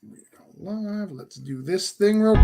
We go live. Let's do this thing real.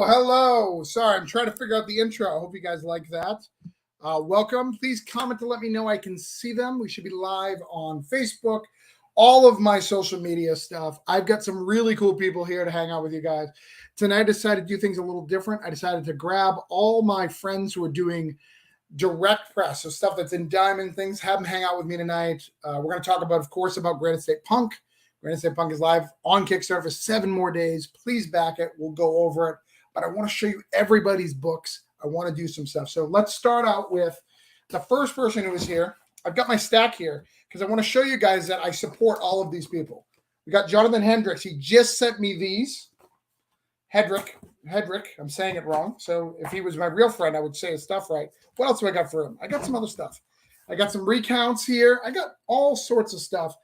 Hello. Sorry, I'm trying to figure out the intro. I hope you guys like that. Welcome. Please comment to let me know I can see them. We should be live on Facebook, all of my social media stuff. I've got some really cool people here to hang out with you guys. Tonight I decided to do things a little different. I decided to grab all my friends who are doing direct press, so stuff that's in diamond things, have them hang out with me tonight. We're going to talk about, of course, about Granite State Punk. Granite State Punk is live on Kickstarter for 7 more days. Please back it. We'll go over it. But I want to show you everybody's books. I want to do some stuff. So let's start out with the first person who is here. I've got my stack here because I want to show you guys that I support all of these people. We got Jonathan Hendricks. He just sent me these. Hedrick. I'm saying it wrong. So if he was my real friend, I would say his stuff right. What else do I got for him? I got some other stuff. I got some recounts here. I got all sorts of stuff.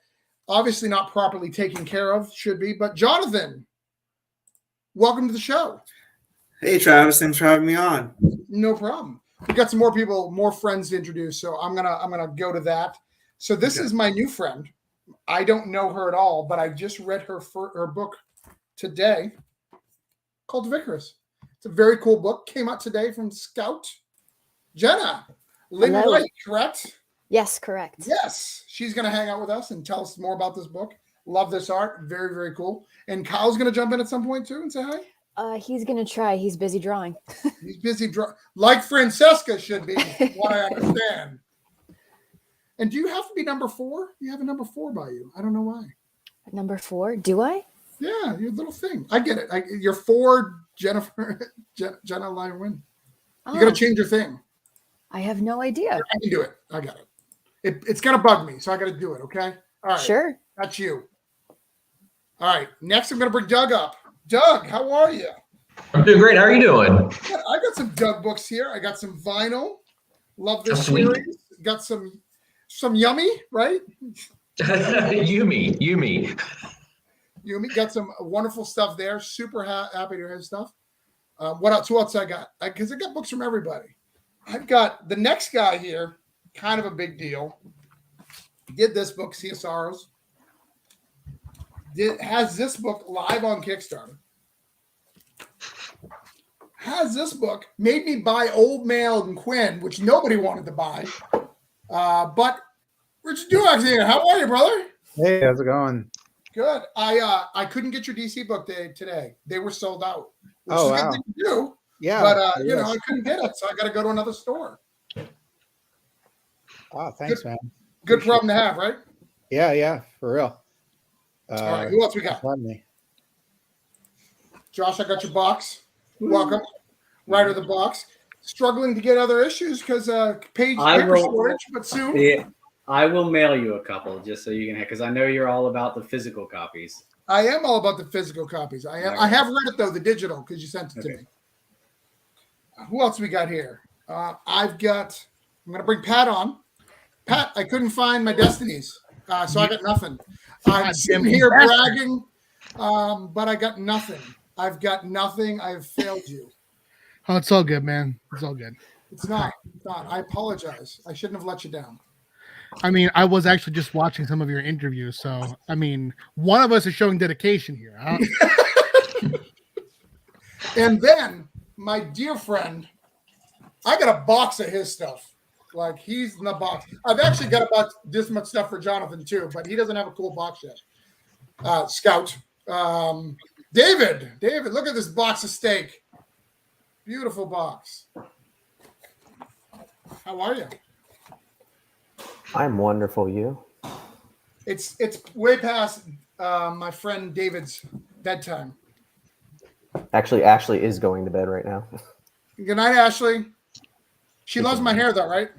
Obviously not properly taken care of, should be. But Jonathan, welcome to the show. Hey, Travis. Thanks for having me on. No problem. We got some more people, more friends to introduce, so I'm gonna go to that. So this is my new friend. I don't know her at all, but I just read her book today called Vicarous. It's a very cool book. Came out today from Scout. Jenna, Lynn Wright, correct? Yes, correct. Yes, she's gonna hang out with us and tell us more about this book. Love this art. Very, very cool. And Kyle's gonna jump in at some point too and say hi. He's going to try. He's busy drawing. He's busy drawing. Like Francesca should be, what I understand. And do you have to be number 4? You have a number 4 by you. I don't know why. Number 4? Do I? Yeah, your little thing. I get it. You're 4, Jenna Lyon Win. You got to change your thing. I have no idea. I can do it. I got it. It's going to bug me, so I got to do it, okay? All right. Sure. That's you. All right. Next, I'm going to bring Doug up. Doug, how are you? I'm doing great. How are you doing? I got some Doug books here. I got some vinyl. Love this series. Got some yummy, right? Yumi. Got some wonderful stuff there. Super happy to have stuff. What else? Who else I got? Because I got books from everybody. I've got the next guy here. Kind of a big deal. Did this book, CSRs. Has this book live on Kickstarter. Has this book made me buy Old Mail and Quinn, which nobody wanted to buy. But Richard Douek here. How are you, brother? Hey, how's it going? Good. I couldn't get your DC book today. They were sold out. Which is a good thing to do. Yeah. But I couldn't get it, so I got to go to another store. Oh, thanks, man. Good problem to have, right? Yeah, for real. All right, who else we got? Josh, I got your box. Welcome. Right of the box. Struggling to get other issues because paper shortage, but soon. Yeah, I will mail you a couple just so you can have, because I know you're all about the physical copies. I am all about the physical copies. I have read it, though, the digital, because you sent it to me. Who else we got here? I'm going to bring Pat on. Pat, I couldn't find my Destinies, so I got nothing. I'm sitting here bragging, but I got nothing. I've got nothing. I've failed you. Oh, it's all good, man. It's all good. It's not. I apologize. I shouldn't have let you down. I mean, I was actually just watching some of your interviews, so I mean, one of us is showing dedication here. Huh? And then my dear friend, I got a box of his stuff. Like, he's in the box. I've actually got about this much stuff for Jonathan too, but he doesn't have a cool box yet. Scout, David, look at this box of steak. Beautiful box. How are you? I'm wonderful. You? It's way past my friend David's bedtime. Actually, Ashley is going to bed right now. Good night, Ashley. She loves my hair, though, right?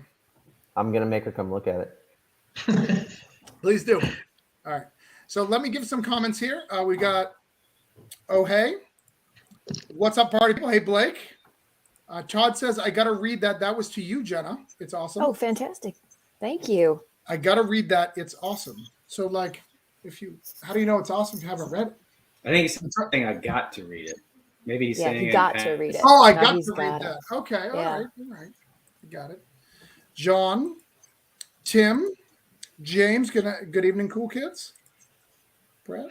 I'm gonna make her come look at it. Please do. All right. So let me give some comments here. We got, oh, hey. What's up, party people? Hey, Blake. Todd says, I got to read that. That was to you, Jenna. It's awesome. Oh, fantastic. Thank you. I got to read that. It's awesome. So, like, how do you know it's awesome if you haven't read it? I think he's saying I got to read it. Maybe he's saying he got to read it. Oh, I Now got he's to read got that. it. Okay. All Yeah. right. I got it. John, Tim, James, good evening, cool kids. Brett.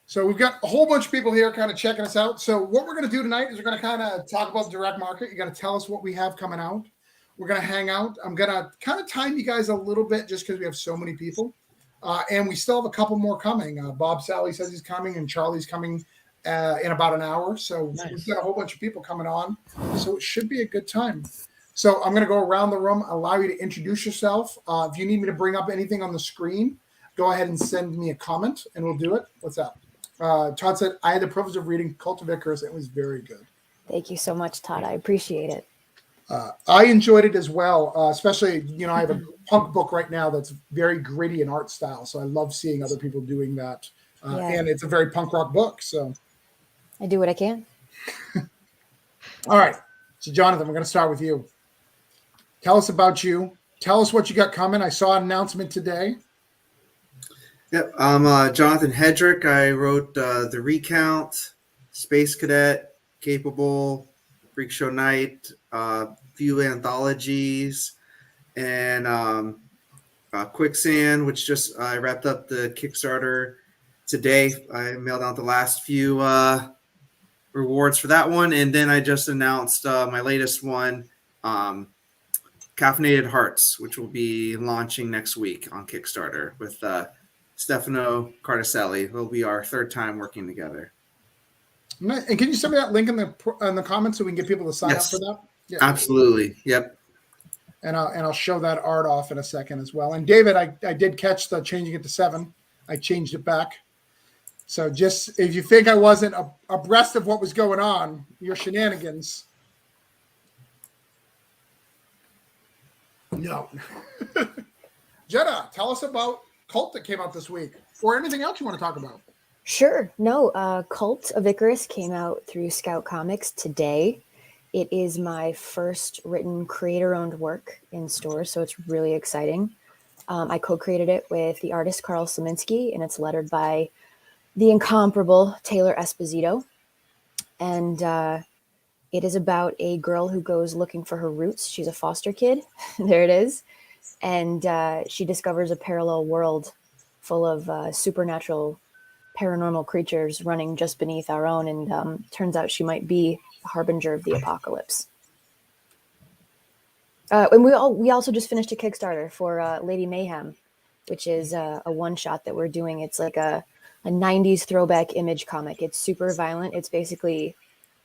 So we've got a whole bunch of people here kind of checking us out. So what we're going to do tonight is we're going to kind of talk about the direct market. You got to tell us what we have coming out. We're going to hang out. I'm going to kind of time you guys a little bit just because we have so many people. And we still have a couple more coming. Bob Sally says he's coming, and Charlie's coming in about an hour. So we've got a whole bunch of people coming on. So it should be a good time. So I'm going to go around the room, allow you to introduce yourself. If you need me to bring up anything on the screen, go ahead and send me a comment, and we'll do it. What's up? Todd said, I had the privilege of reading Cult of Icarus. It was very good. Thank you so much, Todd. I appreciate it. I enjoyed it as well, especially, I have a punk book right now that's very gritty in art style. So I love seeing other people doing that. And it's a very punk rock book. So I do what I can. All right. So, Jonathan, we're going to start with you. Tell us about you. Tell us what you got coming. I saw an announcement today. Yep, I'm Jonathan Hedrick. I wrote The Recount, Space Cadet, Capable, Freak Show Night, few anthologies, and Quicksand, which just I wrapped up the Kickstarter today. I mailed out the last few rewards for that one, and then I just announced my latest one, Caffeinated Hearts, which will be launching next week on Kickstarter with Stefano Cardicelli. It'll be our third time working together. And can you send me that link in the comments so we can get people to sign up for that? Yeah. Absolutely. Yep. And I'll show that art off in a second as well. And David, I did catch the changing it to 7. I changed it back. So just if you think I wasn't abreast of what was going on, your shenanigans. No. Jenna, tell us about Cult that came out this week, or anything else you want to talk about. Sure. No, Cult of Icarus came out through Scout Comics today. It is my first written creator-owned work in stores, so it's really exciting. I co-created it with the artist Carl Szymanski, and it's lettered by the incomparable Taylor Esposito. And it is about a girl who goes looking for her roots. She's a foster kid. There it is. And she discovers a parallel world full of supernatural, paranormal creatures running just beneath our own. And turns out she might be the harbinger of the apocalypse. And we also just finished a Kickstarter for Lady Mayhem, which is a one-shot that we're doing. It's like a 90s throwback image comic. It's super violent. It's basically,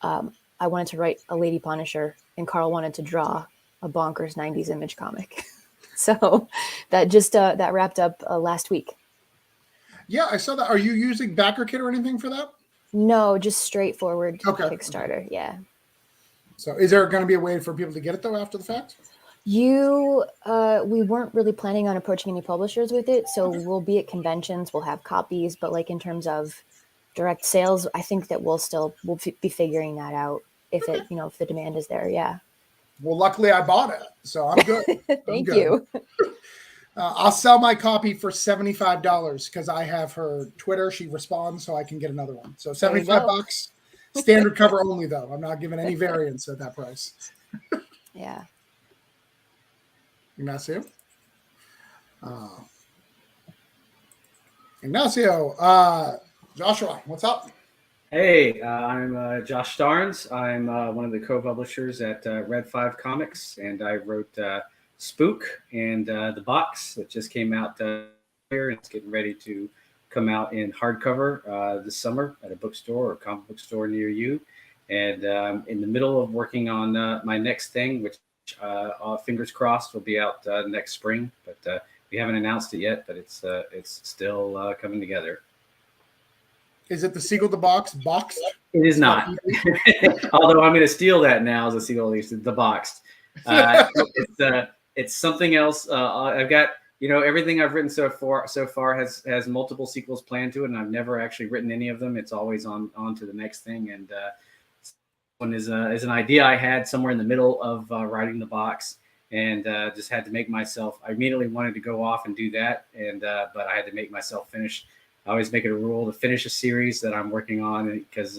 I wanted to write a Lady Punisher, and Carl wanted to draw a bonkers 90s image comic. So that just that wrapped up last week. Yeah, I saw that. Are you using BackerKit or anything for that? No, just straightforward Kickstarter. Okay. Yeah. So is there going to be a way for people to get it, though, after the fact? We weren't really planning on approaching any publishers with it, so we'll be at conventions, we'll have copies, but like in terms of direct sales, I think that we'll be figuring that out if the demand is there. Yeah. Well, luckily I bought it, so I'm good. Thank you. I'll sell my copy for $75 because I have her Twitter. She responds, so I can get another one. So $75, standard cover only, though. I'm not giving any variants at that price. Yeah. Ignacio. Joshua, what's up? Hey, I'm Josh Starnes. I'm one of the co-publishers at Red 5 Comics, and I wrote Spook and The Box that just came out here. It's getting ready to come out in hardcover this summer at a bookstore or comic book store near you. And in the middle of working on my next thing, which fingers crossed will be out next spring, but we haven't announced it yet. But it's still coming together. Is it the Seagull the Box boxed? It is not. Although I'm going to steal that now as a Seagull, the boxed. It's something else. I've got, everything I've written so far has multiple sequels planned to it, and I've never actually written any of them. It's always on to the next thing. And one is an idea I had somewhere in the middle of writing the box, and just had to make myself. I immediately wanted to go off and do that, and but I had to make myself finish. I always make it a rule to finish a series that I'm working on, because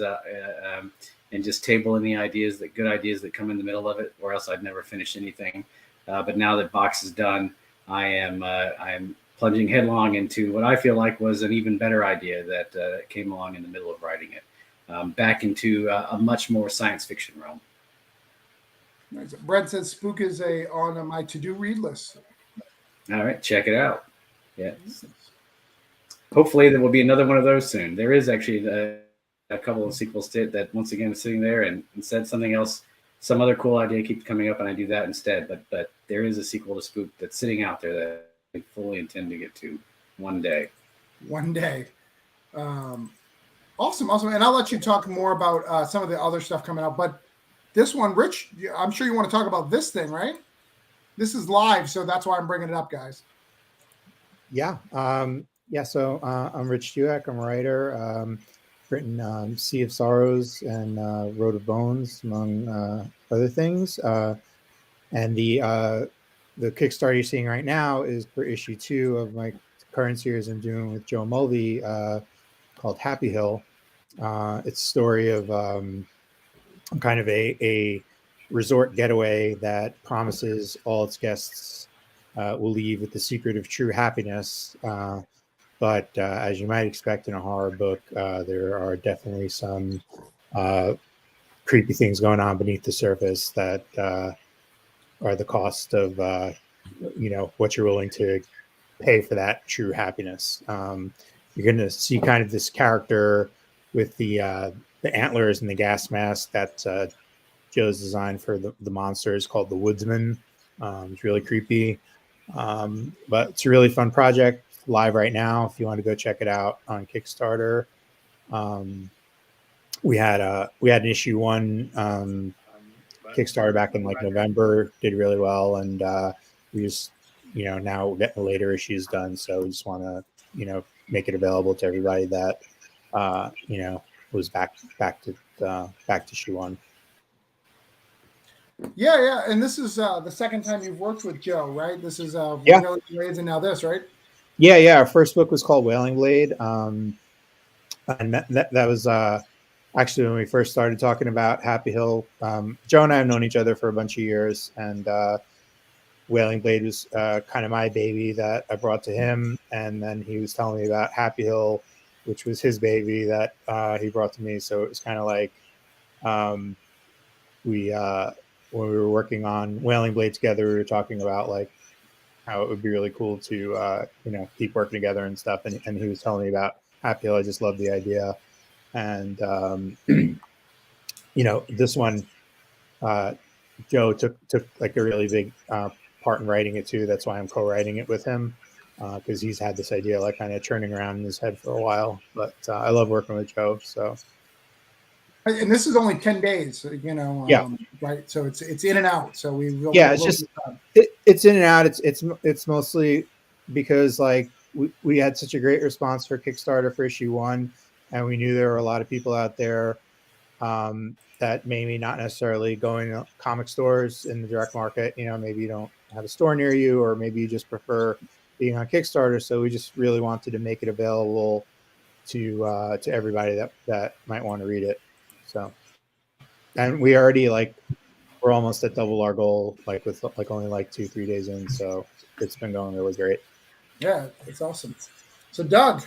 and just table any good ideas that come in the middle of it, or else I'd never finish anything. But now that box is done, I am plunging headlong into what I feel like was an even better idea that came along in the middle of writing it, back into a much more science fiction realm. Nice. Brett says Spook is on my to-do read list. All right, check it out. Yeah. Hopefully there will be another one of those soon. There is actually a couple of sequels to it that once again is sitting there, and instead something else, some other cool idea keeps coming up, and I do that instead. But there is a sequel to Spook that's sitting out there that I fully intend to get to one day. One day. Awesome. And I'll let you talk more about some of the other stuff coming up. But this one, Rich, I'm sure you want to talk about this thing, right? This is live, so that's why I'm bringing it up, guys. Yeah. So I'm Rich Douek. I'm a writer. Written Sea of Sorrows and Road of Bones, among other things. And the Kickstarter you're seeing right now is for issue 2 of my current series I'm doing with Joe Mulvey, called Happy Hill. It's a story of kind of a resort getaway that promises all its guests will leave with the secret of true happiness. But as you might expect in a horror book, there are definitely some creepy things going on beneath the surface that are the cost of what you're willing to pay for that true happiness. You're going to see kind of this character with the antlers and the gas mask that Joe's designed for the monsters, called the Woodsman. It's really creepy, but it's a really fun project. Live right now if you want to go check it out on Kickstarter. We had an issue 1 Kickstarter back in like November, did really well, and we just now we're getting the later issues done, so we just want to make it available to everybody that was back to issue 1. Yeah, and this is the second time you've worked with Joe, right? This is Yeah. Blades, and now this, right? Yeah. Our first book was called Wailing Blade, and that was actually when we first started talking about Happy Hill. Joe and I have known each other for a bunch of years, and Wailing Blade was kind of my baby that I brought to him, and then he was telling me about Happy Hill, which was his baby that he brought to me. So it was kind of like when we were working on Wailing Blade together, we were talking about like how it would be really cool to keep working together and stuff. And he was telling me about Happy Hill. I just love the idea. And this one, Joe took like a really big part in writing it too. That's why I'm co-writing it with him, because he's had this idea like kind of churning around in his head for a while. But I love working with Joe. So. And this is only 10 days, Yeah. Right. So it's in and out. So we will. Yeah, it's just it's in and out. It's mostly because like we had such a great response for Kickstarter for issue 1, and we knew there were a lot of people out there that maybe not necessarily going to comic stores in the direct market. Maybe you don't have a store near you, or maybe you just prefer being on Kickstarter. So we just really wanted to make it available to everybody that might want to read it. So, and we already we're almost at double our goal, with only 2-3 days in. So it's been going really great. Yeah, it's awesome. So Doug,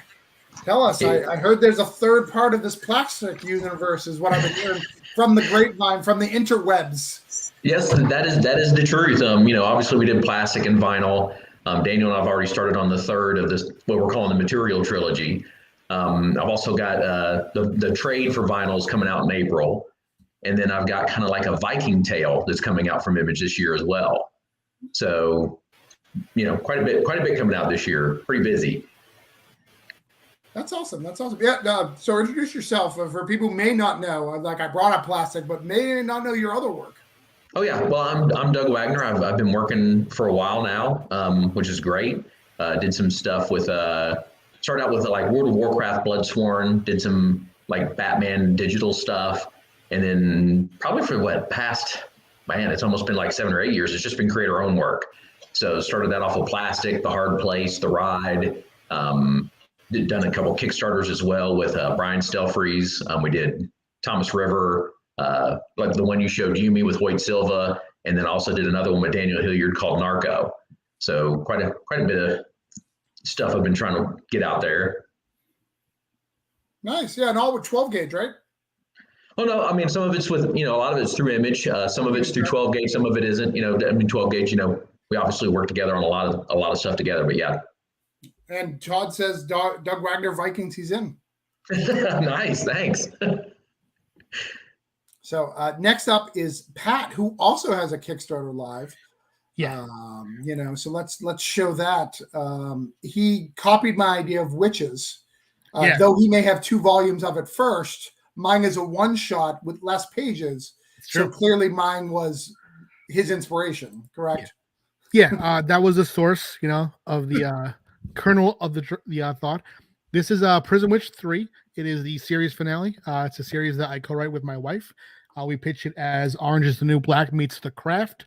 tell us, I heard there's a third part of this plastic universe is what I've been hearing from the grapevine, from the interwebs. Yes, that is the truth. Obviously we did plastic and vinyl. Daniel and I've already started on the third of this, what we're calling the material trilogy. I've also got the trade for vinyls coming out in April. And then I've got kind of like a Viking tale that's coming out from Image this year as well. So, quite a bit coming out this year. Pretty busy. That's awesome. That's awesome. Yeah. So introduce yourself for people who may not know. Like I brought up Plastic, but may not know your other work. Oh yeah. Well, I'm Doug Wagner. I've been working for a while now, which is great. Did some stuff with started out with like World of Warcraft, Bloodsworn. Did some like Batman digital stuff. And then probably for it's almost been like 7 or 8 years. It's just been creator own work. So started that off with Plastic, The Hard Place, The Ride. Done a couple Kickstarters as well with Brian Stelfreeze. We did Thomas River, like the one you showed Yumi with Hoyt Silva, and then also did another one with Daniel Hilliard called Narco. So quite a bit of stuff I've been trying to get out there. Nice. Yeah. And all with 12 gauge, right? Oh no, I mean some of it's with a lot of it's through Image, some of it's through 12 gauge, some of it isn't. 12 gauge. We obviously work together on a lot of stuff together. But yeah. And Todd says Doug Wagner Vikings. He's in. Nice, thanks. So next up is Pat, who also has a Kickstarter live. Yeah. So let's show that. He copied my idea of Witches, though he may have 2 volumes of it first. Mine is a one-shot with less pages. So clearly mine was his inspiration, correct? Yeah, that was the source, of the kernel of the thought. This is Prison Witch 3. It is the series finale. It's a series that I co-write with my wife. We pitch it as Orange is the New Black meets The Craft.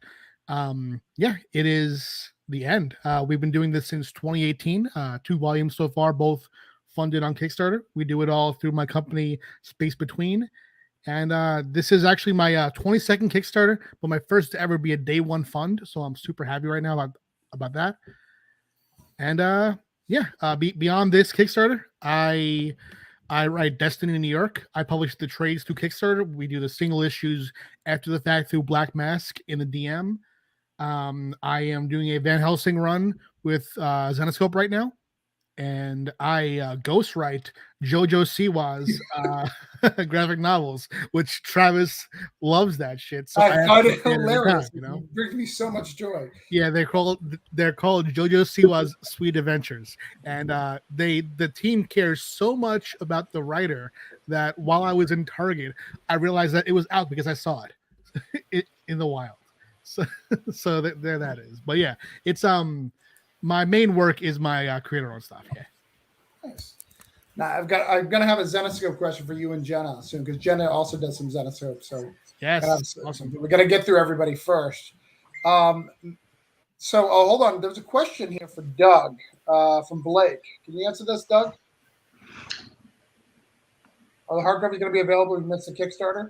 It is the end. We've been doing this since 2018. 2 volumes so far, both funded on Kickstarter. We do it all through my company Space Between, and this is actually my 22nd Kickstarter, but my first to ever be a day 1 fund, so I'm super happy right now about that. And beyond this Kickstarter, I write Destiny in New York. I publish the trades through Kickstarter. We do the single issues after the fact through Black Mask in the DM. I am doing a Van Helsing run with Zenescope right now. And I ghostwrite JoJo Siwa's graphic novels, which Travis loves that shit. So I find it hilarious. It brings me so much joy. Yeah, they're called JoJo Siwa's Sweet Adventures, and the team cares so much about the writer that while I was in Target, I realized that it was out because I saw it in the wild. So there that is. But yeah, it's my main work is my creator own stuff. Yeah. Nice. Now I'm gonna have a Zenescope question for you and Jenna soon because Jenna also does some Zenescope. So yes, awesome. We're gonna get through everybody first. Hold on. There's a question here for Doug from Blake. Can you answer this, Doug? Are the hardcovers going to be available if you missed the Kickstarter?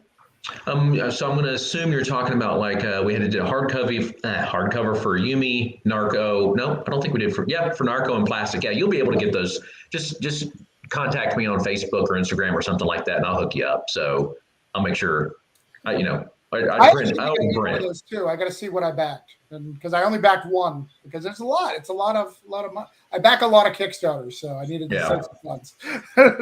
So I'm going to assume you're talking about like we had to do a hardcover for Yumi, Narco. No, I don't think we did for Narco and Plastic. Yeah, you'll be able to get those. Just contact me on Facebook or Instagram or something like that, and I'll hook you up. So I'll make sure. I print those too. I got to see what I backed, and because I only backed one, because there's a lot. It's a lot of money. I back a lot of Kickstarters, so I needed to save some funds.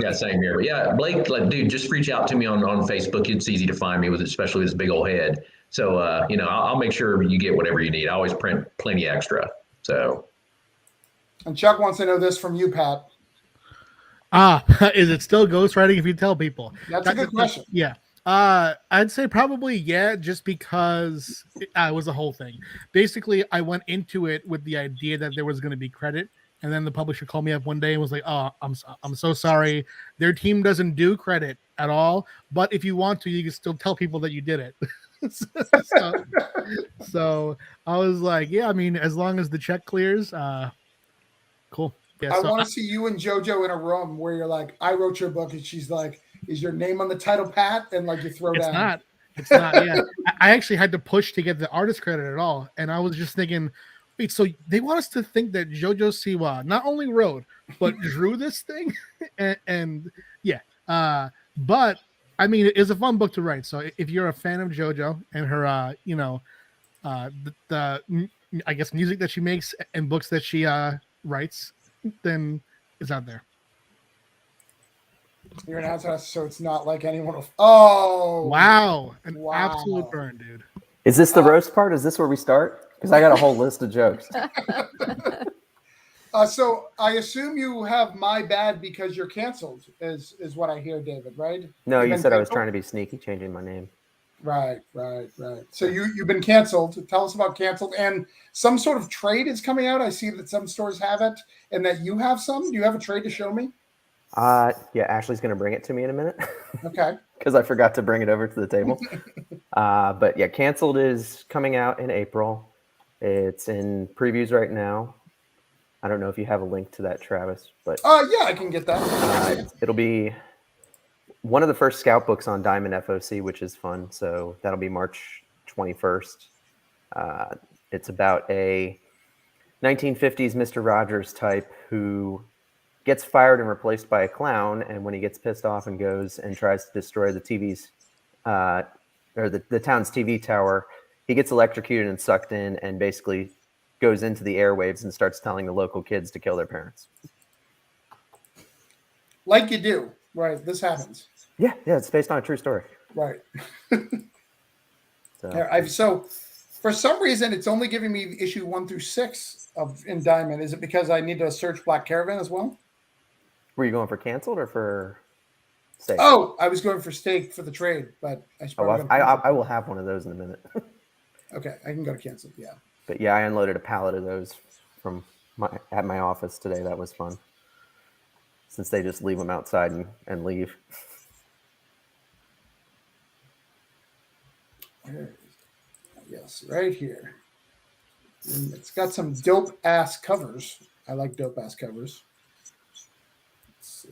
Yeah, same here. But yeah, Blake, dude, just reach out to me on Facebook. It's easy to find me especially with this big old head. So I'll make sure you get whatever you need. I always print plenty extra. So. And Chuck wants to know this from you, Pat. Is it still ghostwriting if you tell people? That's a good question. Yeah. I'd say probably just because it was the whole thing. Basically, I went into it with the idea that there was going to be credit, and then the publisher called me up one day and was like, "Oh, I'm so sorry. Their team doesn't do credit at all, but if you want to, you can still tell people that you did it." so I was like, "Yeah, I mean, as long as the check clears, cool." Yeah, I want to see you and JoJo in a room where you're like, "I wrote your book," and she's like, "Is your name on the title, Pat?" And like you throw down. It's not. Yeah, I actually had to push to get the artist credit at all, and I was just thinking, wait, so they want us to think that JoJo Siwa not only wrote but drew this thing, and yeah. But I mean, it's a fun book to write. So if you're a fan of JoJo and her, the I guess music that she makes and books that she writes, then it's out there. You're an outsider, so it's not like anyone else. Oh, Wow, an Wow. absolute burn, dude. Is this the roast part? Is this where we start? Because I got a whole list of jokes. So I assume you have my bad because you're canceled, is what I hear, David, right? No, You've you been said I was canceled? trying to be sneaky, changing my name. Right. So you've been canceled. Tell us about canceled, and some sort of trade is coming out. I see that some stores have it, and that you have some. Do you have a trade to show me? Yeah, Ashley's going to bring it to me in a minute. Okay. Because I forgot to bring it over to the table. But yeah, Canceled is coming out in April. It's in previews right now. I don't know if you have a link to that, Travis, but Yeah, I can get that. it'll be one of the first scout books on Diamond FOC, which is fun. So that'll be March 21st. It's about a 1950s Mr. Rogers type who gets fired and replaced by a clown. And when he gets pissed off and goes and tries to destroy the TV's or the town's TV tower, he gets electrocuted and sucked in and basically goes into the airwaves and starts telling the local kids to kill their parents. Like you do. Right. This happens. Yeah, it's based on a true story. Right. So, So for some reason, it's only giving me issue 1 through 6 of in Diamond. Is it because I need to search Black Caravan as well? were you going for Canceled or for Steak? Oh, I was going for Steak for the trade, but I should probably go to Canceled. I will have one of those in a minute. Okay, I can go to Canceled. Yeah. But yeah, I unloaded a pallet of those from at my office today. That was fun. Since they just leave them outside and leave. Yes, right here. And it's got some dope ass covers. I like dope ass covers. Let's see.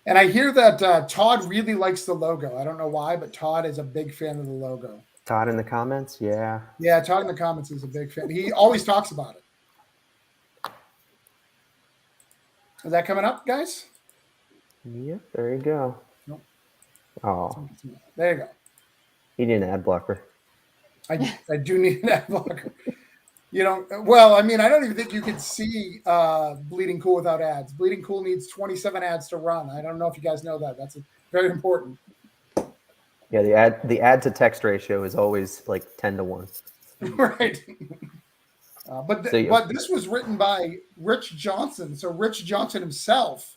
And I hear that Todd really likes the logo. I don't know why, but Todd is a big fan of the logo. Todd in the comments, yeah. Yeah, Todd in the comments is a big fan. He always talks about it. Is that coming up, guys? Yep, there you go. Nope. Oh, There you go. you need an ad blocker. I do need an ad blocker. You know, well, I mean, I don't even think you can see Bleeding Cool without ads. Bleeding Cool needs 27 ads to run. I don't know if you guys know that. That's very important. Yeah, the ad to text ratio is always like 10 to 1. Right. But this was written by Rich Johnson. So Rich Johnson himself,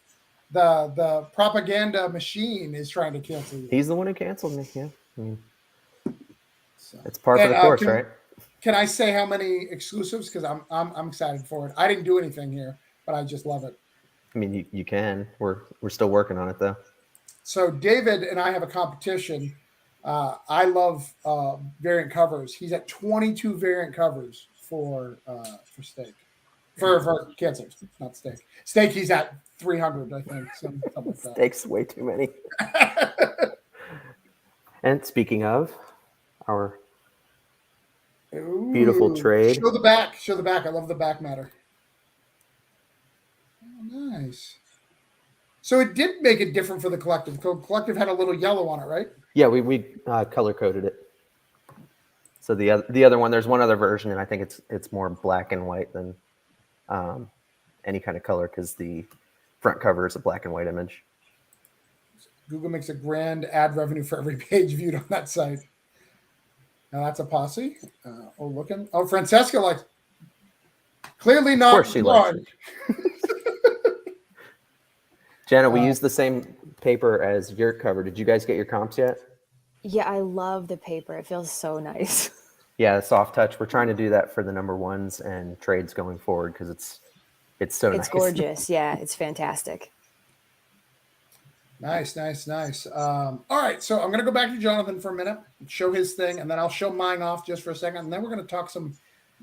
the propaganda machine, is trying to cancel you. He's the one who canceled me. Yeah, I mean, So, it's par for the course, right? Can I say how many exclusives? Because I'm excited for it. I didn't do anything here, but I just love it. I mean, you can. We're still working on it though. So David and I have a competition. I love variant covers. He's at 22 variant covers for Steak. For Canceled, not Steak. Steak, he's at 300, I think. Something like that. Steak's way too many. And speaking of our beautiful trade. Show the back. Show the back. I love the back matter. Oh, nice. So it did make it different for the collective. The collective had a little yellow on it, right? Yeah, we color coded it. So the other one, there's one other version, and I think it's more black and white than any kind of color because the front cover is a black and white image. Google makes a grand ad revenue for every page viewed on that site. Now that's a posse. Francesca likes. Clearly not. Of course she likes it. Jenna, we use the same paper as your cover. Did you guys get your comps yet? Yeah, I love the paper. It feels so nice. Yeah, soft touch. We're trying to do that for the number ones and trades going forward because it's so nice. It's gorgeous. Yeah, it's fantastic. Nice. All right, so I'm going to go back to Jonathan for a minute, show his thing, and then I'll show mine off just for a second, and then we're going to talk some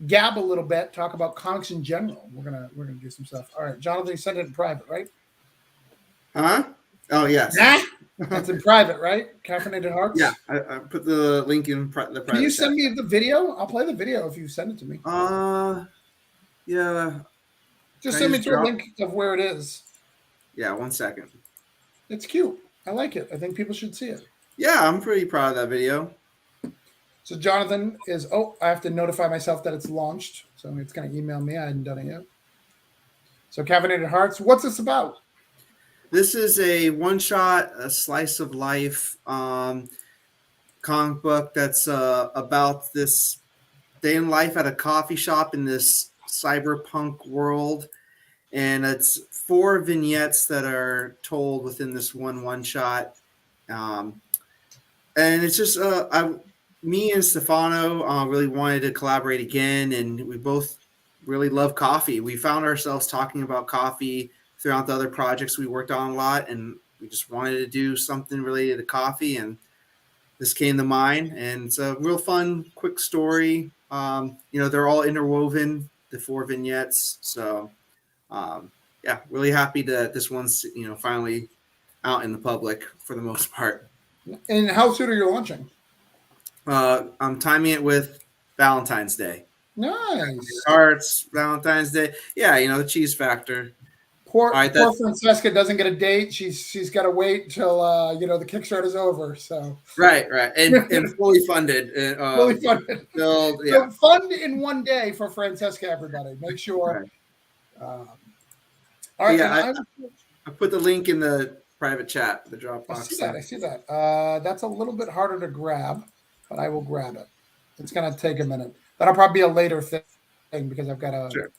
gab a little bit, talk about comics in general. We're gonna do some stuff. All right, Jonathan, you sent it in private, right? Huh? Oh, yes. That's in private, right? Caffeinated Hearts? Yeah, I put the link in the private. Can you send me the video? I'll play the video if you send it to me. Yeah. Just send me to a link of where it is. Yeah, 1 second. It's cute. I like it. I think people should see it. Yeah, I'm pretty proud of that video. So Jonathan is, I have to notify myself that it's launched. So it's going to email me. I hadn't done it yet. So Caffeinated Hearts, what's this about? This is a one-shot, a slice of life comic book that's about this day in life at a coffee shop in this cyberpunk world. And it's 4 vignettes that are told within this one shot. And it's just me and Stefano really wanted to collaborate again, and we both really love coffee. We found ourselves talking about coffee throughout the other projects we worked on a lot, and we just wanted to do something related to coffee, and this came to mind. And it's a real fun, quick story. They're all interwoven, the 4 vignettes. So, yeah, really happy that this one's finally out in the public for the most part. And how soon are you launching? I'm timing it with Valentine's Day. Nice. Hearts, Valentine's Day. Yeah, the cheese factor. Poor Francesca doesn't get a date. She's got to wait till the Kickstarter's over. So right, and fully funded. Fully funded. So fund in one day for Francesca. Everybody, make sure. Right. All right. Yeah, I put the link in the private chat, the Dropbox. I see that. That's a little bit harder to grab, but I will grab it. It's gonna take a minute. That'll probably be a later thing because I've got a. Sure.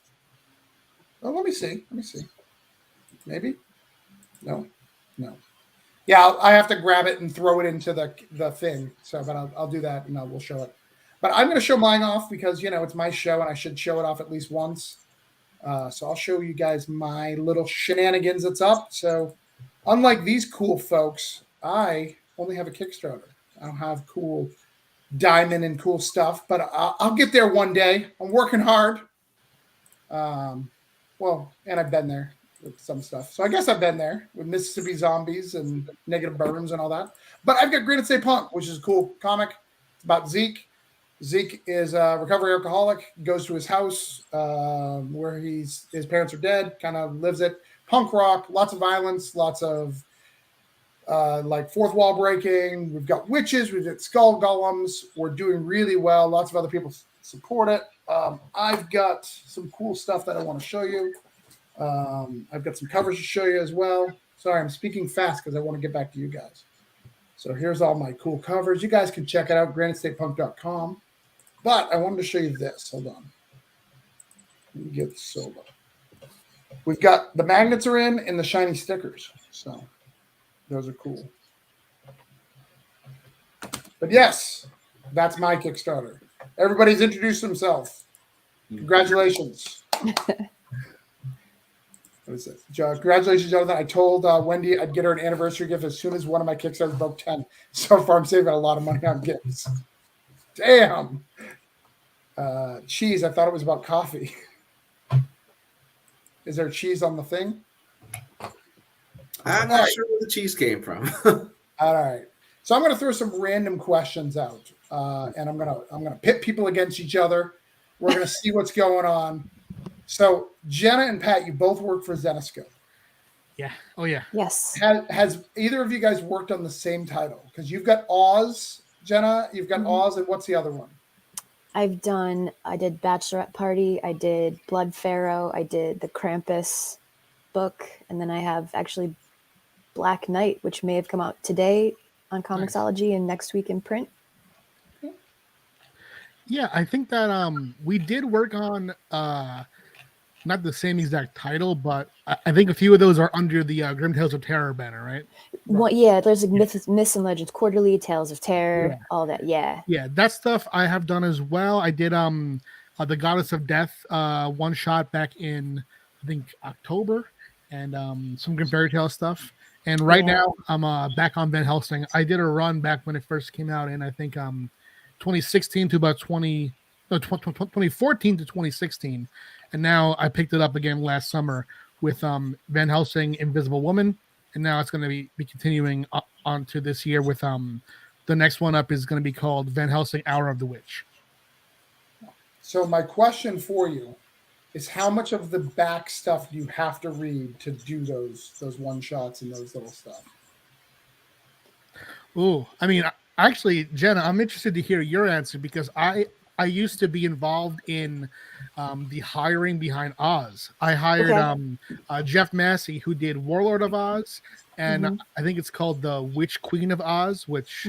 Oh, let me see. Maybe. No. Yeah, I have to grab it and throw it into the thing. So, but I'll do that and we'll show it. But I'm going to show mine off because it's my show and I should show it off at least once. So I'll show you guys my little shenanigans that's up. So, unlike these cool folks, I only have a Kickstarter. I don't have cool diamond and cool stuff, but I'll get there one day. I'm working hard. And I've been there with some stuff. So I guess I've been there with Mississippi Zombies and Negative Burns and all that. But I've got Granite State Punk, which is a cool comic. It's about Zeke. Zeke is a recovery alcoholic, goes to his house where his parents are dead, kind of lives it. Punk rock, lots of violence, lots of like fourth wall breaking. We've got witches, we've got skull golems. We're doing really well. Lots of other people support it. I've got some cool stuff that I want to show you. I've got some covers to show you as well. Sorry, I'm speaking fast because I want to get back to you guys. So here's all my cool covers. You guys can check it out, granitestatepunk.com. But I wanted to show you this. Hold on. Let me get solo. We've got the magnets are in and the shiny stickers. So those are cool. But yes, that's my Kickstarter. Everybody's introduced themselves. Congratulations. What is it? Congratulations, Jonathan. I told Wendy I'd get her an anniversary gift as soon as one of my Kickstarters broke 10. So far, I'm saving a lot of money on gifts. Damn. Cheese. I thought it was about coffee. Is there cheese on the thing? I'm not sure where the cheese came from. All right. So I'm going to throw some random questions out, and I'm going to pit people against each other. We're going to see what's going on. So Jenna and Pat, you both work for Zenescope. Yeah. Oh yeah. Yes. Has either of you guys worked on the same title? Because you've got Oz, Jenna. You've got Oz, and what's the other one? I did Bachelorette Party. I did Blood Pharaoh. I did the Krampus book, and then I have actually Black Knight, which may have come out today on Comixology and next week in print. Yeah, I think that we did work on not the same exact title, but I think a few of those are under the Grim Tales of Terror banner, right? Well, yeah, there's like Myths and Legends Quarterly, Tales of Terror, all that. Yeah. Yeah, that stuff I have done as well. I did the Goddess of Death one shot back in I think October, and some Grim Fairy Tale stuff. And right now I'm back on Van Helsing. I did a run back when it first came out in I think 2016 to about 2014 to 2016. And now I picked it up again last summer with Van Helsing, Invisible Woman, and now it's going to be continuing on to this year with the next one up is going to be called Van Helsing, Hour of the Witch. So my question for you is, how much of the back stuff do you have to read to do those one shots and those little stuff? Oh, I mean, actually, Jenna, I'm interested to hear your answer because I I used to be involved in the hiring behind Oz. I hired Jeff Massey, who did Warlord of Oz, and I think it's called the Witch Queen of Oz, which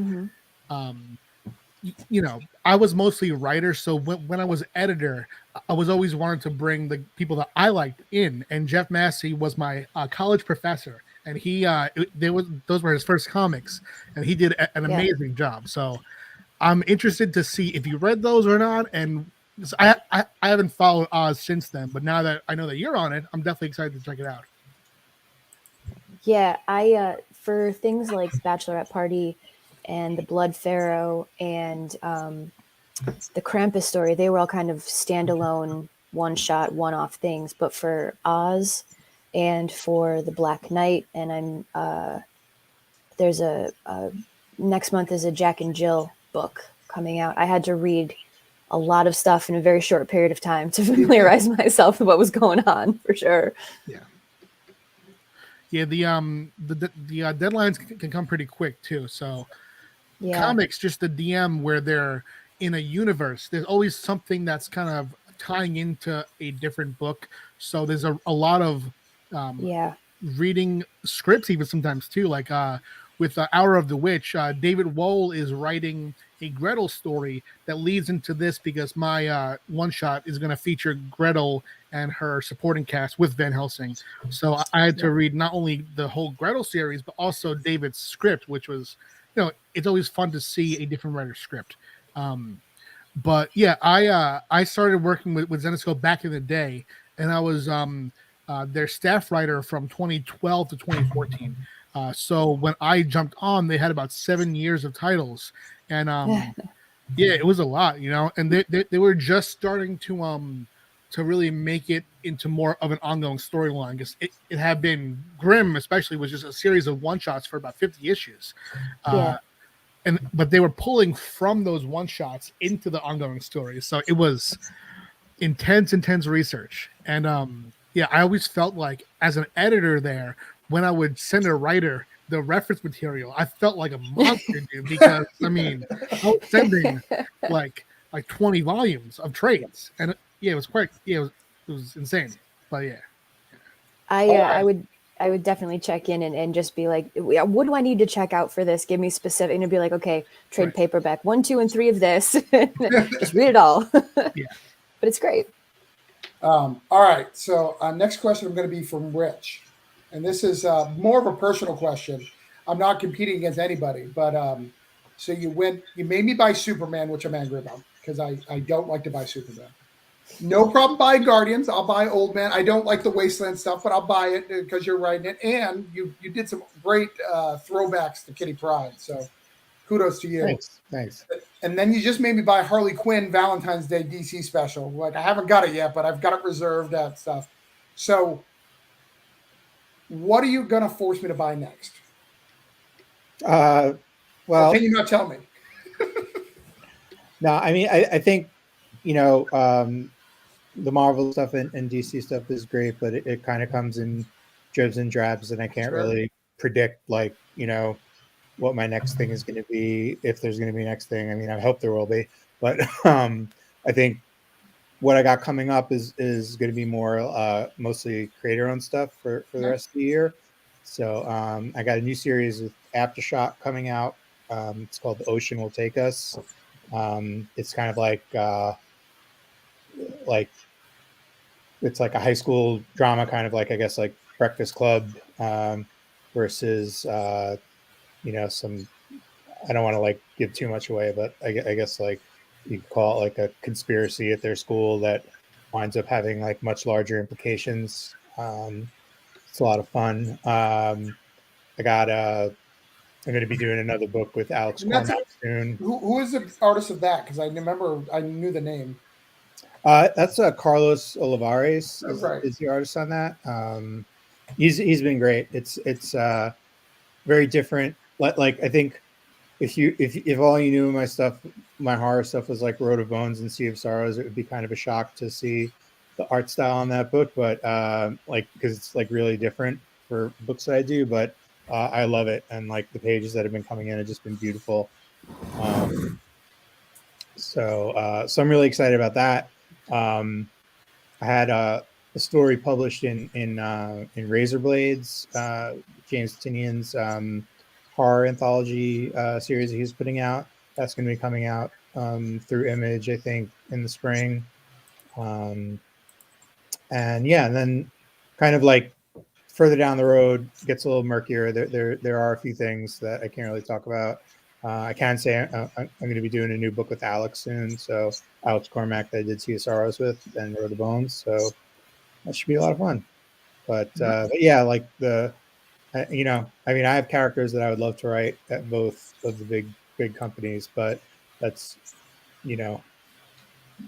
you know, I was mostly a writer, so when I was editor, I was always wanted to bring the people that I liked in, and Jeff Massey was my college professor, and those were his first comics, and he did an amazing job. So I'm interested to see if you read those or not, and I haven't followed Oz since then, but now that I know that you're on it, I'm definitely excited to check it out. Yeah, I for things like Bachelorette Party and the Blood Pharaoh and the Krampus story, they were all kind of standalone, one-shot, one-off things. But for Oz and for the Black Knight, and there's a next month is a Jack and Jill book coming out. I had to read a lot of stuff in a very short period of time to familiarize myself with what was going on, for sure. Yeah, the deadlines can come pretty quick too. So comics, just the DM where they're in a universe, there's always something that's kind of tying into a different book. So there's a lot of reading scripts even sometimes too. Like with Hour of the Witch, David Wohl is writing a Gretel story that leads into this because my one shot is going to feature Gretel and her supporting cast with Van Helsing. So I had to read not only the whole Gretel series, but also David's script, which was, you know, it's always fun to see a different writer's script. But yeah, I started working with Zenescope back in the day, and I was their staff writer from 2012 to 2014. So when I jumped on, they had about 7 years of titles, and yeah, it was a lot, you know. And they were just starting to really make it into more of an ongoing storyline, because it had been Grimm, especially, was just a series of one shots for about 50 issues. But they were pulling from those one shots into the ongoing stories, so it was intense research. And I always felt like as an editor there, when I would send a writer the reference material, I felt like a monster, dude, because I mean, I was sending like 20 volumes of trades, and it was quite, it was insane. But I would definitely check in and just be like, what do I need to check out for this? Give me specific, and it'd be like, okay, trade paperback 1, 2, and 3 of this. Just read it all. But it's great. All right. So next question I'm going to be from Rich. And this is more of a personal question. I'm not competing against anybody, but so you made me buy Superman, which I'm angry about because I don't like to buy Superman. No problem buying Guardians. I'll buy Old Man. I don't like the Wasteland stuff, but I'll buy it because you're writing it. And you did some great throwbacks to Kitty Pryde. So kudos to you. Thanks. And then you just made me buy Harley Quinn Valentine's Day DC special. Like, I haven't got it yet, but I've got it reserved, that stuff. So what are you going to force me to buy next? Well, or can you not tell me? No, I mean, I think, you know, the Marvel stuff and DC stuff is great, but it kind of comes in dribs and drabs, and I can't really predict, like, you know, what my next thing is going to be, if there's going to be next thing. I mean, I hope there will be, but I think what I got coming up is going to be more mostly creator-owned stuff for the rest of the year. So I got a new series with Aftershock coming out. It's called The Ocean Will Take Us. It's kind of like it's like a high school drama, kind of like, I guess, like Breakfast Club versus you know, some, I don't want to like give too much away, but I guess like you could call it like a conspiracy at their school that winds up having like much larger implications. It's a lot of fun. I'm going to be doing another book with Alex Cormack soon. Who is the artist of that? Because I remember I knew the name. That's Carlos Olivares is the artist on that. He's been great. It's very different. Like, I think if all you knew of my stuff, my horror stuff, was like Road of Bones and Sea of Sorrows, it would be kind of a shock to see the art style on that book. But like, because it's like really different for books that I do, but I love it, and like the pages that have been coming in have just been beautiful. So so I'm really excited about that. I had a story published in Razor Blades, James Tinian's horror anthology series that he's putting out. That's going to be coming out through Image, I think, in the spring. And yeah, and then kind of like further down the road gets a little murkier. There are a few things that I can't really talk about. I can say I'm going to be doing a new book with Alex soon. So Alex Cormack that I did CSROs with and Road of Bones. So that should be a lot of fun. But yeah, like you know, I mean, I have characters that I would love to write at both of the big companies, but that's, you know,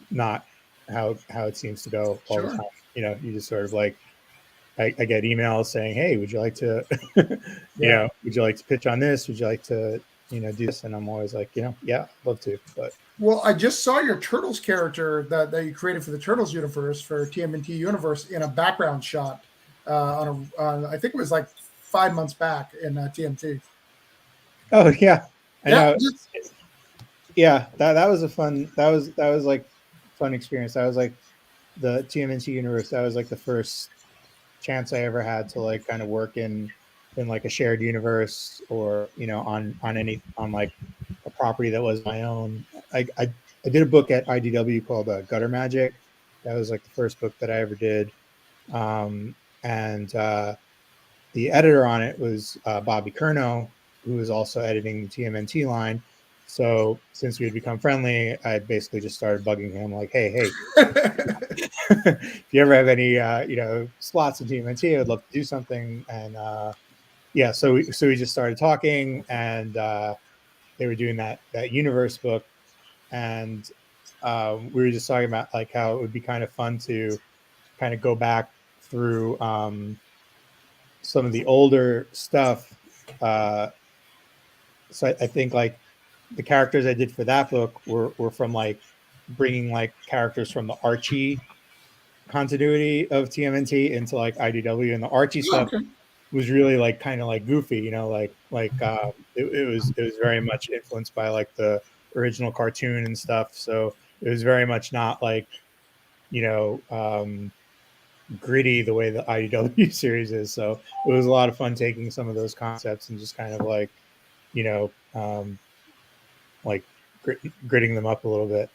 not how it seems to go all the time. You know, you just sort of like, I get emails saying, "Hey, would you like to, you know, would you like to pitch on this? Would you like to, you know, do this?" And I'm always like, you know, yeah, I'd love to. But well, I just saw your Turtles character that you created for the Turtles universe for TMNT Universe in a background shot on I think it was like 5 months back in TMT. Oh yeah, I know. Just, yeah, that was a fun. That was like fun experience. That was like the TMNT Universe. That was like the first chance I ever had to like kind of work in like a shared universe, or you know, on like a property that was my own. I did a book at IDW called Gutter Magic. That was like the first book that I ever did, and the editor on it was Bobby Curnow, who was also editing the TMNT line. So since we had become friendly, I basically just started bugging him like, hey, if you ever have any, you know, slots in TMNT, I'd love to do something. And yeah, so we just started talking, and they were doing that universe book, and we were just talking about like how it would be kind of fun to kind of go back through some of the older stuff. So I think like the characters I did for that book were from like bringing like characters from the Archie continuity of TMNT into like IDW, and the Archie stuff was really like kind of like goofy, you know, like it was very much influenced by like the original cartoon and stuff. So it was very much not like, you know, gritty the way the IDW series is. So it was a lot of fun taking some of those concepts and just kind of like, you know, like gritting them up a little bit.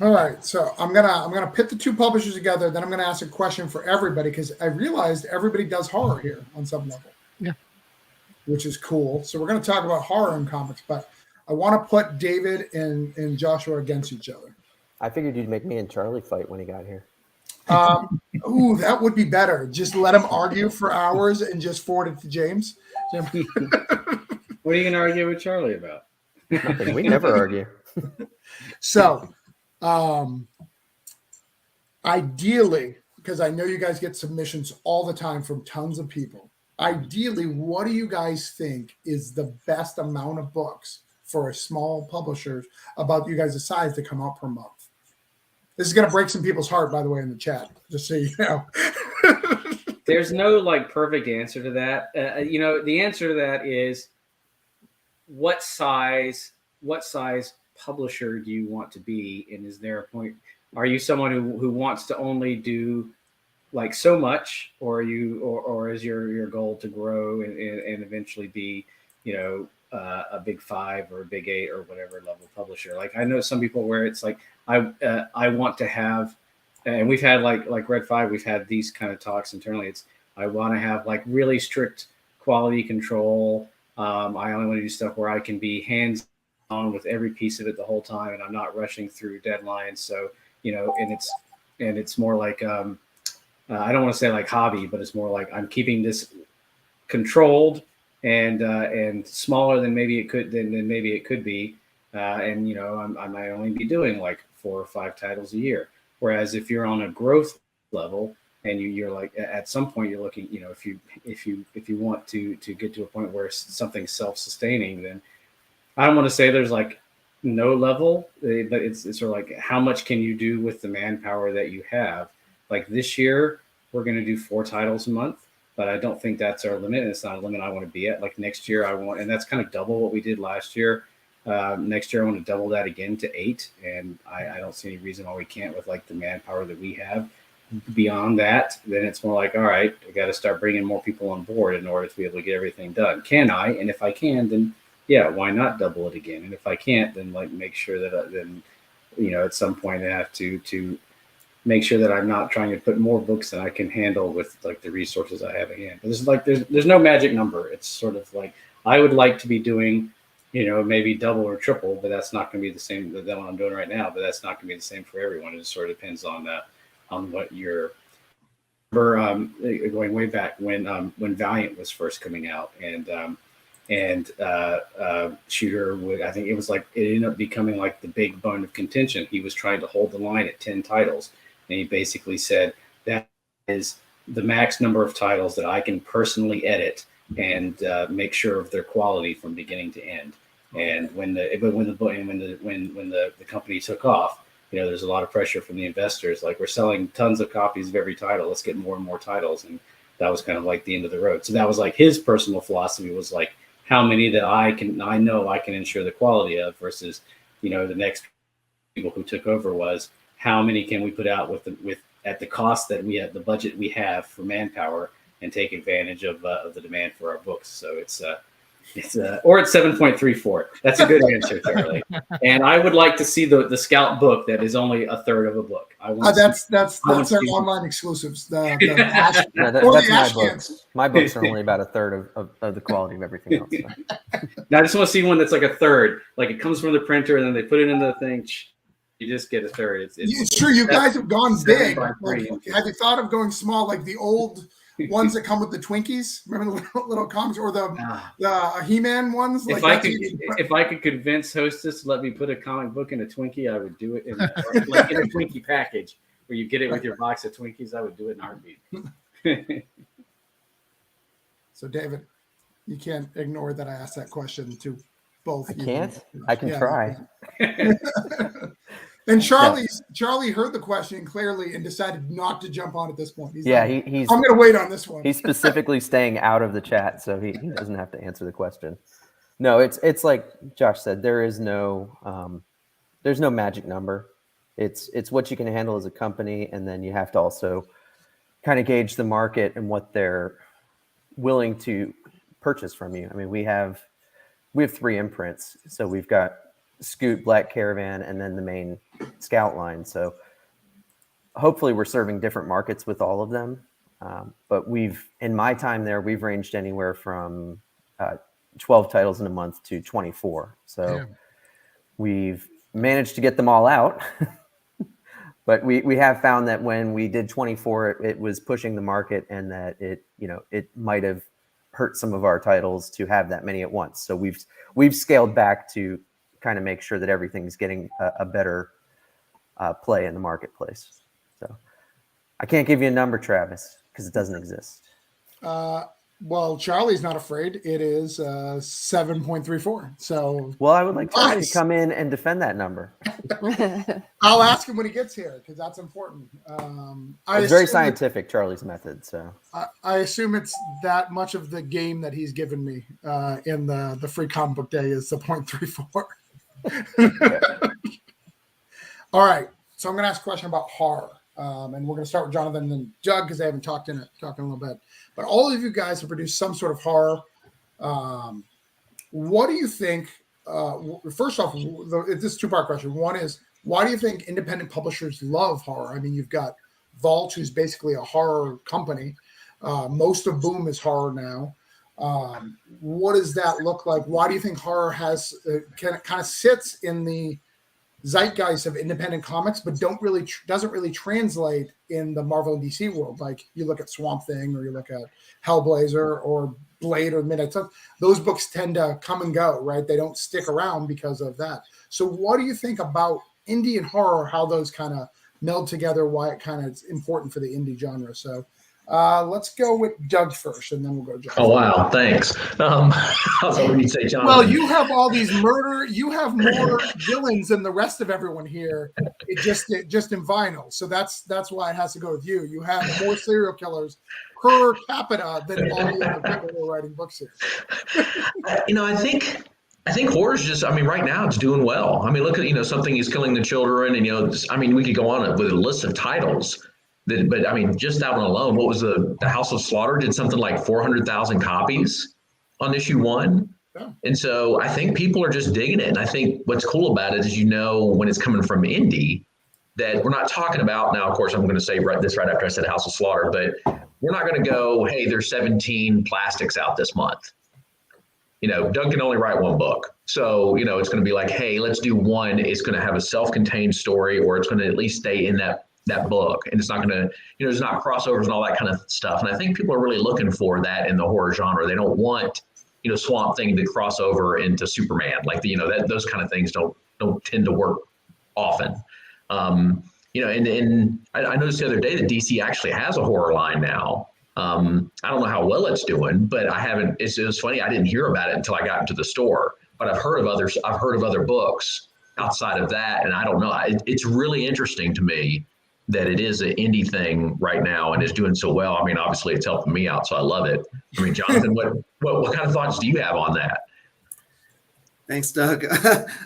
all right, so I'm gonna pit the two publishers together. Then I'm gonna ask a question for everybody, because I realized everybody does horror here on some level. Yeah, which is cool. So we're gonna talk about horror in comics, but I want to put David and Joshua against each other. I figured you'd make me and Charlie fight when he got here. Ooh, that would be better. Just let them argue for hours and just forward it to James. What are you going to argue with Charlie about? Nothing. We never argue. So, ideally, because I know you guys get submissions all the time from tons of people, ideally, what do you guys think is the best amount of books for a small publisher about you guys' size to come out per month? This is going to break some people's heart, by the way, in the chat, just so you know. There's no like perfect answer to that. You know, the answer to that is what size publisher do you want to be? And is there a point, are you someone who wants to only do like so much, or are you, or is your goal to grow and eventually be, you know, a big 5 or a big 8 or whatever level publisher? Like I know some people where it's like, I want to have, and we've had like Red 5, we've had these kind of talks internally. It's, I want to have like really strict quality control. I only want to do stuff where I can be hands on with every piece of it the whole time, and I'm not rushing through deadlines. So, you know, and it's more like, I don't want to say like hobby, but it's more like I'm keeping this controlled and smaller than maybe it could be. And you know, I might only be doing like 4 or 5 titles a year. Whereas if you're on a growth level and you're like at some point you're looking, you know, if you want to get to a point where something's self-sustaining, then I don't want to say there's like no level, but it's sort of like how much can you do with the manpower that you have. Like this year, we're going to do 4 titles a month, but I don't think that's our limit. And it's not a limit I want to be at. Like next year, I want, and that's kind of double what we did last year. Next year, I want to double that again to 8, and I don't see any reason why we can't with like the manpower that we have. Beyond that, then it's more like, all right, I got to start bringing more people on board in order to be able to get everything done. Can I? And if I can, then yeah, why not double it again? And if I can't, then like make sure that then, at some point I have to make sure that I'm not trying to put more books than I can handle with like the resources I have at hand. But there's no magic number. It's sort of like I would like to be doing, maybe double or triple, but that's not going to be the same that what I'm doing right now. But that's not going to be the same for everyone. It just sort of depends on what your going way back when Valiant was first coming out and Shooter would, I think it was like it ended up becoming like the big bone of contention. He was trying to hold the line at 10 titles, and he basically said that is the max number of titles that I can personally edit and make sure of their quality from beginning to end. And when the company took off, there's a lot of pressure from the investors. Like, we're selling tons of copies of every title. Let's get more and more titles. And that was kind of like the end of the road. So that was like his personal philosophy was like how many that I know I can ensure the quality of versus, the next people who took over was how many can we put out with at the cost that we have, the budget we have for manpower, and take advantage of the demand for our books. So it's 7.34. That's a good answer, Charlie. And I would like to see the Scout book that is only a third of a book. That's our online exclusives. That's the my Ash books. cans. My books are only about a third of the quality of everything else. So. Now I just want to see one that's like a third. Like it comes from the printer and then they put it in the thing. You just get a third. It's true. You guys have gone big. Like, have you thought of going small, like the old ones that come with the Twinkies? Remember the little comics, or the He-Man ones? If I could convince Hostess to let me put a comic book in a Twinkie, I would do it in a Twinkie package where you get it with your box of Twinkies. I would do it in a heartbeat. So, David, you can't ignore that I asked that question to both. I can't. I can try. And Charlie heard the question clearly and decided not to jump on at this point. He's he's. I'm going to wait on this one. He's specifically staying out of the chat, so he doesn't have to answer the question. No, it's like Josh said. There's no magic number. It's what you can handle as a company, and then you have to also kind of gauge the market and what they're willing to purchase from you. I mean, we have 3 imprints, so we've got Scoot, Black Caravan, and then the main Scout line. So hopefully we're serving different markets with all of them. But in my time there, we've ranged anywhere from 12 titles in a month to 24. So we've managed to get them all out. But we have found that when we did 24, it was pushing the market, and that it might have hurt some of our titles to have that many at once. So we've scaled back to kind of make sure that everything's getting a better play in the marketplace. So I can't give you a number, Travis, because it doesn't exist. Well, Charlie's not afraid. It is 7.34. So, well, I would like Charlie to come in and defend that number. I'll ask him when he gets here, because that's important. It's very scientific, Charlie's method. So I assume it's that much of the game that he's given me in the free comic book day is the 0.34. All right, so I'm going to ask a question about horror, and we're going to start with Jonathan and then Doug, because they haven't talked a little bit. But all of you guys have produced some sort of horror. What do you think? First off, this is a 2-part question. One is, why do you think independent publishers love horror? I mean, you've got Vault, who's basically a horror company. Most of Boom is horror now. What does that look like? Why do you think horror kind of sits in the zeitgeist of independent comics, but doesn't really translate in the Marvel and DC world? Like, you look at Swamp Thing, or you look at Hellblazer or Blade or Midnight Suns. Those books tend to come and go, right? They don't stick around because of that. So what do you think about indie and horror, how those kind of meld together, why it kind of is important for the indie genre? So let's go with Doug first, and then we'll go to John. Oh, wow. Thanks. I was hoping you'd say John. Well, you have all these you have more villains than the rest of everyone here. It just in vinyl. So that's why it has to go with you. You have more serial killers per capita than all the other people who are writing books here. I think I think horror's just, I mean, right now it's doing well. I mean, look at, something is killing the children and, I mean, we could go on with a list of titles that, but I mean, just that one alone, what was the House of Slaughter did something like 400,000 copies on issue 1. Yeah. And so I think people are just digging it. And I think what's cool about it is, when it's coming from indie, that we're not talking about now. Of course, I'm going to say this right after I said House of Slaughter, but we're not going to go, hey, there's 17 plastics out this month. Doug can only write one book. So, it's going to be like, hey, let's do one. It's going to have a self-contained story, or it's going to at least stay in that book. And it's not going to, there's not crossovers and all that kind of stuff. And I think people are really looking for that in the horror genre. They don't want, Swamp Thing to cross over into Superman. Like, those kind of things don't tend to work often. And I noticed the other day that DC actually has a horror line now. I don't know how well it's doing, but it was funny. I didn't hear about it until I got into the store, but I've heard of other books outside of that. And I don't know, it's really interesting to me that it is an indie thing right now and is doing so well. I mean, obviously it's helping me out, so I love it. I mean, Jonathan, what kind of thoughts do you have on that? Thanks, Doug.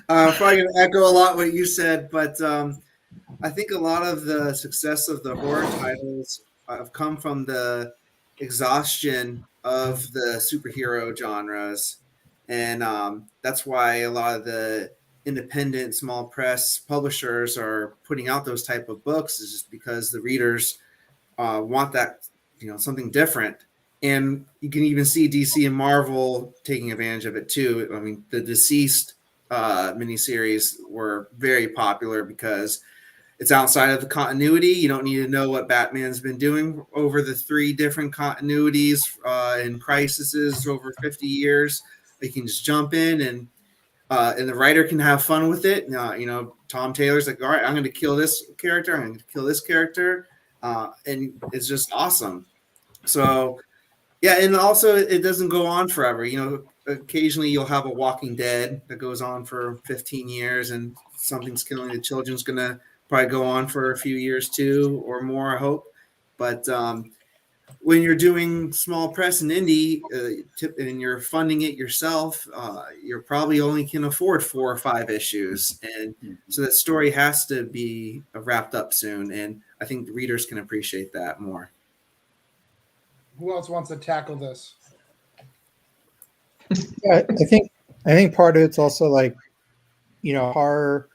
I'm probably going to echo a lot what you said, but I think a lot of the success of the horror titles have come from the exhaustion of the superhero genres. And that's why a lot of the independent small press publishers are putting out those type of books, is just because the readers want that, something different. And you can even see DC and Marvel taking advantage of it too. I mean, the Deceased miniseries were very popular because it's outside of the continuity. You don't need to know what Batman's been doing over the 3 different continuities and crises over 50 years. You can just jump in and the writer can have fun with it. Tom Taylor's like, all right, I'm going to kill this character. I'm going to kill this character. And it's just awesome. So, yeah. And also it doesn't go on forever. Occasionally you'll have a Walking Dead that goes on for 15 years and something's killing the children's going to probably go on for a few years too, or more, I hope. But when you're doing small press and indie and you're funding it yourself, you're probably only can afford 4 or 5 issues. And so that story has to be wrapped up soon. And I think the readers can appreciate that more. Who else wants to tackle this? Yeah, I think part of it's also like, horror,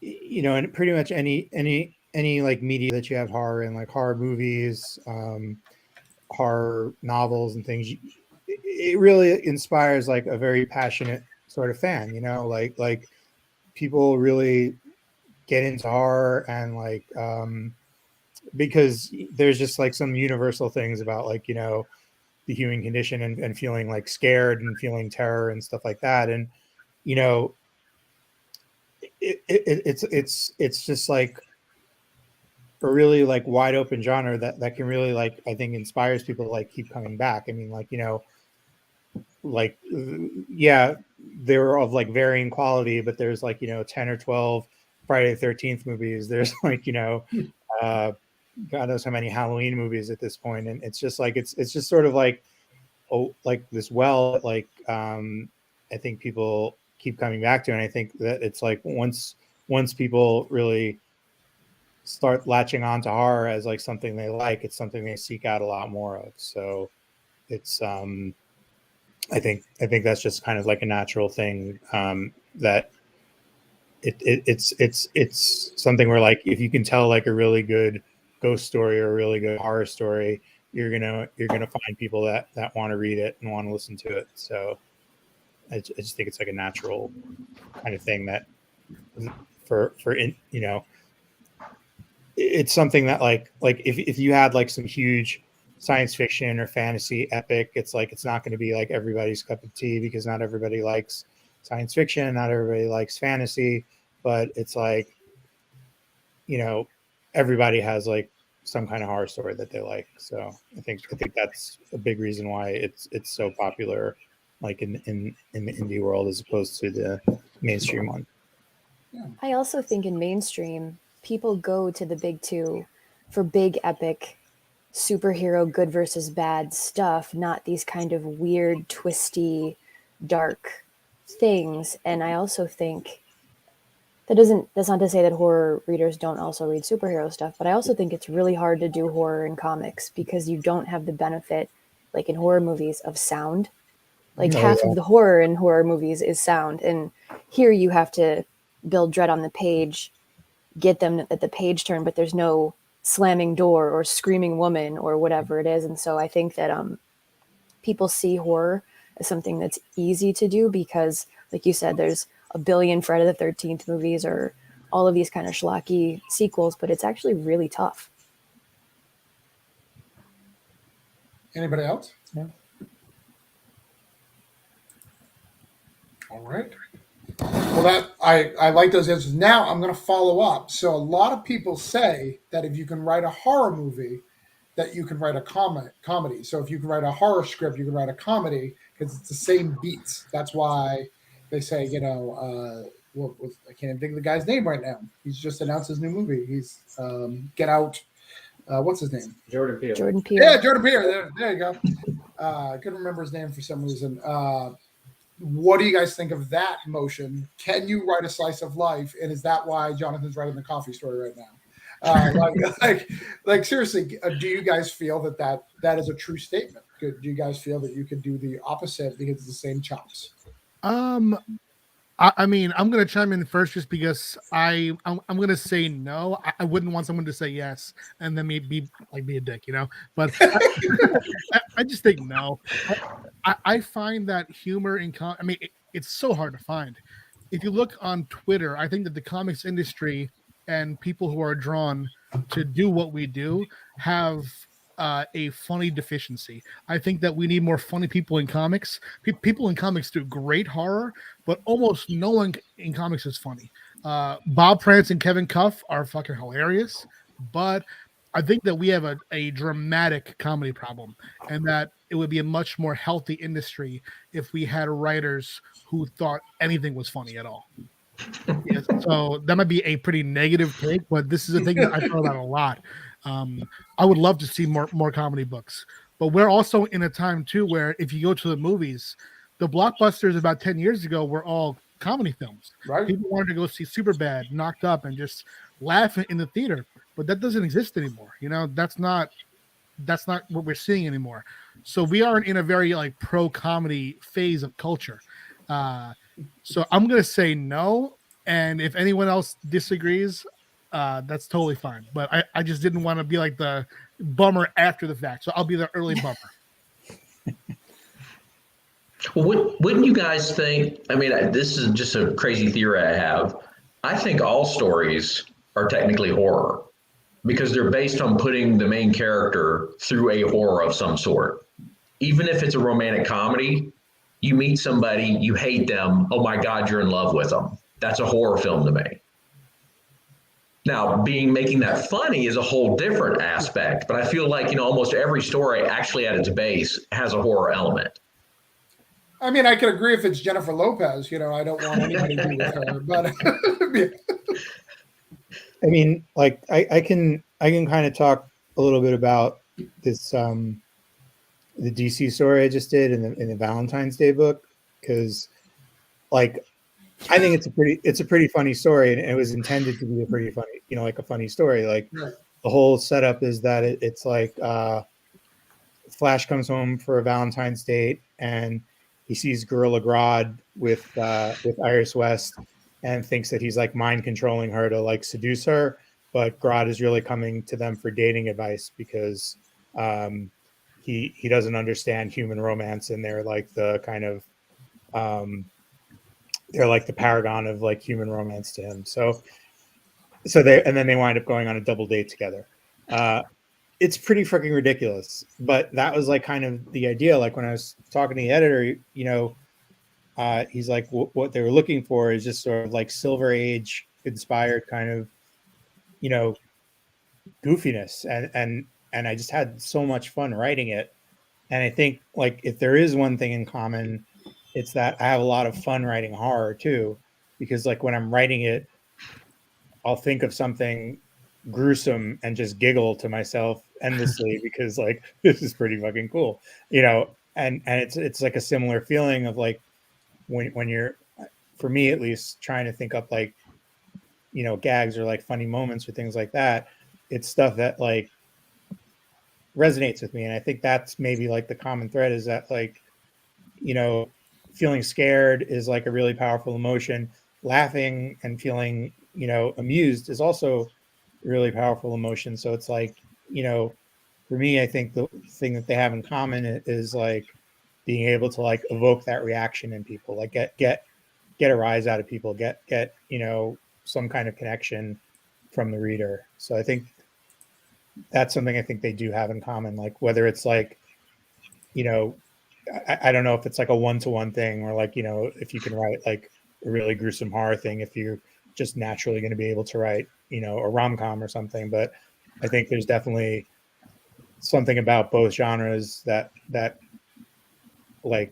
and pretty much any like media that you have horror in, like horror movies, horror novels and things, it really inspires like a very passionate sort of fan, like people really get into horror and like because there's just like some universal things about like, the human condition and feeling like scared and feeling terror and stuff like that. And, it's just like a really like wide open genre that can really like, I think inspires people to like keep coming back. I mean, like, like, yeah, they're of like varying quality, but there's like, 10 or 12 Friday the 13th movies. There's like, God knows how many Halloween movies at this point. And it's just like, it's just sort of like, like this like, I think people keep coming back to. And I think that it's like once people really start latching on to horror as like something they like, it's something they seek out a lot more of. So it's, I think that's just kind of like a natural thing, that it's something where like, if you can tell like a really good ghost story or a really good horror story, you're gonna find people that want to read it and want to listen to it. So I just think it's like a natural kind of thing that it's something that like if you had like some huge science fiction or fantasy epic, it's like, it's not going to be like everybody's cup of tea, because not everybody likes science fiction, not everybody likes fantasy, but it's like, everybody has like some kind of horror story that they like. So I think that's a big reason why it's so popular, like in the indie world as opposed to the mainstream one. I also think in mainstream, people go to the big 2 for big epic superhero good versus bad stuff, not these kind of weird, twisty, dark things. And I also think that's not to say that horror readers don't also read superhero stuff, but I also think it's really hard to do horror in comics because you don't have the benefit, like in horror movies, of sound. Like half of the horror in horror movies is sound, and here you have to build dread on the page, get them at the page turn, but there's no slamming door or screaming woman or whatever it is. And so I think that people see horror as something that's easy to do because, like you said, there's a billion Friday the 13th movies or all of these kind of schlocky sequels, but it's actually really tough. Anybody else? Yeah. All right. Well, that I like those answers. Now I'm going to follow up. So a lot of people say that if you can write a horror movie, that you can write a comedy. So if you can write a horror script, you can write a comedy because it's the same beats. That's why they say, I can't even think of the guy's name right now. He's just announced his new movie. He's Get Out. What's his name? Jordan Peele. Jordan Peele. Yeah, Jordan Peele. There you go. I couldn't remember his name for some reason. What do you guys think of that motion? Can you write a slice of life? And is that why Jonathan's writing the coffee story right now? Like seriously, do you guys feel that is a true statement? Do you guys feel that you could do the opposite because it's the same chops? I mean, I'm gonna chime in first just because I'm gonna say no. I wouldn't want someone to say yes and then maybe be a dick, But I just think no. I find that humor in it's so hard to find. If you look on Twitter, I think that the comics industry and people who are drawn to do what we do have a funny deficiency. I think that we need more funny people in comics. People in comics do great horror, but almost no one in comics is funny. Bob Prance and Kevin Cuff are fucking hilarious, but I think that we have a dramatic comedy problem, and that it would be a much more healthy industry if we had writers who thought anything was funny at all. Yes, so that might be a pretty negative take, but this is a thing that I thought about a lot. I would love to see more comedy books, but we're also in a time too where if you go to the movies, the blockbusters about 10 years ago were all comedy films. Right. People wanted to go see Superbad, Knocked Up, and just laugh in the theater, but that doesn't exist anymore. That's not what we're seeing anymore. So we are in a very pro comedy phase of culture. So I'm gonna say no, and if anyone else disagrees, that's totally fine. But I just didn't want to be like the bummer after the fact, so I'll be the early bummer. Well, wouldn't you guys think? I mean, this is just a crazy theory I have. I think all stories are technically horror because they're based on putting the main character through a horror of some sort. Even if it's a romantic comedy, you meet somebody, you hate them, oh my God, you're in love with them. That's a horror film to me. Now, making that funny is a whole different aspect, but I feel like, almost every story actually at its base has a horror element. I mean, I could agree if it's Jennifer Lopez, I don't want anybody to be with her, but I mean, I can kind of talk a little bit about this the DC story I just did in the Valentine's Day book, because I think it's a pretty funny story, and it was intended to be a pretty funny, a funny story. Right. The whole setup is that it's Flash comes home for a Valentine's date and he sees Gorilla Grodd with Iris West and thinks that he's mind controlling her to seduce her, but Grodd is really coming to them for dating advice because he doesn't understand human romance, and they're the kind of they're the paragon of human romance to him. So then they wind up going on a double date together. It's pretty freaking ridiculous, but that was kind of the idea. When I was talking to the editor, he's what they were looking for is just sort of Silver Age inspired kind of, goofiness. And I just had so much fun writing it. And I think if there is one thing in common, it's that I have a lot of fun writing horror too, because when I'm writing it, I'll think of something gruesome and just giggle to myself endlessly because this is pretty fucking cool, and it's a similar feeling of when you're, for me at least, trying to think up like, you know, gags or like funny moments or things like that, it's stuff that like resonates with me. And I think that's maybe like the common thread is that like, you know, feeling scared is like a really powerful emotion. Laughing and feeling, you know, amused is also a really powerful emotion. So it's like, you know, for me, I think the thing that they have in common is like being able to like evoke that reaction in people, like get a rise out of people, get, you know, some kind of connection from the reader. So I think that's something I think they do have in common. Like whether it's like, you know, I don't know if it's like a one-to-one thing or like, you know, if you can write like a really gruesome horror thing, if you're just naturally going to be able to write, you know, a rom-com or something. But I think there's definitely something about both genres that like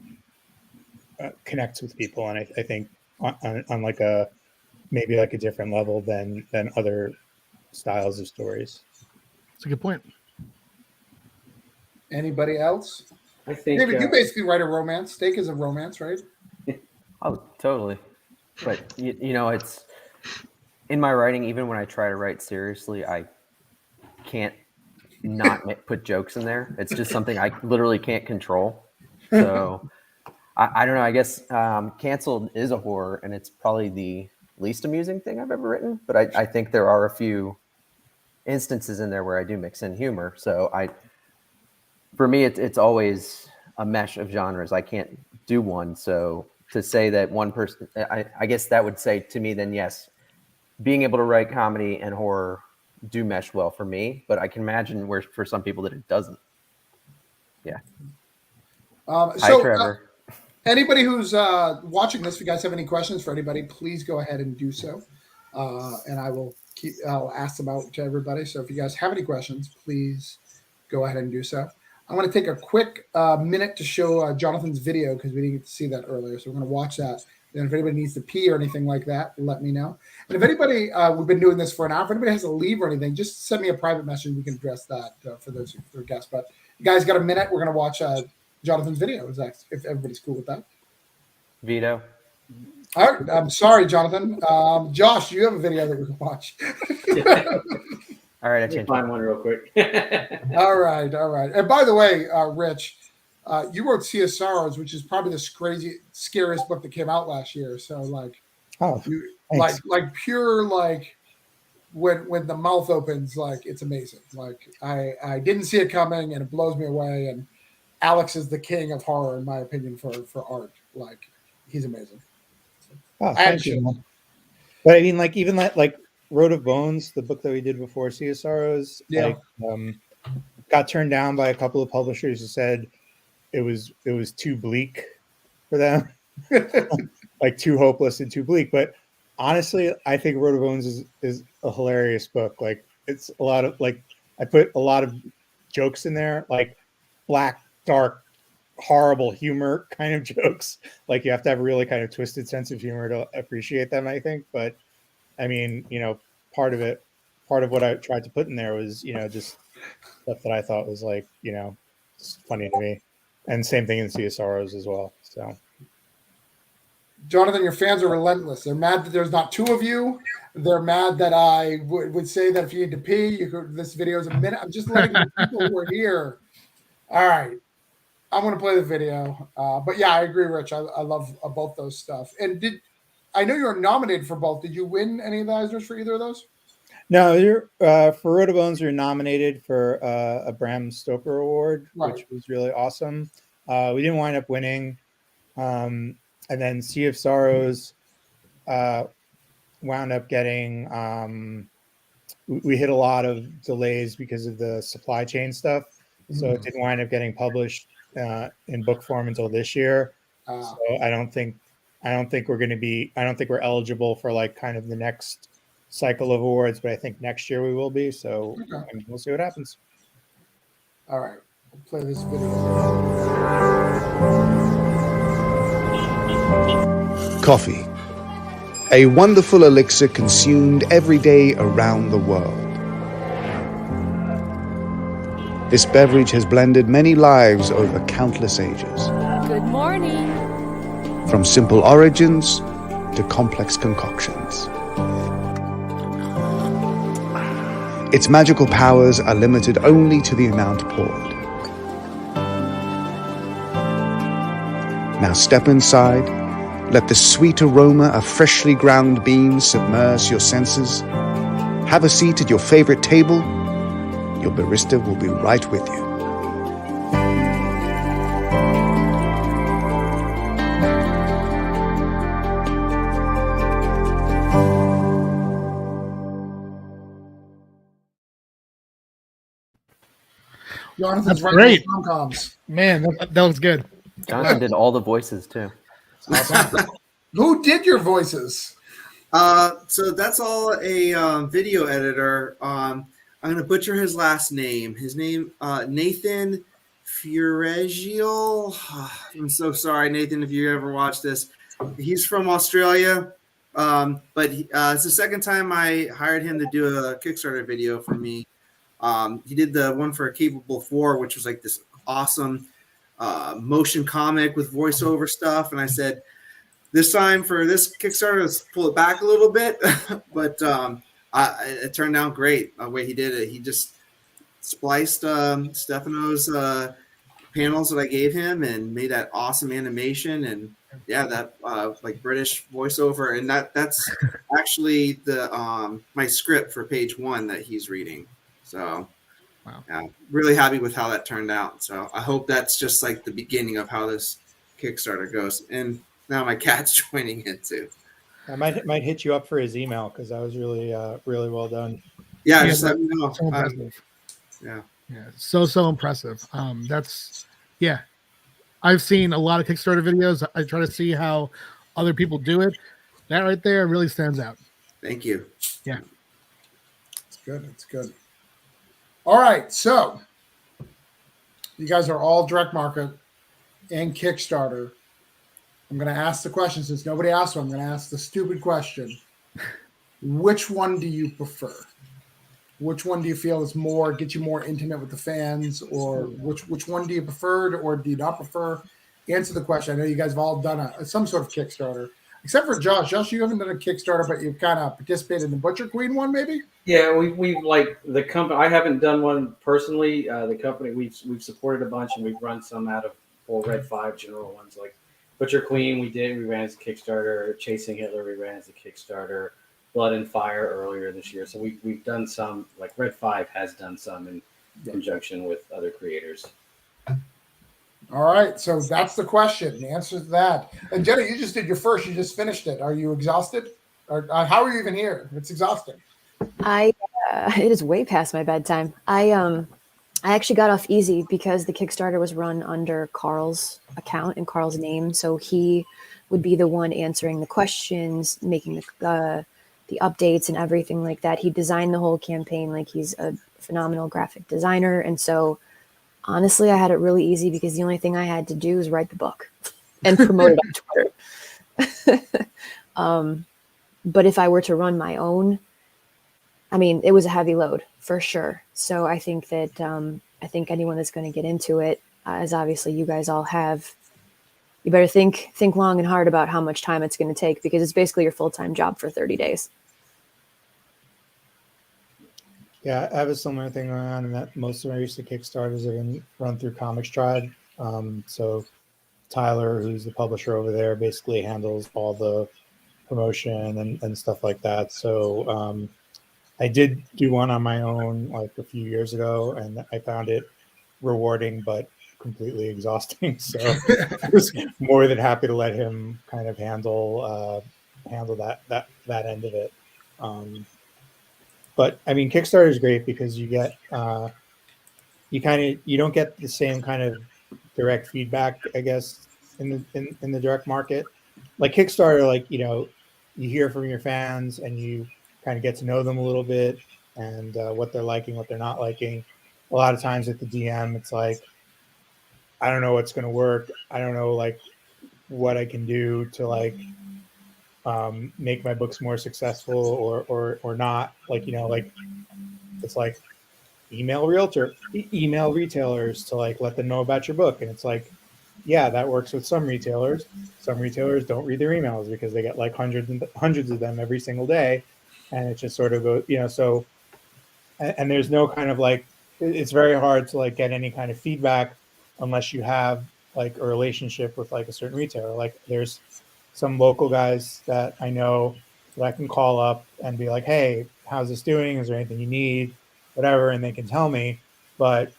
connects with people. And I think on like a, maybe like a different level than other styles of stories. That's a good point. Anybody else? I think David, you basically write a romance. Steak is a romance, right? Oh, totally. But you know, it's in my writing. Even when I try to write seriously, I can't not put jokes in there. It's just something I literally can't control. So I don't know. I guess Canceled is a horror, and it's probably the least amusing thing I've ever written. But I think there are a few instances in there where I do mix in humor. So for me, it's always a mesh of genres. I can't do one. So to say that one person, I guess that would say to me, then yes, being able to write comedy and horror do mesh well for me. But I can imagine where for some people that it doesn't. Yeah. Hi, Trevor. Anybody who's watching this, if you guys have any questions for anybody, please go ahead and do so. And I'll ask them out to everybody. So if you guys have any questions, please go ahead and do so. I'm going to take a quick minute to show Jonathan's video because we didn't get to see that earlier. So we're going to watch that. And if anybody needs to pee or anything like that, let me know. And if anybody, we've been doing this for an hour, if anybody has to leave or anything, just send me a private message. We can address that for those who are guests. But you guys got a minute. We're going to watch Jonathan's video, if everybody's cool with that. Veto. All right. I'm sorry, Jonathan. Josh, you have a video that we can watch. All right, I Let me changed find one real quick. All right. And by the way, Rich, you wrote Sea of Sorrows, which is probably the scariest book that came out last year. So like pure like when the mouth opens, like it's amazing. Like I didn't see it coming and it blows me away. And Alex is the king of horror, in my opinion, for art. Like he's amazing. Oh, thank you. But I mean, like even like Road of Bones, the book that we did before Sea of Sorrows, got turned down by a couple of publishers who said it was too bleak for them, like too hopeless and too bleak. But honestly, I think Road of Bones is a hilarious book. Like it's a lot of like I put a lot of jokes in there, like black, dark, horrible humor kind of jokes. Like you have to have a really kind of twisted sense of humor to appreciate them, I think. But I mean, you know, part of what I tried to put in there was, you know, just stuff that I thought was like, you know, funny to me. And same thing in Sea of Sorrows as well. So, Jonathan, your fans are relentless. They're mad that there's not two of you. They're mad that I would say that if you need to pee, this video is a minute. I'm just letting the people who are here. All right. I'm going to play the video. But yeah, I agree, Rich. I love both those stuff. And I know you were nominated for both. Did you win any of the Eisners for either of those? No, for Road of Bones, you're nominated for a Bram Stoker Award, which was really awesome. We didn't wind up winning. And then Sea of Sorrows wound up getting, we hit a lot of delays because of the supply chain stuff. So it didn't wind up getting published in book form until this year. So I don't think we're eligible for like kind of the next cycle of awards, but I think next year we will be. So we'll see what happens. All right, we'll play this video. Coffee, a wonderful elixir consumed every day around the world. This beverage has blended many lives over countless ages. Good morning. from simple origins to complex concoctions. Its magical powers are limited only to the amount poured. Now step inside, let the sweet aroma of freshly ground beans submerge your senses. Have a seat at your favorite table. Your barista will be right with you. Jonathan's That's right great. with rom-coms. Man, that looks good. Jonathan did all the voices too. Who did your voices? So that's all a video editor. I'm going to butcher his last name. His name, Nathan Furegio. I'm so sorry, Nathan, if you ever watch this. He's from Australia, but it's the second time I hired him to do a Kickstarter video for me. He did the one for Capable 4, which was like this awesome motion comic with voiceover stuff. And I said, this time for this Kickstarter, let's pull it back a little bit. But it turned out great the way he did it. He just spliced Stefano's panels that I gave him and made that awesome animation. And yeah, that like British voiceover. And that's actually the my script for page 1 that he's reading. So wow. Yeah, really happy with how that turned out. So I hope that's just like the beginning of how this Kickstarter goes. And now my cat's joining it too. I might hit you up for his email because that was really really well done. Yeah, just let me know. So impressive. Yeah, so impressive. Yeah. I've seen a lot of Kickstarter videos. I try to see how other people do it. That right there really stands out. Thank you. Yeah, It's good. It's good. All right, so you guys are all direct market and Kickstarter. I'm going to ask the question since nobody asked one. I'm going to ask the stupid question. Which one do you prefer? Which one do you feel is more, get you more intimate with the fans, or which one do you prefer or do you not prefer? Answer the question. I know you guys have all done some sort of Kickstarter, except for Josh. Josh, you haven't done a Kickstarter, but you've kind of participated in the Butcher Queen one, maybe? Yeah, we've like the company. I haven't done one personally. The company we've supported a bunch, and we've run some out of Red 5 general ones like Butcher Queen. We ran as a Kickstarter. Chasing Hitler, we ran as a Kickstarter. Blood and Fire earlier this year. So we've done some, like Red 5 has done some in conjunction with other creators. All right, so that's the question. The answer to that. And Jenna, you just did your first. You just finished it. Are you exhausted? Or how are you even here? It's exhausting. It is way past my bedtime. I actually got off easy because the Kickstarter was run under Carl's account and Carl's name, so he would be the one answering the questions, making the updates and everything like that. He designed the whole campaign. Like, he's a phenomenal graphic designer. And so honestly, I had it really easy because the only thing I had to do was write the book and promote it on Twitter. But if I were to run my own, I mean, it was a heavy load for sure. So I think that I think anyone that's going to get into it, as obviously you guys all have, you better think long and hard about how much time it's going to take, because it's basically your full-time job for 30 days. Yeah, I have a similar thing going on in that most of my recent Kickstarters have been run through Comics Tribe. So Tyler, who's the publisher over there, basically handles all the promotion and stuff like that. So I did do one on my own like a few years ago, and I found it rewarding but completely exhausting. So I was more than happy to let him kind of handle that end of it. But I mean, Kickstarter is great because you get you don't get the same kind of direct feedback, I guess, in the direct market. Like Kickstarter, like, you know, you hear from your fans and you kind of get to know them a little bit and what they're liking, what they're not liking. A lot of times at the DM, it's like, I don't know what's going to work. I don't know like what I can do to like make my books more successful or not. Like, you know, like it's like email retailers to like let them know about your book, and it's like yeah, that works with some retailers. Some retailers don't read their emails because they get like hundreds of them every single day, and it just sort of goes, so, and there's no kind of like, it's very hard to like get any kind of feedback unless you have like a relationship with like a certain retailer. Like there's some local guys that I know that I can call up and be like, hey, how's this doing? Is there anything you need? Whatever, and they can tell me. But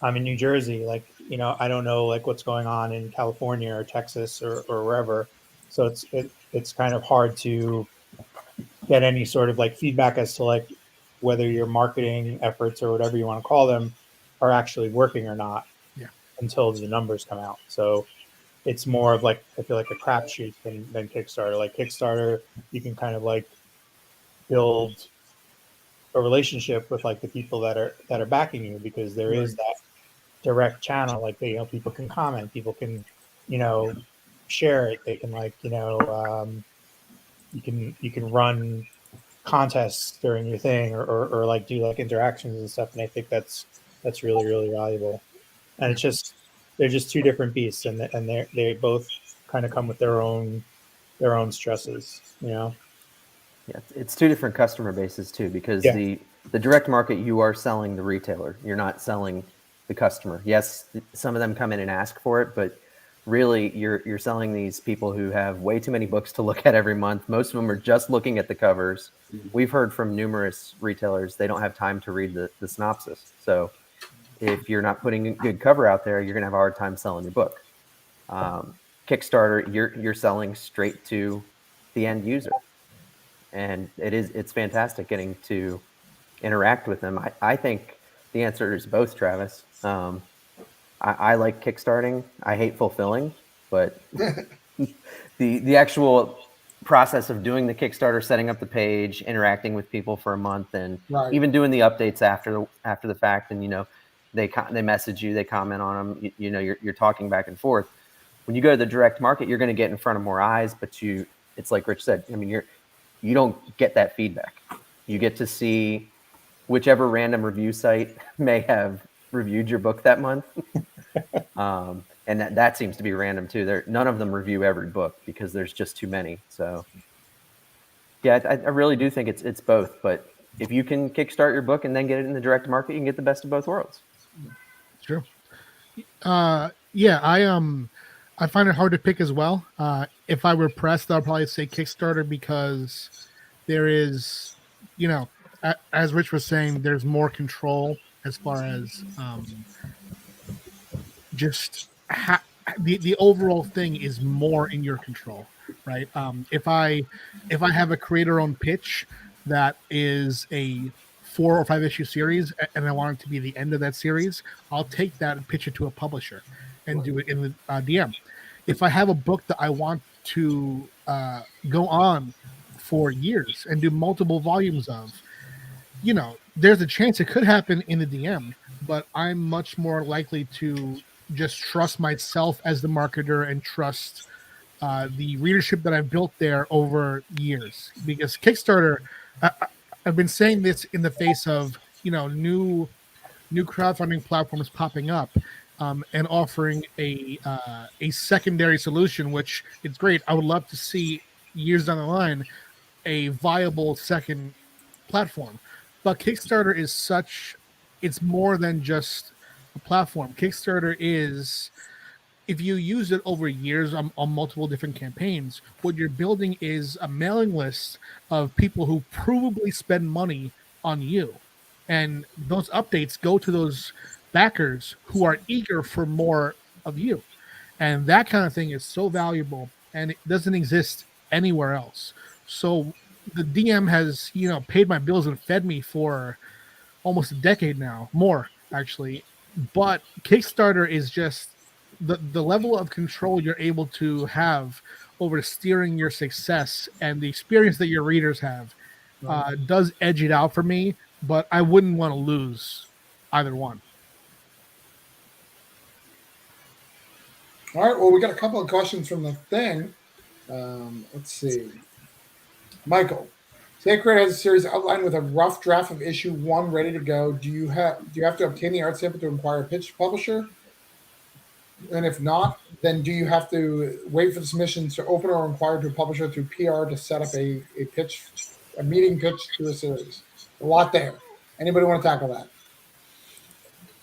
I'm in New Jersey, like, I don't know like what's going on in California or Texas or wherever. So it's kind of hard to get any sort of like feedback as to like whether your marketing efforts or whatever you want to call them are actually working or not. Yeah. Until the numbers come out. So it's more of like, I feel like a crapshoot than Kickstarter. Like Kickstarter, you can kind of like build a relationship with like the people that are backing you, because there is that direct channel. Like people can comment, people can share it, they can like you can run contests during your thing, or like do like interactions and stuff. And I think that's really, really valuable. And it's just, they're just two different beasts, and they both kind of come with their own stresses. Yeah, it's two different customer bases too, because Yeah. the direct market, you are selling the retailer, you're not selling the customer. Yes, some of them come in and ask for it, but really you're selling these people who have way too many books to look at every month. Most of them are just looking at the covers. We've heard from numerous retailers they don't have time to read the synopsis. So if you're not putting a good cover out there, you're gonna have a hard time selling your book. Kickstarter, you're selling straight to the end user, and it's fantastic getting to interact with them. I think the answer is both, Travis. I like kickstarting. I hate fulfilling, but the actual process of doing the Kickstarter, setting up the page, interacting with people for a month, and even doing the updates after the fact, and they message you, they comment on them, you're talking back and forth. When you go to the direct market, you're going to get in front of more eyes, but it's like Rich said, I mean, you don't get that feedback. You get to see whichever random review site may have reviewed your book that month. And that seems to be random too. None of them review every book because there's just too many. So yeah, I really do think it's both. But if you can kickstart your book and then get it in the direct market, you can get the best of both worlds. It's true. Yeah, I find it hard to pick as well. If I were pressed, I'll probably say Kickstarter, because there is, as Rich was saying, there's more control as far as just the overall thing is more in your control, right? If I have a creator-owned pitch that is a 4 or 5 issue series, and I want it to be the end of that series, I'll take that and pitch it to a publisher and do it in the DM. If I have a book that I want to go on for years and do multiple volumes of, there's a chance it could happen in the DM, but I'm much more likely to just trust myself as the marketer and trust the readership that I've built there over years. Because Kickstarter, I've been saying this in the face of new crowdfunding platforms popping up and offering a secondary solution, which it's great. I would love to see years down the line a viable second platform. But Kickstarter is it's more than just a platform. Kickstarter is, if you use it over years on multiple different campaigns, what you're building is a mailing list of people who provably spend money on you. And those updates go to those backers who are eager for more of you. And that kind of thing is so valuable, and it doesn't exist anywhere else. So the DM has, paid my bills and fed me for almost a decade now, more actually. But Kickstarter is just the level of control you're able to have over steering your success, and the experience that your readers have does edge it out for me, but I wouldn't want to lose either one. All right. Well, we got a couple of questions from the thing. Let's see. Michael, Sacred has a series outlined with a rough draft of issue 1 ready to go. Do you have to obtain the art sample to inquire a pitch to publisher? And if not, then do you have to wait for the submissions to open or inquire to a publisher through PR to set up a pitch, a meeting pitch to a series? A lot there. Anybody want to tackle that?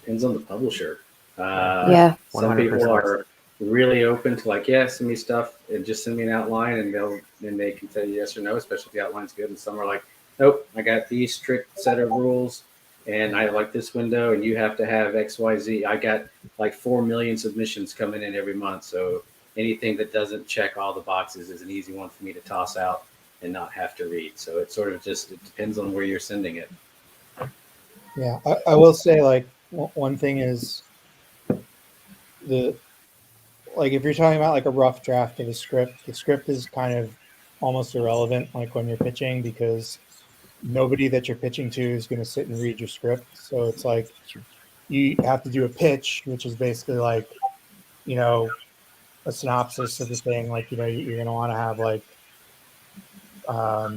Depends on the publisher. Yeah. Some people 100%. are really open to like, yeah, send me stuff and just send me an outline, and they can tell you yes or no, especially if the outline's good. And some are like, nope, I got these strict set of rules, and I like this window, and you have to have X, Y, Z. I got like 4 million submissions coming in every month, so anything that doesn't check all the boxes is an easy one for me to toss out and not have to read. So it sort of just it depends on where you're sending it. Yeah, I will say like one thing is if you're talking about like a rough draft of a script, the script is kind of almost irrelevant like when you're pitching, because nobody that you're pitching to is going to sit and read your script. So it's like you have to do a pitch, which is basically like, a synopsis of the thing. Like, you're going to want to have like a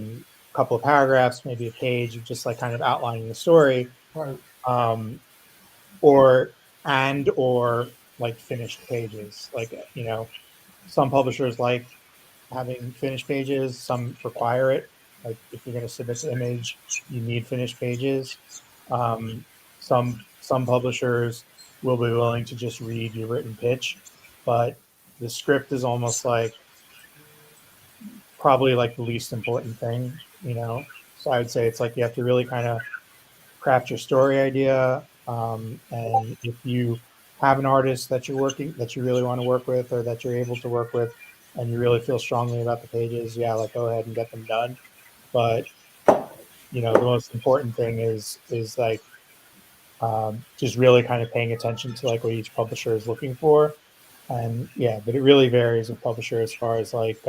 couple of paragraphs, maybe a page of just like kind of outlining the story. Right. Or like finished pages. Like, some publishers like having finished pages, some require it. Like if you're going to submit the image, you need finished pages. Some publishers will be willing to just read your written pitch, but the script is almost like probably like the least important thing, So I would say it's like you have to really kind of craft your story idea. And if you have an artist that you really want to work with, or that you're able to work with, and you really feel strongly about the pages, like go ahead and get them done. But the most important thing is like just really kind of paying attention to like what each publisher is looking for. And but it really varies with publisher as far as like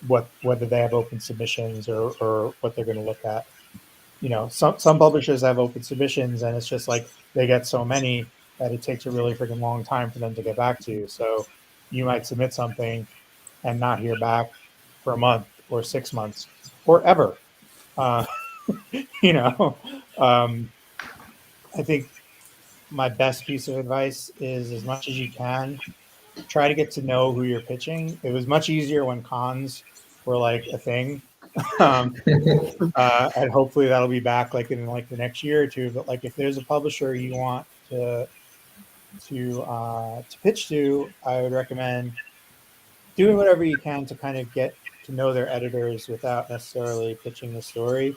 whether they have open submissions or what they're going to look at. Some publishers have open submissions, and it's just like they get so many that it takes a really freaking long time for them to get back to you. So you might submit something and not hear back for a month or 6 months or ever. I think my best piece of advice is, as much as you can, try to get to know who you're pitching. It was much easier when cons were like a thing. And hopefully that'll be back like in like the next year or two. But like if there's a publisher you want to pitch to, I would recommend doing whatever you can to kind of get to know their editors without necessarily pitching the story,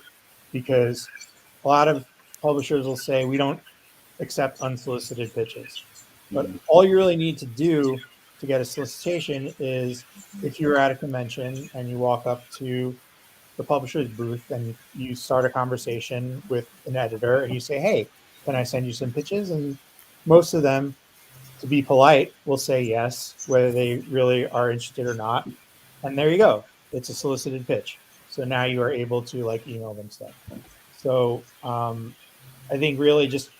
because a lot of publishers will say we don't accept unsolicited pitches. But all you really need to do to get a solicitation is if you're at a convention and you walk up to the publisher's booth and you start a conversation with an editor and you say, hey, can I send you some pitches? And most of them, to be polite, will say yes, whether they really are interested or not. And there you go. It's a solicited pitch. So now you are able to like email them stuff. So I think really just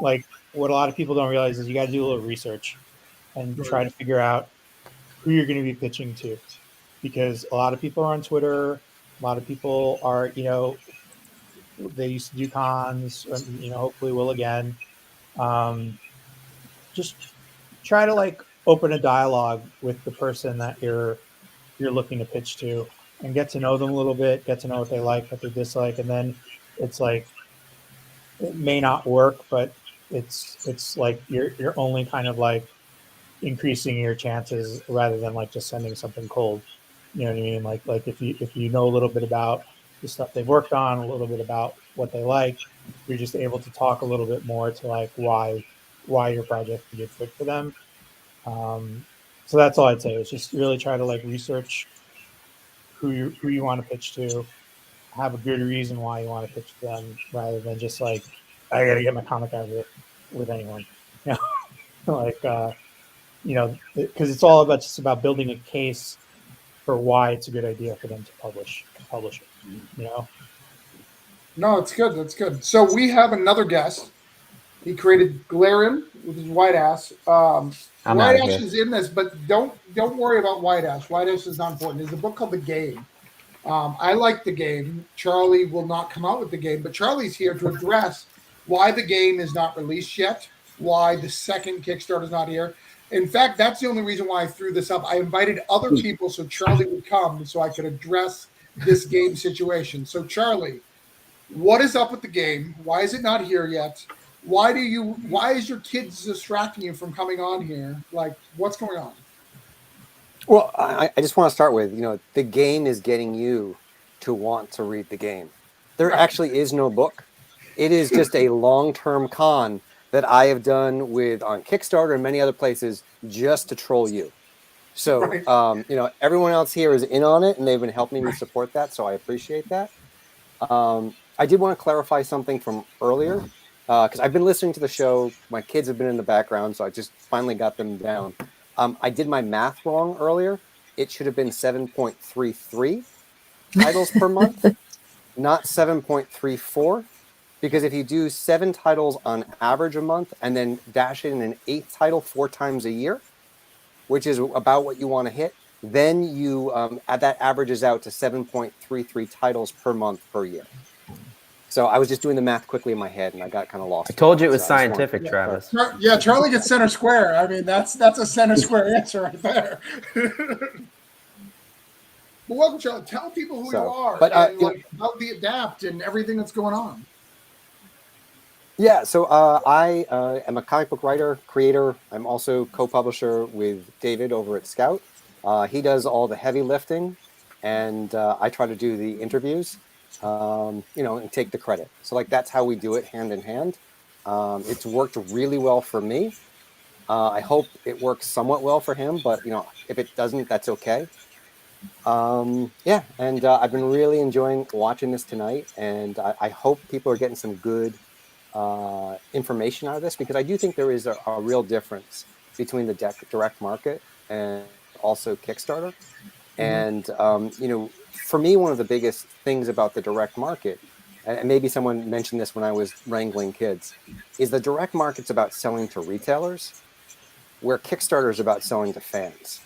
like what a lot of people don't realize is you got to do a little research and try to figure out who you're going to be pitching to, because a lot of people are on Twitter. A lot of people are, they used to do cons, hopefully will again. Just try to like open a dialogue with the person that you're looking to pitch to, and get to know them a little bit, get to know what they like, what they dislike. And then it's like, it may not work, but it's like you're only kind of like increasing your chances rather than like just sending something cold. You know what I mean? Like if you know a little bit about the stuff they've worked on, a little bit about what they like, you're just able to talk a little bit more to like why your project would be a good fit for them. So that's all I'd say, is just really try to like research who you want to pitch to, have a good reason why you want to pitch to them, rather than just like, I got to get my comic out with anyone. Because it's all about just about building a case for why it's a good idea for them to publish it. No, it's good. That's good. So we have another guest. He created Glarin with his White Ass. White Ash is in this, but don't worry about White Ash. White Ash is not important. There's a book called The Game. I like The Game. Charlie will not come out with The Game, but Charlie's here to address why The Game is not released yet. why the second Kickstarter is not here. In fact, that's the only reason why I threw this up. I invited other people so Charlie would come so I could address this game situation. So, Charlie, what is up with the game? Why is it not here yet? Why is your kids distracting you from coming on here? Like, what's going on? Well, I just want to start with, the game is getting you to want to read the game. There actually is no book. It is just a long-term con that I have done on Kickstarter and many other places just to troll you. So, everyone else here is in on it, and they've been helping me support that, so I appreciate that. I did want to clarify something from earlier, because I've been listening to the show. My kids have been in the background, so I just finally got them down. I did my math wrong earlier. It should have been 7.33 titles per month, not 7.34. Because if you do 7 titles on average a month and then dash in an 8th title 4 times a year, which is about what you want to hit, then you that averages out to 7.33 titles per month per year. So I was just doing the math quickly in my head, and I got kind of lost. I told you it was scientific, Travis. Yeah, Charlie gets center square. I mean, that's a center square answer right there. Well, welcome, Charlie. Tell people who you are, and about the Adapt and everything that's going on. Yeah, so I am a comic book writer, creator. I'm also co-publisher with David over at Scout. He does all the heavy lifting, and I try to do the interviews, and take the credit. So that's how we do it hand in hand. It's worked really well for me. I hope it works somewhat well for him, but if it doesn't, that's okay. And I've been really enjoying watching this tonight, and I hope people are getting some good information out of this, because I do think there is a real difference between the direct market and also Kickstarter. And for me, one of the biggest things about the direct market, and maybe someone mentioned this when I was wrangling kids, is the direct market's about selling to retailers, where Kickstarter is about selling to fans.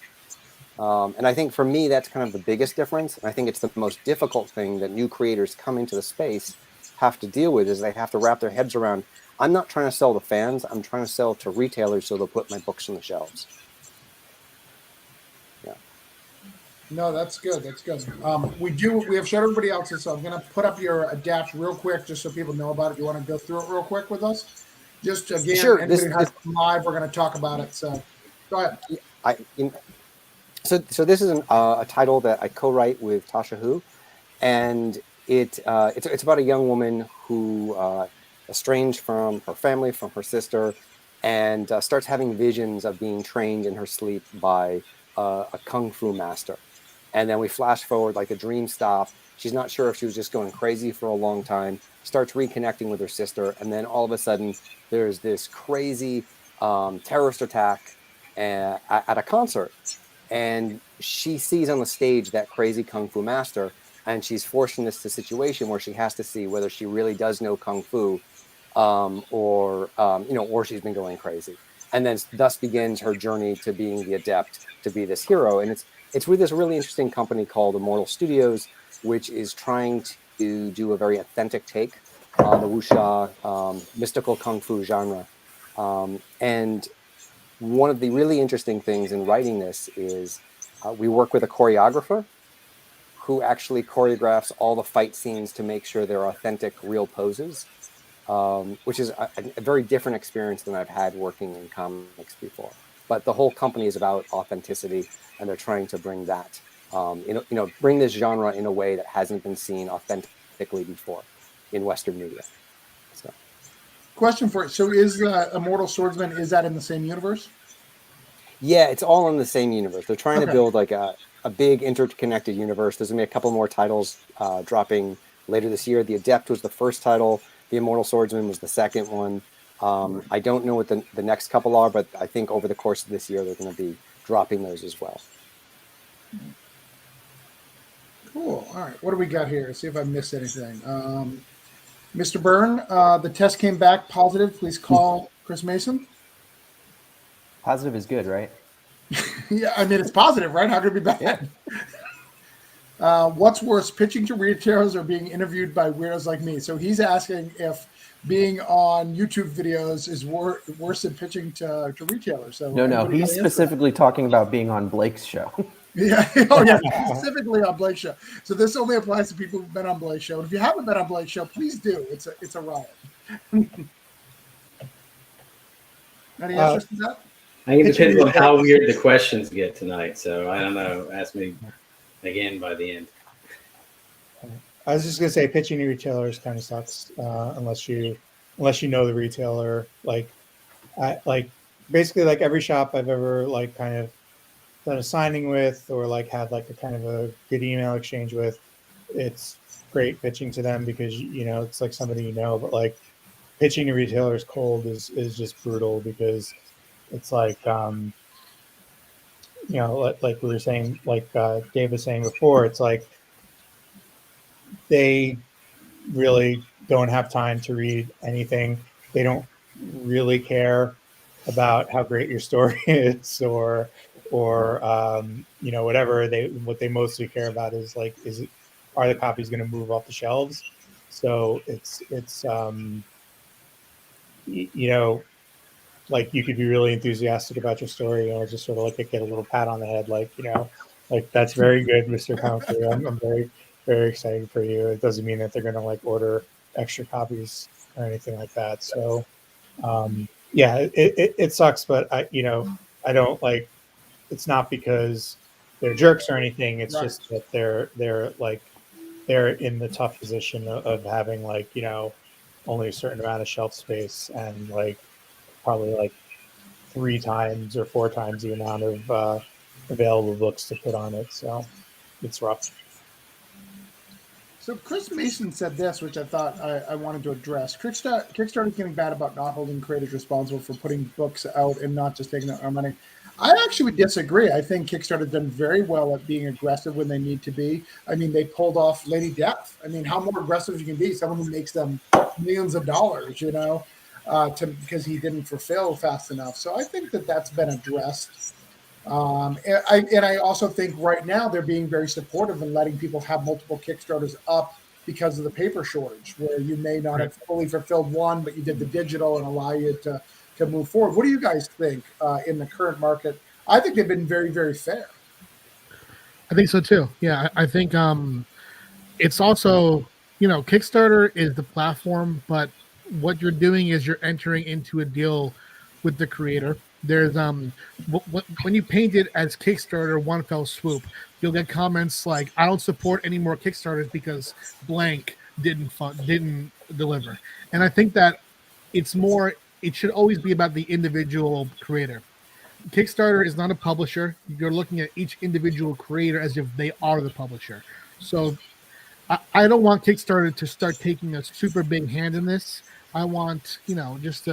And I think for me, that's kind of the biggest difference. And I think it's the most difficult thing that new creators coming to the space have to deal with, is they have to wrap their heads around, I'm not trying to sell to fans, I'm trying to sell to retailers so they'll put my books on the shelves. Yeah. No, that's good. That's good. We have showed everybody else's, so I'm going to put up your Adapt real quick just so people know about it. You want to go through it real quick with us? Just again, sure. Anybody who has live, we're going to talk about it. So go ahead. So this is a title that I co-write with Tasha Hu, and it's about a young woman who estranged from her family, from her sister, and starts having visions of being trained in her sleep by a kung fu master. And then we flash forward, like a dream stop. She's not sure if she was just going crazy for a long time, starts reconnecting with her sister, and then all of a sudden there's this crazy terrorist attack at a concert. And she sees on the stage that crazy kung fu master, and she's forced in this situation where she has to see whether she really does know kung fu, or she's been going crazy. And then thus begins her journey to being the adept, to be this hero. And it's with this really interesting company called Immortal Studios, which is trying to do a very authentic take on the wuxia mystical kung fu genre. And one of the really interesting things in writing this is we work with a choreographer who actually choreographs all the fight scenes to make sure they're authentic, real poses, which is a very different experience than I've had working in comics before. But the whole company is about authenticity, and they're trying to bring that, bring this genre in a way that hasn't been seen authentically before in Western media. So. Question for it. So is Immortal Swordsman, is that in the same universe? Yeah, it's all in the same universe. They're trying to build like a big interconnected universe. There's going to be a couple more titles dropping later this year. The Adept was the first title. The Immortal Swordsman was the second one. I don't know what the next couple are, but I think over the course of this year, they're going to be dropping those as well. Cool. All right. What do we got here? See if I missed anything. Mr. Byrne, the test came back positive. Please call Chris Mason. Positive is good, right? Yeah, I mean, it's positive, right? How could it be bad? Yeah. What's worse, pitching to retailers or being interviewed by weirdos like me? So he's asking if being on YouTube videos is worse than pitching to retailers. So No, anybody he's wanna answer specifically talking about being on Blake's show. that? Yeah, oh yeah, specifically on Blake's show. So this only applies to people who've been on Blake's show. If you haven't been on Blake's show, please do. It's a riot. Any answers to that? I think it depends on how weird the questions get tonight. So I don't know. Ask me again by the end. I was just gonna say pitching to retailers kind of sucks unless you know the retailer. Basically like every shop I've ever like kind of done a signing with or like had like a kind of a good email exchange with, it's great pitching to them because you know it's like somebody you know. But like pitching to retailers cold is just brutal because it's like you know like we were saying, like Dave was saying before, it's like they really don't have time to read anything. They don't really care about how great your story is or you know, whatever. What they mostly care about is like, are the copies going to move off the shelves? So it's you know, like you could be really enthusiastic about your story and just sort of like get a little pat on the head, like, you know, like that's very good, Mr. Counselor. I'm very, very excited for you. It doesn't mean that they're going to like order extra copies or anything like that. So yeah, it sucks, but I don't like, it's not because they're jerks or anything. It's Right. just that they're in the tough position of having like, you know, only a certain amount of shelf space and like probably like 3 times or 4 times the amount of available books to put on it. So it's rough. So Chris Mason said this, which I thought I wanted to address. Kickstarter is getting bad about not holding creators responsible for putting books out and not just taking our money. I actually would disagree. I think Kickstarter has done very well at being aggressive when they need to be. I mean, they pulled off Lady Death. I mean, how more aggressive you can be? Someone who makes them millions of dollars, you know, because he didn't fulfill fast enough. So I think that that's been addressed. And I also think right now they're being very supportive and letting people have multiple Kickstarters up because of the paper shortage, where you may not have fully fulfilled one, but you did the digital and allow you to move forward. What do you guys think in the current market? I think they've been very, very fair. I think so too. Yeah, I think it's also, you know, Kickstarter is the platform, but what you're doing is you're entering into a deal with the creator. There's when you paint it as Kickstarter one fell swoop, you'll get comments like, "I don't support any more Kickstarters because blank didn't deliver." And I think that it should always be about the individual creator. Kickstarter is not a publisher. You're looking at each individual creator as if they are the publisher. So I don't want Kickstarter to start taking a super big hand in this. I want, you know, just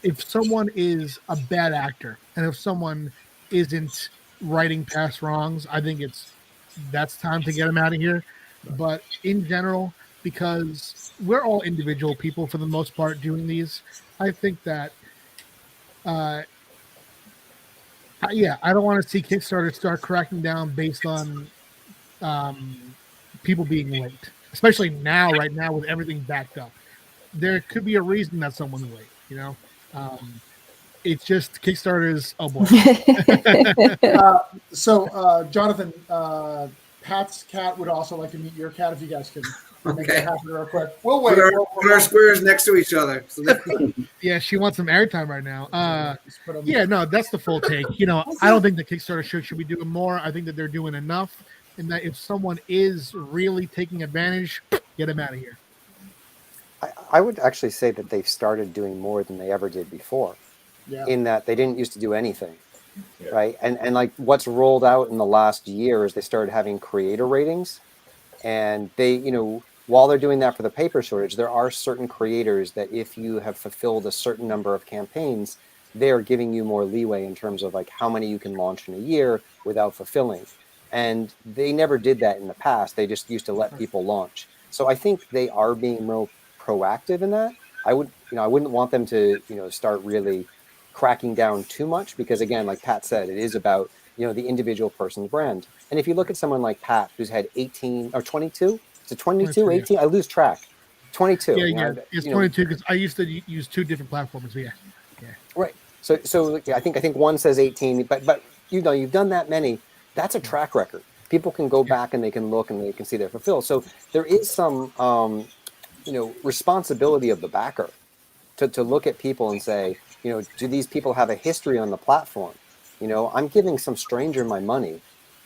if someone is a bad actor and if someone isn't righting past wrongs, I think that's time to get them out of here. But in general, because we're all individual people for the most part doing these, I think that I don't want to see Kickstarter start cracking down based on people being late, especially right now with everything backed up. There could be a reason that someone's late, you know. It's just Kickstarter's. Oh boy. Jonathan, Pat's cat would also like to meet your cat if you guys can make it happen real quick. We'll wait. Put our squares next to each other. So yeah, she wants some airtime right now. Yeah, no, that's the full take. You know, I don't think the Kickstarter should be doing more. I think that they're doing enough, and that if someone is really taking advantage, get them out of here. I would actually say that they've started doing more than they ever did before. Yeah. In that they didn't used to do anything. Yeah. Right. And like what's rolled out in the last year is they started having creator ratings. And they, you know, while they're doing that for the paper shortage, there are certain creators that if you have fulfilled a certain number of campaigns, they're giving you more leeway in terms of like how many you can launch in a year without fulfilling. And they never did that in the past. They just used to let people launch. So I think they are being more proactive in that. I wouldn't want them to, you know, start really cracking down too much, because again, like Pat said, it is about, the individual person's brand. And if you look at someone like Pat, who's had 18 or 22, is it 22, 22, 18? I lose track. 22. Yeah. It's 22 because I used to use 2 different platforms. So yeah. Right. So I think one says 18, but you've done that many. That's a track record. People can go back and they can look and they can see they're fulfilled. So there is some responsibility of the backer to look at people and say, do these people have a history on the platform? I'm giving some stranger my money.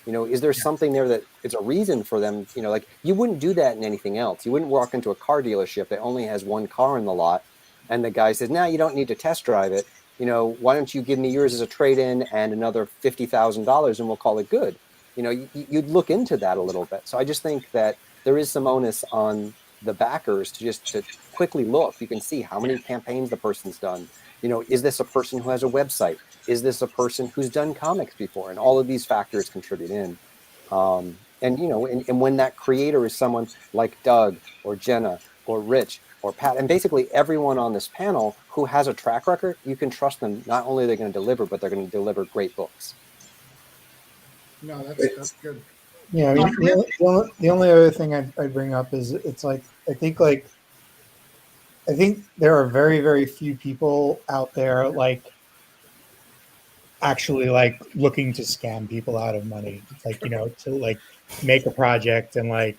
Is there something there that is a reason for them? Like, you wouldn't do that in anything else. You wouldn't walk into a car dealership that only has one car in the lot, and the guy says, "No, you don't need to test drive it. Why don't you give me yours as a trade-in and another $50,000, and we'll call it good." You'd look into that a little bit. So I just think that there is some onus on the backers to quickly look. You can see how many campaigns the person's done. Is this a person who has a website? Is this a person who's done comics before? And all of these factors contribute in. And when that creator is someone like Doug or Jenna or Rich or Pat, and basically everyone on this panel who has a track record, you can trust them. Not only are they going to deliver, but they're going to deliver great books. No, that's good. Yeah, I mean, the only other thing I'd bring up is it's like I think there are very, very few people out there like actually like looking to scam people out of money. It's like, to like make a project and like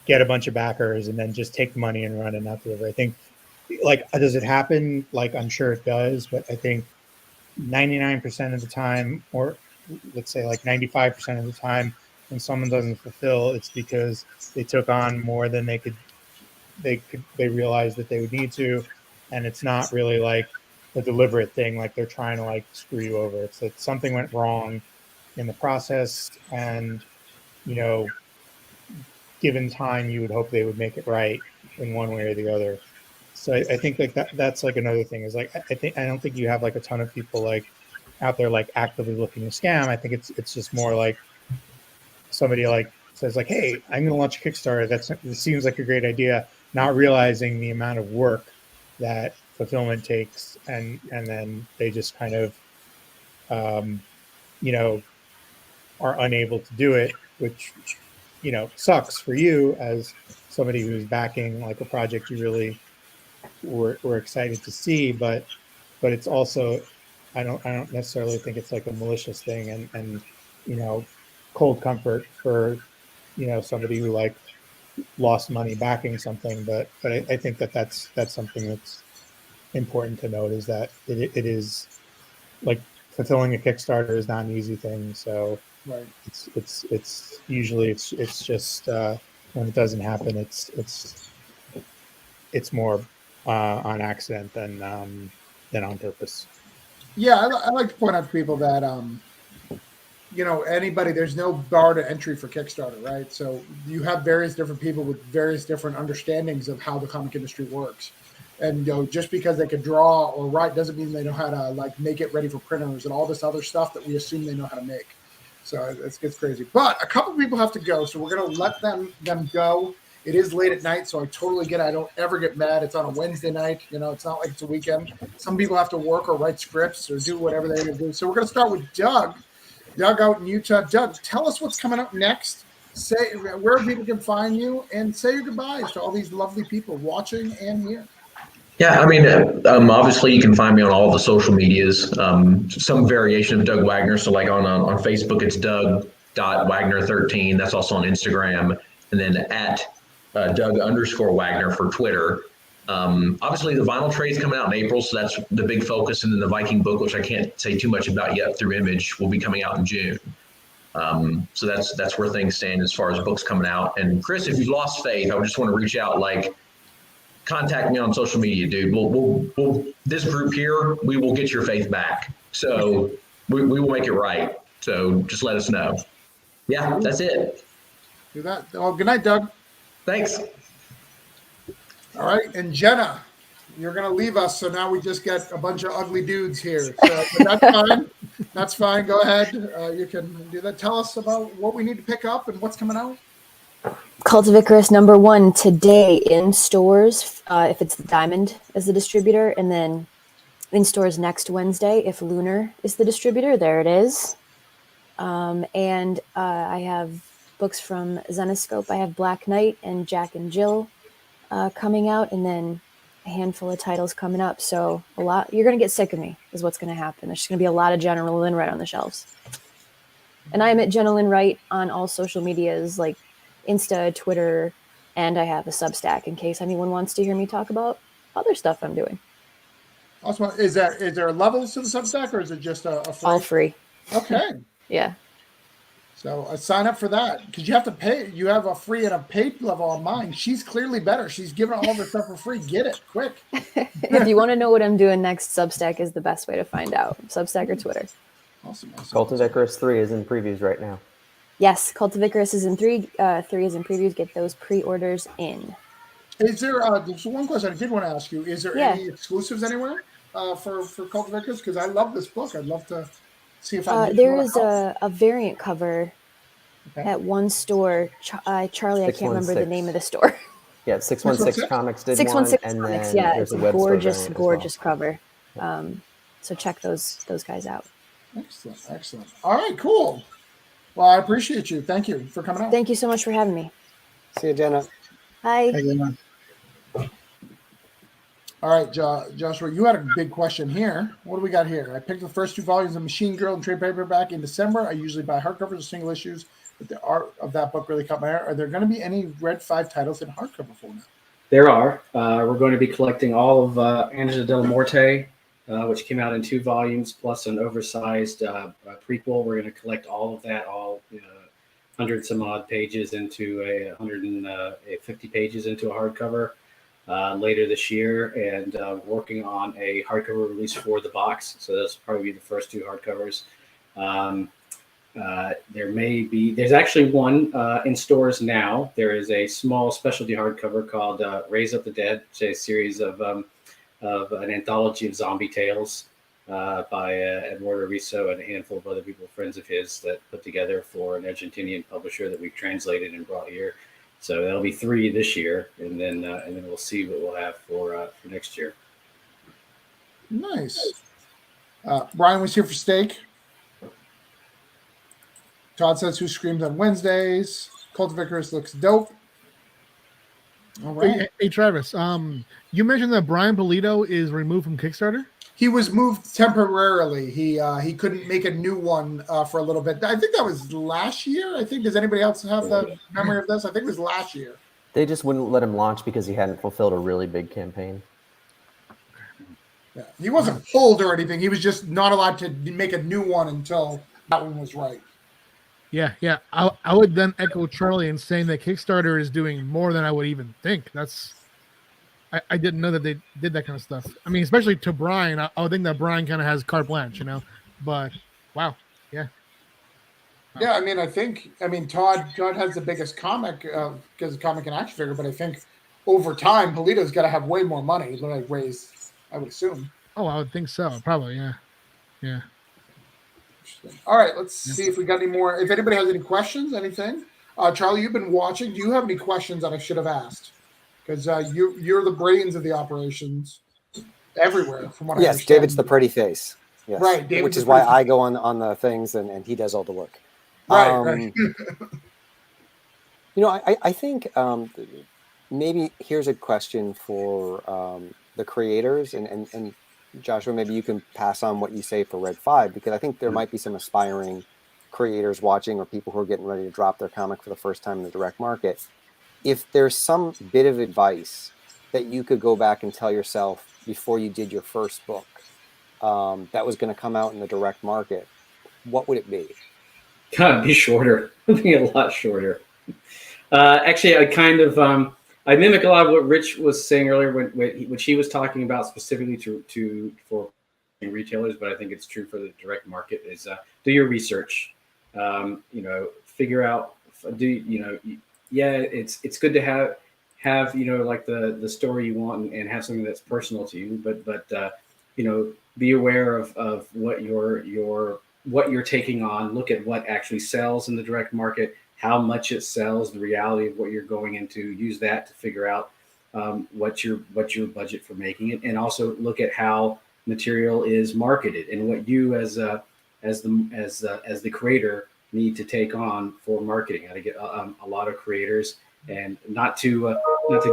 get a bunch of backers and then just take the money and run and not deliver. I think, like, does it happen? Like, I'm sure it does, but I think 99% of the time, or let's say like 95% of the time, when someone doesn't fulfill, it's because they took on more than they realized that they would need to, and it's not really like a deliberate thing, like they're trying to like screw you over. It's that something went wrong in the process, and given time, you would hope they would make it right in one way or the other. So I think like that's like another thing is like I don't think you have like a ton of people like out there like actively looking to scam. I think it's just more like somebody like says like, hey, I'm going to launch a Kickstarter. It seems like a great idea, not realizing the amount of work that fulfillment takes, and then they just kind of are unable to do it, which sucks for you as somebody who's backing like a project you really were excited to see, but it's also I don't necessarily think it's like a malicious thing, and cold comfort for somebody who like lost money backing something, but I think that's something that's important to note, is that it is like fulfilling a Kickstarter is not an easy thing. So right. It's usually it's just when it doesn't happen, it's more on accident than on purpose. Yeah, I like to point out to people that anybody, there's no bar to entry for Kickstarter, right? So you have various different people with various different understandings of how the comic industry works. And just because they could draw or write doesn't mean they know how to like make it ready for printers and all this other stuff that we assume they know how to make. So it gets crazy. But a couple people have to go, so we're going to let them go. It is late at night, so I totally get it. I don't ever get mad. It's on a Wednesday night. It's not like it's a weekend. Some people have to work or write scripts or do whatever they're going to do. So we're going to start with Doug. Doug out in Utah. Doug, tell us what's coming up next. Say where people can find you, and say your goodbyes to all these lovely people watching and here. Yeah, I mean, obviously you can find me on all the social medias, some variation of Doug Wagner. So like on Facebook, it's Doug.Wagner13. That's also on Instagram. And then at Doug_Wagner for Twitter. Obviously the vinyl trade is coming out in April, so that's the big focus. And then the Viking book, which I can't say too much about yet through Image, will be coming out in June. So that's where things stand as far as books coming out. And Chris, if you've lost faith, I would just want to reach out, like, contact me on social media, dude. We'll this group here, we will get your faith back. So we will make it right. So just let us know. Yeah, that's it. Do that. Oh, good night, Doug. Thanks. All right, and Jenna, you're going to leave us, so now we just get a bunch of ugly dudes here. So but that's fine. That's fine. Go ahead. You can do that. Tell us about what we need to pick up and what's coming out. Cult of Icarus #1 today in stores, if it's the Diamond as the distributor, and then in stores next Wednesday if Lunar is the distributor. There it is. And I have books from Zenoscope. I have Black Knight and Jack and Jill coming out, and then a handful of titles coming up. So a lot. You're going to get sick of me is what's going to happen. There's going to be a lot of Jenna Lynn Wright on the shelves. And I am at Jenna Lynn Wright on all social medias like Insta, Twitter, and I have a Substack in case anyone wants to hear me talk about other stuff I'm doing. Awesome. Is there levels to the Substack, or is it just a free? All free. Okay. Yeah. So sign up for that because you have to pay. You have a free and a paid level on mine. She's clearly better. She's giving all the stuff for free. Get it quick. If you want to know what I'm doing next, Substack is the best way to find out. Substack or Twitter. Awesome. Cult of Icarus 3 is in previews right now. Yes, Cult of Icarus is in 3. 3 is in previews. Get those pre-orders in. Is there? There's one question I did want to ask you. Is there any exclusives anywhere for Cult of Icarus? Because I love this book. I'd love to see if I. There is a variant cover at one store. Charlie, I can't remember the name of the store. Yeah, 616 Comics did 616 one, Comics. and Yeah, there's it's a a web gorgeous, store gorgeous cover. So check those guys out. Excellent. All right, cool. Well, I appreciate you. Thank you for coming out. Thank you so much for having me. See you, Jenna. Hi. Hey, Jenna. All right, Joshua, you had a big question here. What do we got here? I picked the first 2 volumes of Machine Girl and trade paperback in December. I usually buy hardcovers or single issues, but the art of that book really caught my eye. Are there going to be any Red 5 titles in hardcover format? There are. We're going to be collecting all of Angela Del Morte, which came out in 2 volumes, plus an oversized prequel. We're going to collect all of that, all 100 some odd pages into 150 pages into a hardcover later this year, and working on a hardcover release for the box. So those will probably be the first 2 hardcovers. There's actually one in stores now. There is a small specialty hardcover called Raise Up the Dead, which is a series of an anthology of zombie tales by Eduardo Riso and a handful of other people, friends of his, that put together for an Argentinian publisher that we've translated and brought here. So that'll be 3 this year, and then we'll see what we'll have for next year. Nice. Brian was here for steak. Todd says, "Who screams on Wednesdays?" Cult of Icarus looks dope. All right. Hey, Travis. You mentioned that Brian Polito is removed from Kickstarter. He was moved temporarily. He couldn't make a new one for a little bit. I think that was last year. I think. Does anybody else have the memory of this? I think it was last year. They just wouldn't let him launch because he hadn't fulfilled a really big campaign. Yeah, he wasn't pulled or anything. He was just not allowed to make a new one until that one was right. Yeah. I would then echo Charlie in saying that Kickstarter is doing more than I would even think. I didn't know that they did that kind of stuff. I mean, especially to Brian, I would think that Brian kind of has carte blanche, But wow, yeah. Yeah, I mean, Todd has the biggest comic because comic and action figure, but I think over time, Polito's got to have way more money, like raise, I would assume. Oh, I would think so. Probably, yeah. All right, let's see if we got any more. If anybody has any questions, anything. Charlie, you've been watching. Do you have any questions that I should have asked? Because you're the brains of the operations everywhere, from what I understand. Yes, David's the pretty face. Yes. Right, David's which is why I go on the things and he does all the work. Right. I think maybe here's a question for the creators, and Joshua, maybe you can pass on what you say for Red 5, because I think there might be some aspiring creators watching or people who are getting ready to drop their comic for the first time in the direct market. If there's some bit of advice that you could go back and tell yourself before you did your first book that was going to come out in the direct market, what would it be? God, be shorter. Be a lot shorter. Actually, I kind of I mimic a lot of what Rich was saying earlier when he was talking about specifically for retailers, but I think it's true for the direct market. Is do your research. Figure out. It's good to have like the story you want and have something that's personal to you, but be aware of what you're taking on. Look at what actually sells in the direct market, how much it sells, the reality of what you're going into. Use that to figure out what's your budget for making it, and also look at how material is marketed and what you as the creator need to take on for marketing. I get a lot of creators, and not to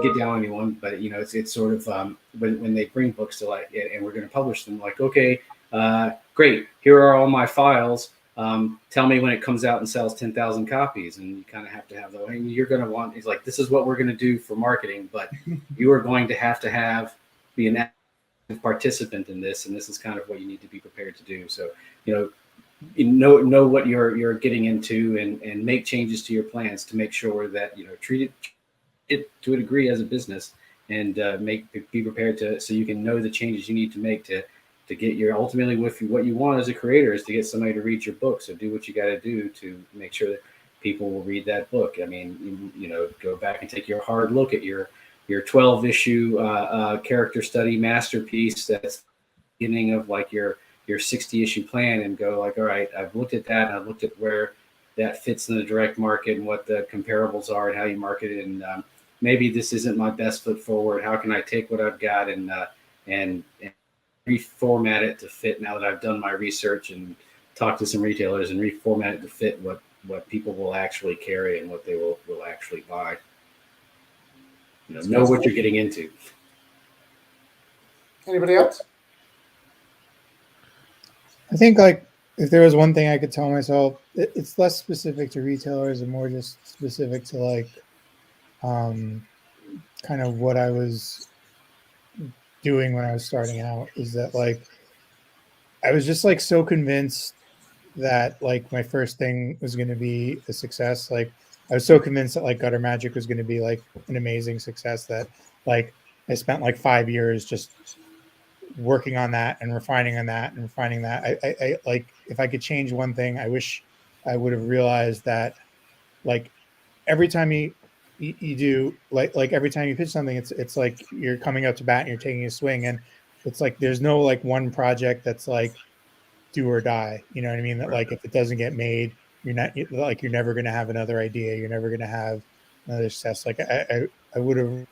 get down on anyone, but it's sort of when they bring books to like, and we're going to publish them, like, okay, great, here are all my files. Tell me when it comes out and sells 10,000 copies, and you kind of have to have the. And you're going to want. It's like, this is what we're going to do for marketing, but you are going to have be an active participant in this, and this is kind of what you need to be prepared to do. So know what you're getting into, and make changes to your plans to make sure that treat it to a degree as a business, and be prepared to, so you can know the changes you need to make to get your ultimately with what you want as a creator is to get somebody to read your book. So do what you got to do to make sure that people will read that book. I mean, go back and take your hard look at your 12 issue character study masterpiece that's the beginning of like your 60 issue plan, and go like, all right, I've looked at that, and I've looked at where that fits in the direct market and what the comparables are and how you market it, and maybe this isn't my best foot forward. How can I take what I've got and reformat it to fit, now that I've done my research and talked to some retailers, and reformat it to fit what people will actually carry and what they will actually buy. Know what you're getting into. Anybody else? I think like if there was one thing I could tell myself, it's less specific to retailers and more just specific to like kind of what I was doing when I was starting out, is that like I was just like so convinced that like my first thing was going to be a success. Like I was so convinced that like Gutter Magic was going to be like an amazing success that like I spent like 5 years just working on that and refining on that and refining that. I like, if I could change one thing, I wish I would have realized that like every time you do like every time you pitch something, it's like you're coming up to bat and you're taking a swing, and it's like there's no like one project that's like do or die. You know what I mean? That like if it doesn't get made, you're never going to have another idea. You're never going to have another success. Like I would have,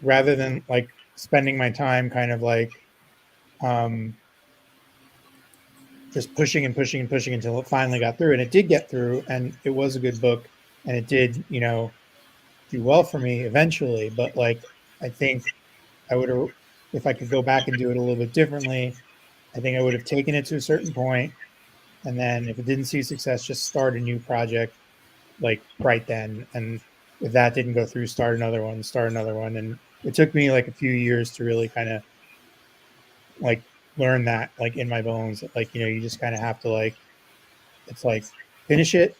rather than like spending my time kind of like just pushing and pushing and pushing until it finally got through, and it did get through, and it was a good book, and it did do well for me eventually. But like I think I would have, if I could go back and do it a little bit differently, I think I would have taken it to a certain point, and then if it didn't see success, just start a new project like right then, and if that didn't go through, start another one. And it took me like a few years to really kind of like learn that like in my bones. Like you just kind of have to like, it's like finish it,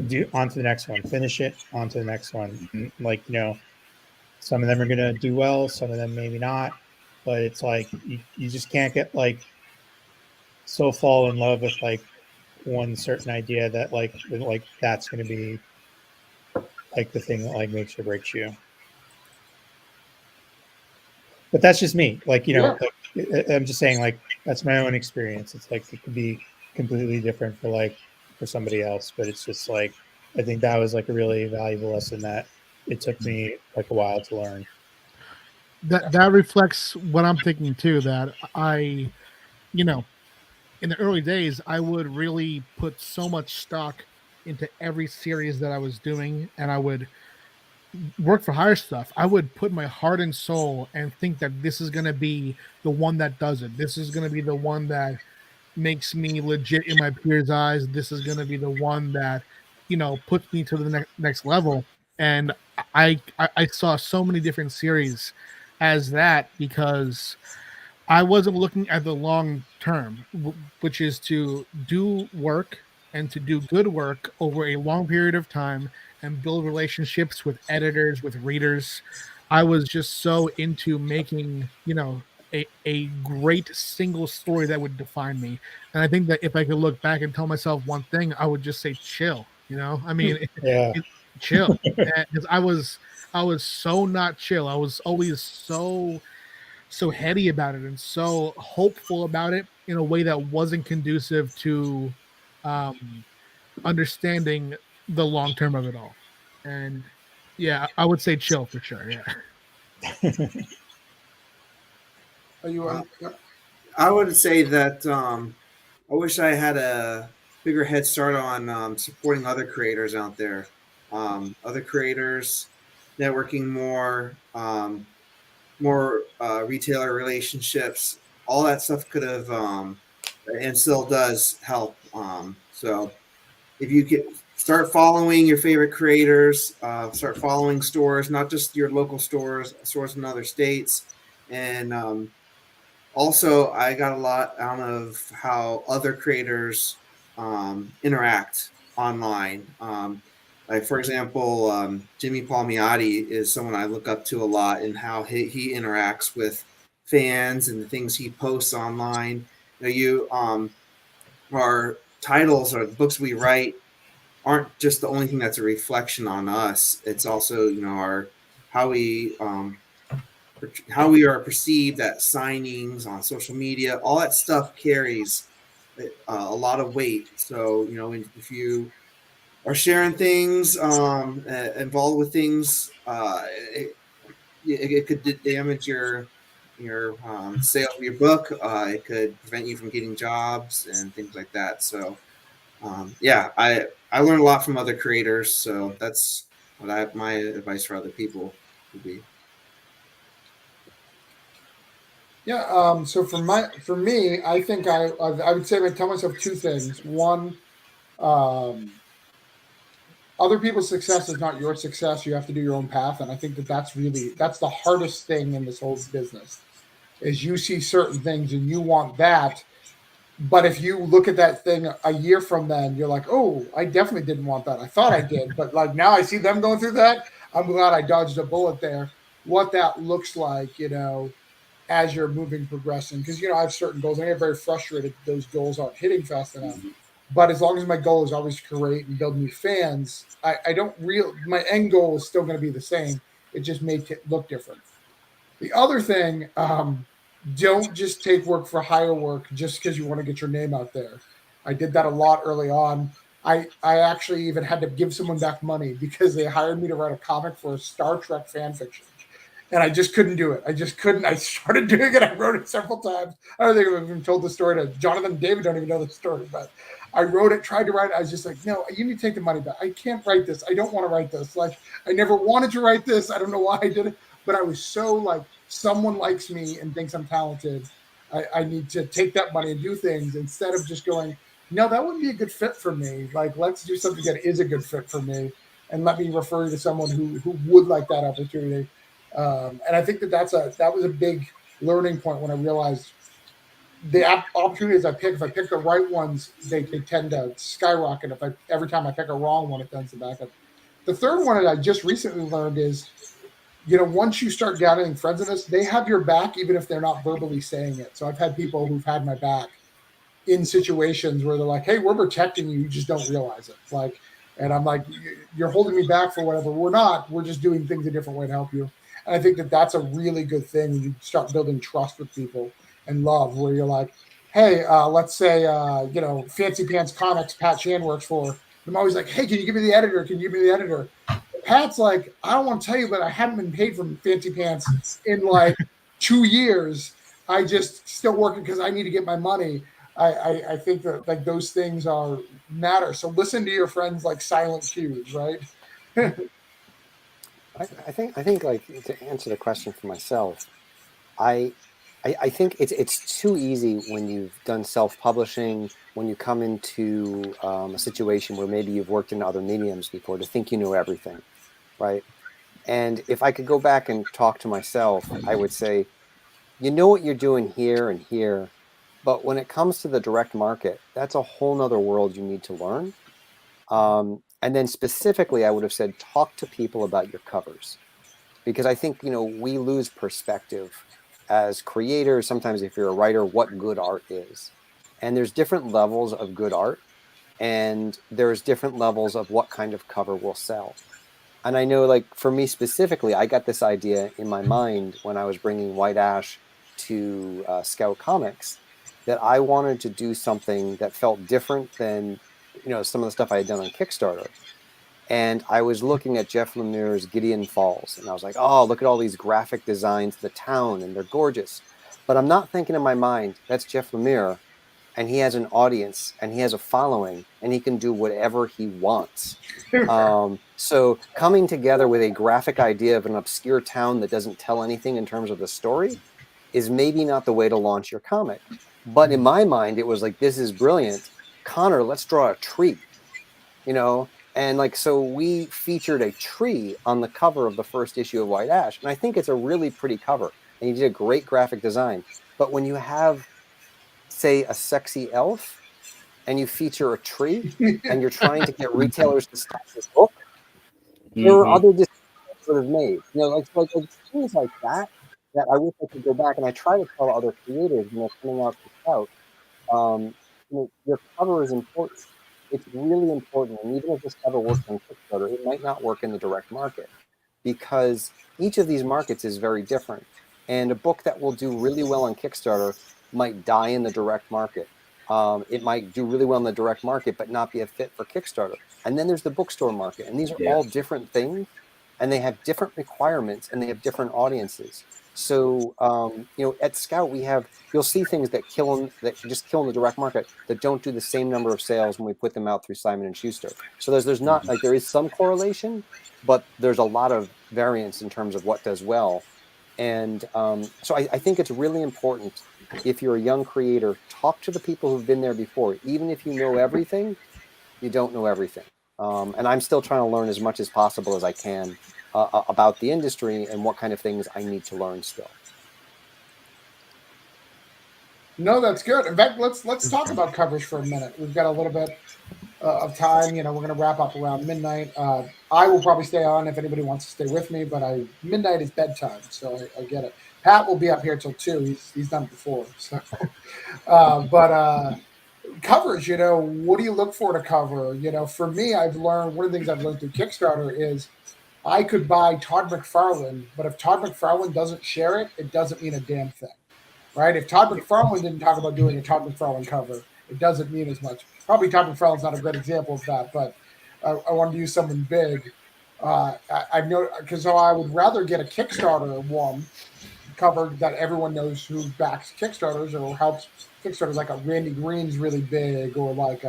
do on to the next one, finish it, on to the next one. And like some of them are gonna do well, some of them maybe not, but it's like you just can't get like so fall in love with like one certain idea that like that's gonna be like the thing that like makes or breaks you. But that's just me. Like like, I'm just saying like that's my own experience. It's like it could be completely different for somebody else, but it's just like I think that was like a really valuable lesson that it took me like a while to learn. That reflects what I'm thinking too, that I in the early days I would really put so much stock into every series that I was doing, and I would work for hire stuff. I would put my heart and soul and think that this is going to be the one that does it. This is going to be the one that makes me legit in my peers' eyes. This is going to be the one that, puts me to the next level. And I saw so many different series as that, because I wasn't looking at the long term, which is to do work and to do good work over a long period of time and build relationships with editors, with readers. I was just so into making, a great single story that would define me. And I think that if I could look back and tell myself one thing, I would just say chill. I mean, Yeah. Chill. Because I was so not chill. I was always so heady about it and so hopeful about it in a way that wasn't conducive to understanding the long term of it all. And yeah, I would say chill for sure. Yeah. Are you on? Yep. I would say that I wish I had a bigger head start on supporting other creators out there, other creators, networking more, more retailer relationships. All that stuff could have and still does help. So if you could start following your favorite creators, start following stores, not just your local stores in other states, and also, I got a lot out of how other creators interact online. Like, for example, Jimmy Palmiotti is someone I look up to a lot in how he interacts with fans and the things he posts online. Our titles or the books we write aren't just the only thing that's a reflection on us. It's also, our how we how we are perceived at signings on social media. All that stuff carries a lot of weight. So if you are sharing things, involved with things, it could damage your sale of your book. It could prevent you from getting jobs and things like that. So yeah, I learned a lot from other creators. So that's what my advice for other people would be. Yeah. So for me, I think I would say I tell myself two things. One, other people's success is not your success. You have to do your own path, and I think that's the hardest thing in this whole business. Is you see certain things and you want that, but if you look at that thing a year from then, you're like, oh, I definitely didn't want that. I thought I did, but like now I see them going through that. I'm glad I dodged a bullet there. What that looks like, as you're moving, progressing, because I have certain goals. I get very frustrated that those goals aren't hitting fast enough. But as long as my goal is always to create and build new fans, I don't my end goal is still going to be the same. It just may look different. The other thing, don't just take work for hire work just because you want to get your name out there. I did that a lot early on. I actually even had to give someone back money because they hired me to write a comic for a Star Trek fan fiction. And I just couldn't do it. I just couldn't. I started doing it. I wrote it several times. I don't think I've even told the story to Jonathan and David. Don't even know the story, but I wrote it, tried to write it. I was just like, no, you need to take the money back. I can't write this. I don't want to write this. Like, I never wanted to write this. I don't know why I did it, but I was so like, someone likes me and thinks I'm talented. I need to take that money and do things instead of just going, no, that wouldn't be a good fit for me. Like, let's do something that is a good fit for me, and let me refer you to someone who would like that opportunity. And I think that was a big learning point when I realized the opportunities I pick, if I pick the right ones, they tend to skyrocket. Every time I pick a wrong one, it tends to back up. The third one that I just recently learned is, once you start gathering friends in this, they have your back even if they're not verbally saying it. So I've had people who've had my back in situations where they're like, hey, we're protecting you, you just don't realize it. Like, and I'm like, you're holding me back for whatever. We're not. We're just doing things a different way to help you. And I think that's a really good thing when you start building trust with people and love, where you're like, hey, let's say, Fancy Pants Comics, Pat Chan works for. I'm always like, hey, can you give me the editor? Can you give me the editor? Pat's like, I don't want to tell you, but I haven't been paid from Fancy Pants in like 2 years. I just still working because I need to get my money. I think that like those things matter. So listen to your friends like silent cues, right? I think like to answer the question for myself, I think it's too easy when you've done self-publishing, when you come into a situation where maybe you've worked in other mediums before, to think you know everything, right? And if I could go back and talk to myself, I would say, you know what you're doing here and here, but when it comes to the direct market, that's a whole nother world you need to learn. And then specifically, I would have said, talk to people about your covers, because I think, we lose perspective as creators. Sometimes if you're a writer, what good art is. And there's different levels of good art, and there's different levels of what kind of cover will sell. And I know, like, for me specifically, I got this idea in my mind when I was bringing White Ash to Scout Comics, that I wanted to do something that felt different than, some of the stuff I had done on Kickstarter. And I was looking at Jeff Lemire's Gideon Falls, and I was like, oh, look at all these graphic designs of the town, and they're gorgeous. But I'm not thinking in my mind, that's Jeff Lemire, and he has an audience, and he has a following, and he can do whatever he wants. So coming together with a graphic idea of an obscure town that doesn't tell anything in terms of the story is maybe not the way to launch your comic. But in my mind, it was like, this is brilliant. Connor, let's draw a tree, you know? And like, so we featured a tree on the cover of the first issue of White Ash. And I think it's a really pretty cover. And you did a great graphic design. But when you have, say, a sexy elf and you feature a tree and you're trying to get retailers to stock this book, there are other decisions sort of made. You know, like things like that I wish I could go back, and I try to tell other creators when they're coming out to Scout, you know, your cover is important. It's really important, and even if this cover works on Kickstarter, it might not work in the direct market because each of these markets is very different. And a book that will do really well on Kickstarter might die in the direct market. It might do really well in the direct market, but not be a fit for Kickstarter. And then there's the bookstore market, and these are all different things, and they have different requirements, and they have different audiences. So, you know, at Scout, you'll see things that just kill in the direct market that don't do the same number of sales when we put them out through Simon & Schuster. So there's not, like, there is some correlation, but there's a lot of variance in terms of what does well. And so I think it's really important, if you're a young creator, talk to the people who've been there before. Even if you know everything, you don't know everything. And I'm still trying to learn as much as possible as I can about the industry and what kind of things I need to learn still. No, that's good. In fact, let's talk about coverage for a minute. We've got a little bit of time. You know, we're going to wrap up around midnight. I will probably stay on if anybody wants to stay with me, but midnight is bedtime, so I get it. Pat will be up here till 2. He's done it before. So, coverage, you know, what do you look for to cover? You know, for me, one of the things I've learned through Kickstarter is I could buy Todd McFarlane, but if Todd McFarlane doesn't share it, it doesn't mean a damn thing, right? If Todd McFarlane didn't talk about doing a Todd McFarlane cover, it doesn't mean as much. Probably Todd McFarlane's not a great example of that, but I wanted to use someone big. I've noticed, because I would rather get a Kickstarter one covered that everyone knows who backs Kickstarters or helps Kickstarters, like a Randy Green's really big, or like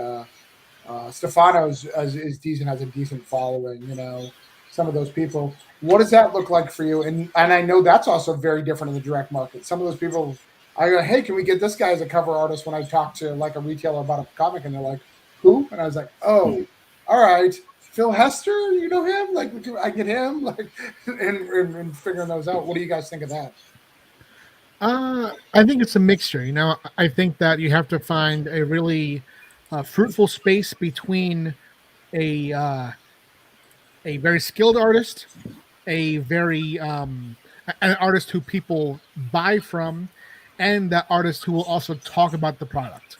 Stefano's is decent, has a decent following, you know, some of those people. What does that look like for you? And I know that's also very different in the direct market. Some of those people, I go, hey, can we get this guy as a cover artist? When I talk to like a retailer about a comic, and they're like, who? And I was like, oh, all right, Phil Hester, you know him? Like, I get him, like, and figuring those out. What do you guys think of that? I think it's a mixture. You know, I think that you have to find a really fruitful space between a very skilled artist, a very an artist who people buy from, and that artist who will also talk about the product.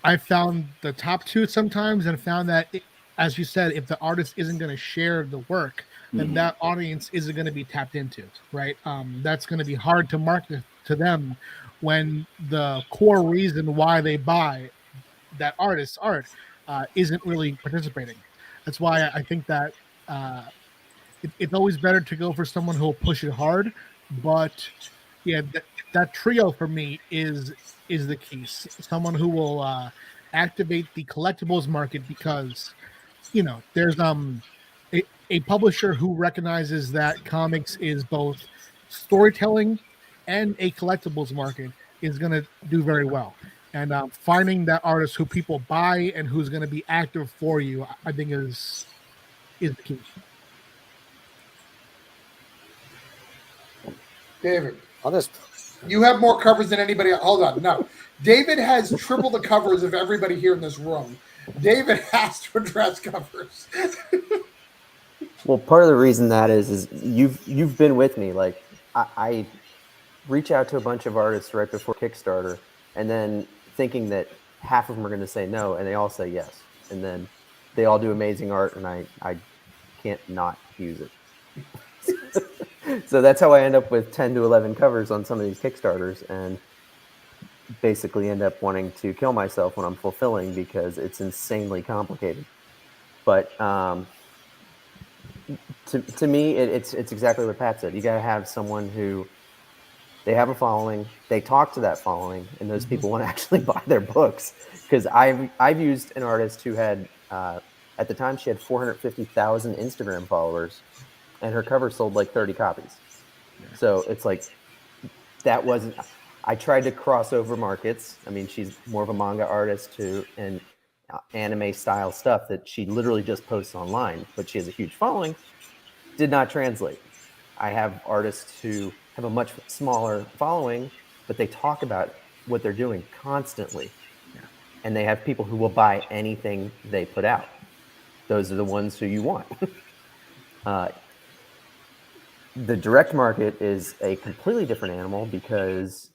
I found the top two sometimes, and found that, as you said, if the artist isn't going to share the work, then that audience isn't going to be tapped into, right? That's going to be hard to market to them when the core reason why they buy that artist's art isn't really participating. That's why I think that it's always better to go for someone who will push it hard. But yeah, that trio for me is the key. Someone who will activate the collectibles market, because, you know, there's a publisher who recognizes that comics is both storytelling and a collectibles market is going to do very well. And finding that artist who people buy and who's going to be active for you, I think is the key. David, you have more covers than anybody else. Hold on, no. David has triple the covers of everybody here in this room. David has to address covers. Well, part of the reason that is you've been with me. Like, I reach out to a bunch of artists right before Kickstarter, and then thinking that half of them are going to say no, and they all say yes, and then they all do amazing art, and I can't not use it. So that's how I end up with 10 to 11 covers on some of these Kickstarters, and basically end up wanting to kill myself when I'm fulfilling, because it's insanely complicated. But to me, it's exactly what Pat said. You got to have someone who They have a following. They talk to that following, and those people want to actually buy their books. Because I've used an artist who had at the time she had 450,000 Instagram followers, and her cover sold like 30 copies. So it's like that wasn't. I tried to cross over markets. I mean, she's more of a manga artist too, and anime style stuff that she literally just posts online, but she has a huge following. Did not translate. I have artists who have a much smaller following, but they talk about what they're doing constantly. And they have people who will buy anything they put out. Those are the ones who you want. The direct market is a completely different animal because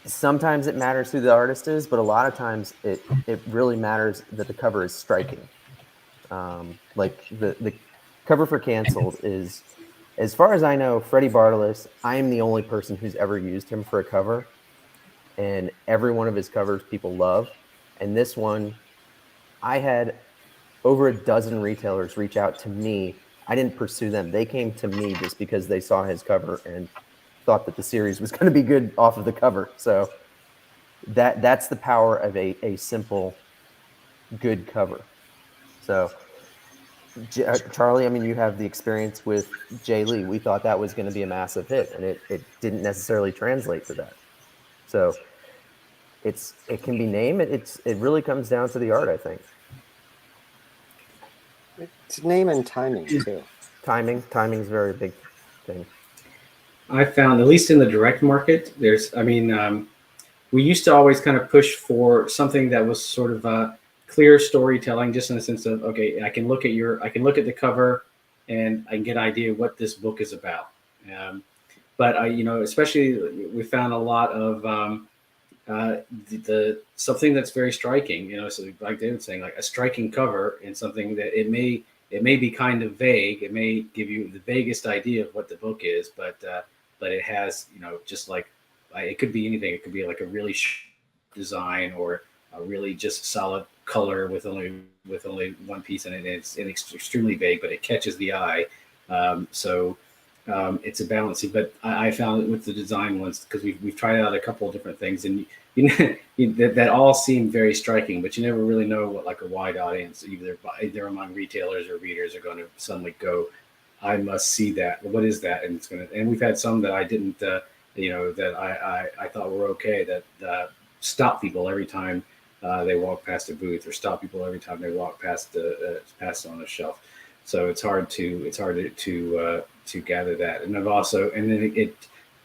sometimes it matters who the artist is, but a lot of times it really matters that the cover is striking. Like the cover for Canceled is, as far as I know, Freddie Bartolus, I am the only person who's ever used him for a cover. And every one of his covers people love. And this one, I had over a dozen retailers reach out to me. I didn't pursue them. They came to me just because they saw his cover and thought that the series was going to be good off of the cover. So that's the power of a simple, good cover. So Charlie, I mean, you have the experience with Jay Lee. We thought that was going to be a massive hit, and it didn't necessarily translate to that. So it can be named. It really comes down to the art, I think. It's name and timing too. Timing is a very big thing. I found, at least in the direct market, we used to always kind of push for something that was sort of clear storytelling, just in the sense of, okay, I can look at the cover and I can get an idea of what this book is about. But especially we found a lot of the something that's very striking. So like David was saying, like a striking cover and something that it may be kind of vague. It may give you the vaguest idea of what the book is, but it has just like it could be anything. It could be like a really design or a really just solid color with only one piece in it. It's extremely vague, but it catches the eye. It's a balancing, but I found it with the design ones, because we've tried out a couple of different things, and that all seem very striking, but you never really know what like a wide audience, either among retailers or readers, are going to suddenly go, I must see that. What is that? And we've had some that I didn't, that I thought were okay, that stop people every time they walk past a booth, or stop people every time they walk past on a shelf. So it's hard to gather that. And then it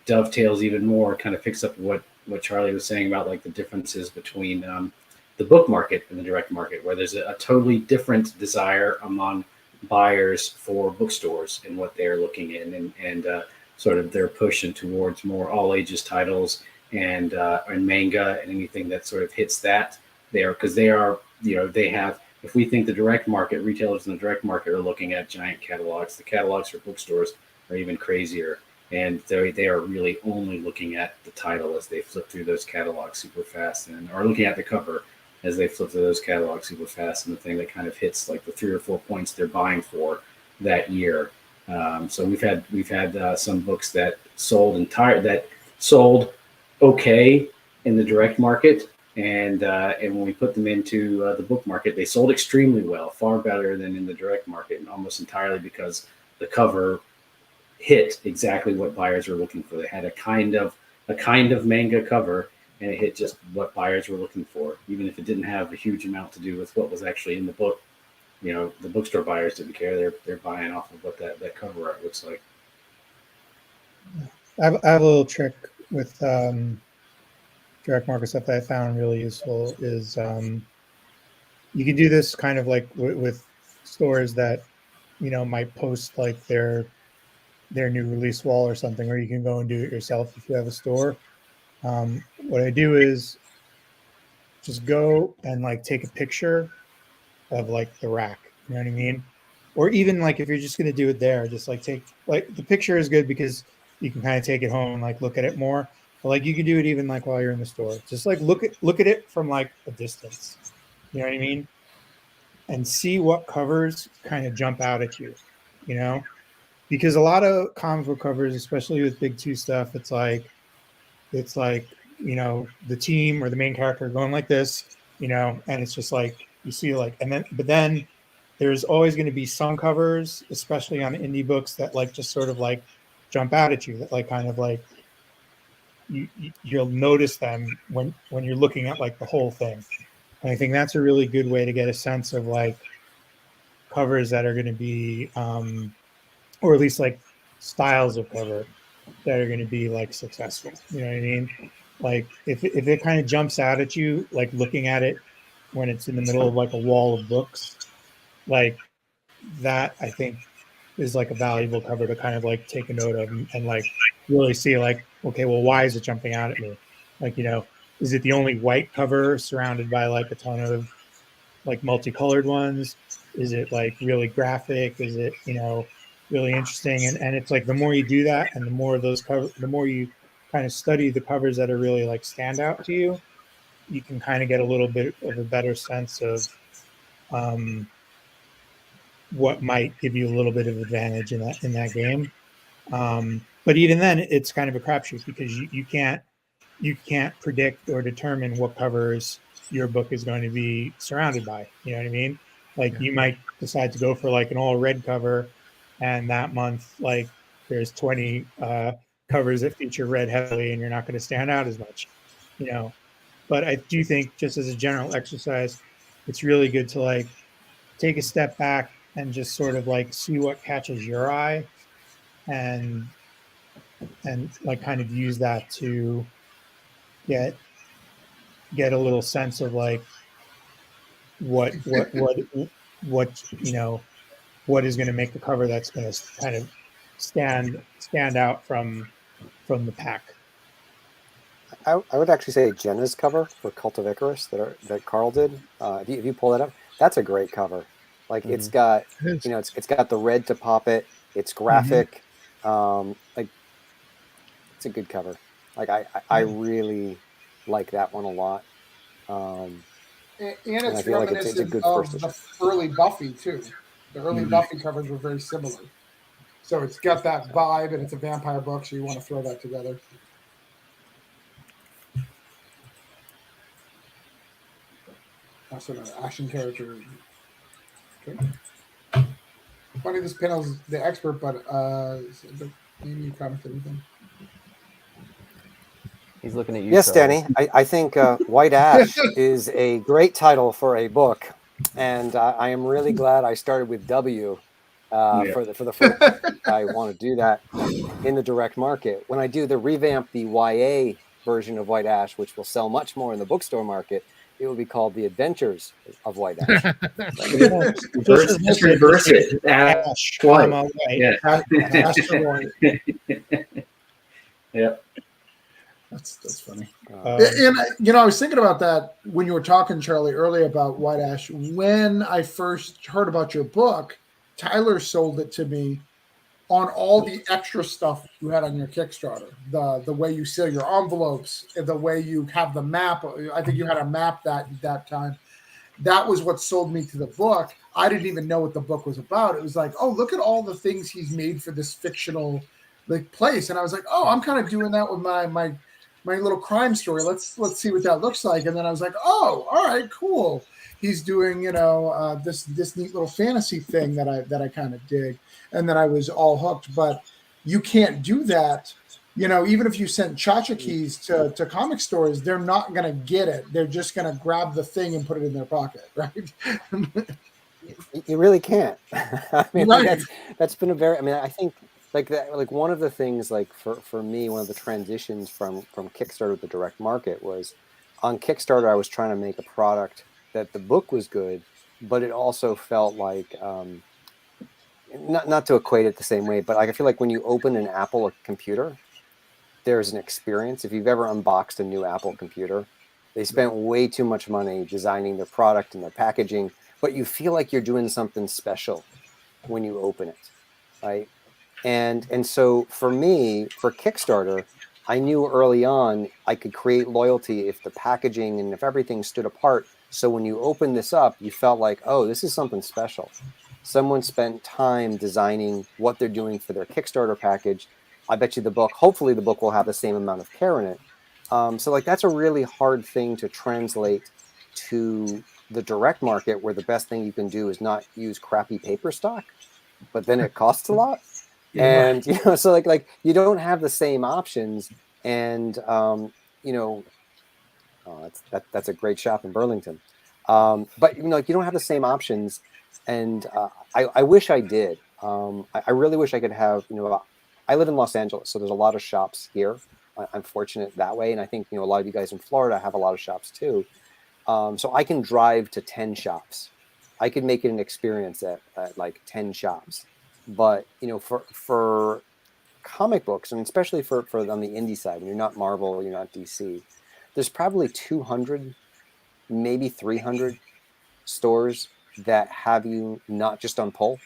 dovetails even more, kind of picks up what Charlie was saying about like the differences between the book market and the direct market, where there's a totally different desire among buyers for bookstores and what they're looking in, and sort of they're pushing towards more all ages titles and manga and anything that sort of hits that there, because they are, they have. If we think the direct market, retailers in the direct market are looking at giant catalogs, the catalogs for bookstores are even crazier. And they are really only looking at the title as they flip through those catalogs super fast, and are looking at the cover as they flip through those catalogs super fast, and the thing that kind of hits like the 3 or 4 points they're buying for that year. So we've had some books that sold okay in the direct market. And when we put them into the book market, they sold extremely well, far better than in the direct market, and almost entirely because the cover hit exactly what buyers were looking for. They had a kind of manga cover, and it hit just what buyers were looking for, even if it didn't have a huge amount to do with what was actually in the book. The bookstore buyers didn't care. They're buying off of what that cover art looks like. I have a little trick with direct market stuff that I found really useful is you can do this kind of like with stores that might post like their new release wall or something, or you can go and do it yourself if you have a store. What I do is just go and like take a picture of like the rack, you know what I mean? Or even like if you're just going to do it there, just like take like the picture is good because you can kind of take it home and like look at it more. But like you can do it even like while you're in the store. Just like look at it from like a distance. You know what I mean? And see what covers kind of jump out at you, because a lot of comic book covers, especially with big two stuff, it's like the team or the main character going like this, and it's just like you see like, but then there's always going to be some covers, especially on indie books, that like just sort of like jump out at you, that like kind of like you'll notice them when you're looking at like the whole thing. And I think that's a really good way to get a sense of like covers that are going to be, or at least like styles of cover that are going to be like successful. You know what I mean? Like if it kind of jumps out at you, like looking at it when it's in the middle of like a wall of books, like that, I think is like a valuable cover to kind of like take a note of and like really see like, okay, well, why is it jumping out at me? Like, is it the only white cover surrounded by like a ton of like multicolored ones? Is it like really graphic? Is it, really interesting? And it's like the more you do that and the more of those the more you kind of study the covers that are really like stand out to you, you can kind of get a little bit of a better sense of what might give you a little bit of advantage in that game. But even then, it's kind of a crapshoot because you can't predict or determine what covers your book is going to be surrounded by. You know what I mean? Like you might decide to go for like an all red cover, and that month like there's 20 covers that feature red heavily, and you're not going to stand out as much. But I do think, just as a general exercise, it's really good to like take a step back and just sort of like see what catches your eye, and like kind of use that to get a little sense of like what is going to make the cover that's going to kind of stand out from the pack. I would actually say Jenna's cover for Cult of Icarus that Carl did. If you pull that up, that's a great cover. Like it's got it's got the red to pop it. It's graphic. Like it's a good cover. Like I really like that one a lot. And it's I feel like it's a good of first the issue. early Buffy too. The early Buffy covers were very similar. So it's got that vibe, and it's a vampire book, so you want to throw that together. Also an action character. Okay. Funny, this panel's the expert, but maybe you commented anything. He's looking at you. Yes, Charlie. Danny. I think White Ash is a great title for a book, and I am really glad I started with W for the first. I want to do that in the direct market. When I do the YA version of White Ash, which will sell much more in the bookstore market, it will be called The Adventures of White Ash. Just reverse it. Ash, White. Yeah. That's funny. And I was thinking about that when you were talking, Charlie, earlier about White Ash. When I first heard about your book, Tyler sold it to me on all the extra stuff you had on your Kickstarter. The way you seal your envelopes, the way you have the map. I think you had a map that time. That was what sold me to the book. I didn't even know what the book was about. It was like, oh, look at all the things he's made for this fictional like place. And I was like, oh, I'm kind of doing that with my little crime story. Let's see what that looks like. And then I was like, oh, all right, cool. He's doing, this neat little fantasy thing that I kind of dig. And then I was all hooked. But you can't do that. Even if you sent tchotchkes to comic stores, they're not going to get it. They're just going to grab the thing and put it in their pocket, right? You really can't. I mean, right. that's been I think like one of the things like for me, one of the transitions from Kickstarter to direct market was on Kickstarter, I was trying to make a product that the book was good, but it also felt like, not to equate it the same way, but I feel like when you open an Apple computer, there's an experience. If you've ever unboxed a new Apple computer, they spent way too much money designing their product and their packaging, but you feel like you're doing something special when you open it, right? And so for me, for Kickstarter, I knew early on I could create loyalty if the packaging and if everything stood apart. So when you open this up, you felt like, oh, this is something special. Someone spent time designing what they're doing for their Kickstarter package. I bet you hopefully the book will have the same amount of care in it. So like that's a really hard thing to translate to the direct market, where the best thing you can do is not use crappy paper stock, but then it costs a lot. And so like you don't have the same options. And that's a great shop in Burlington. But like you don't have the same options. And I wish I did. I really wish I could have. I live in Los Angeles, so there's a lot of shops here. I'm fortunate that way, and I think a lot of you guys in Florida have a lot of shops too. So I can drive to 10 shops. I could make it an experience at like 10 shops. But for comic books, and especially for on the indie side, when you're not Marvel, you're not DC, there's probably 200, maybe 300 stores that have you not just on pull,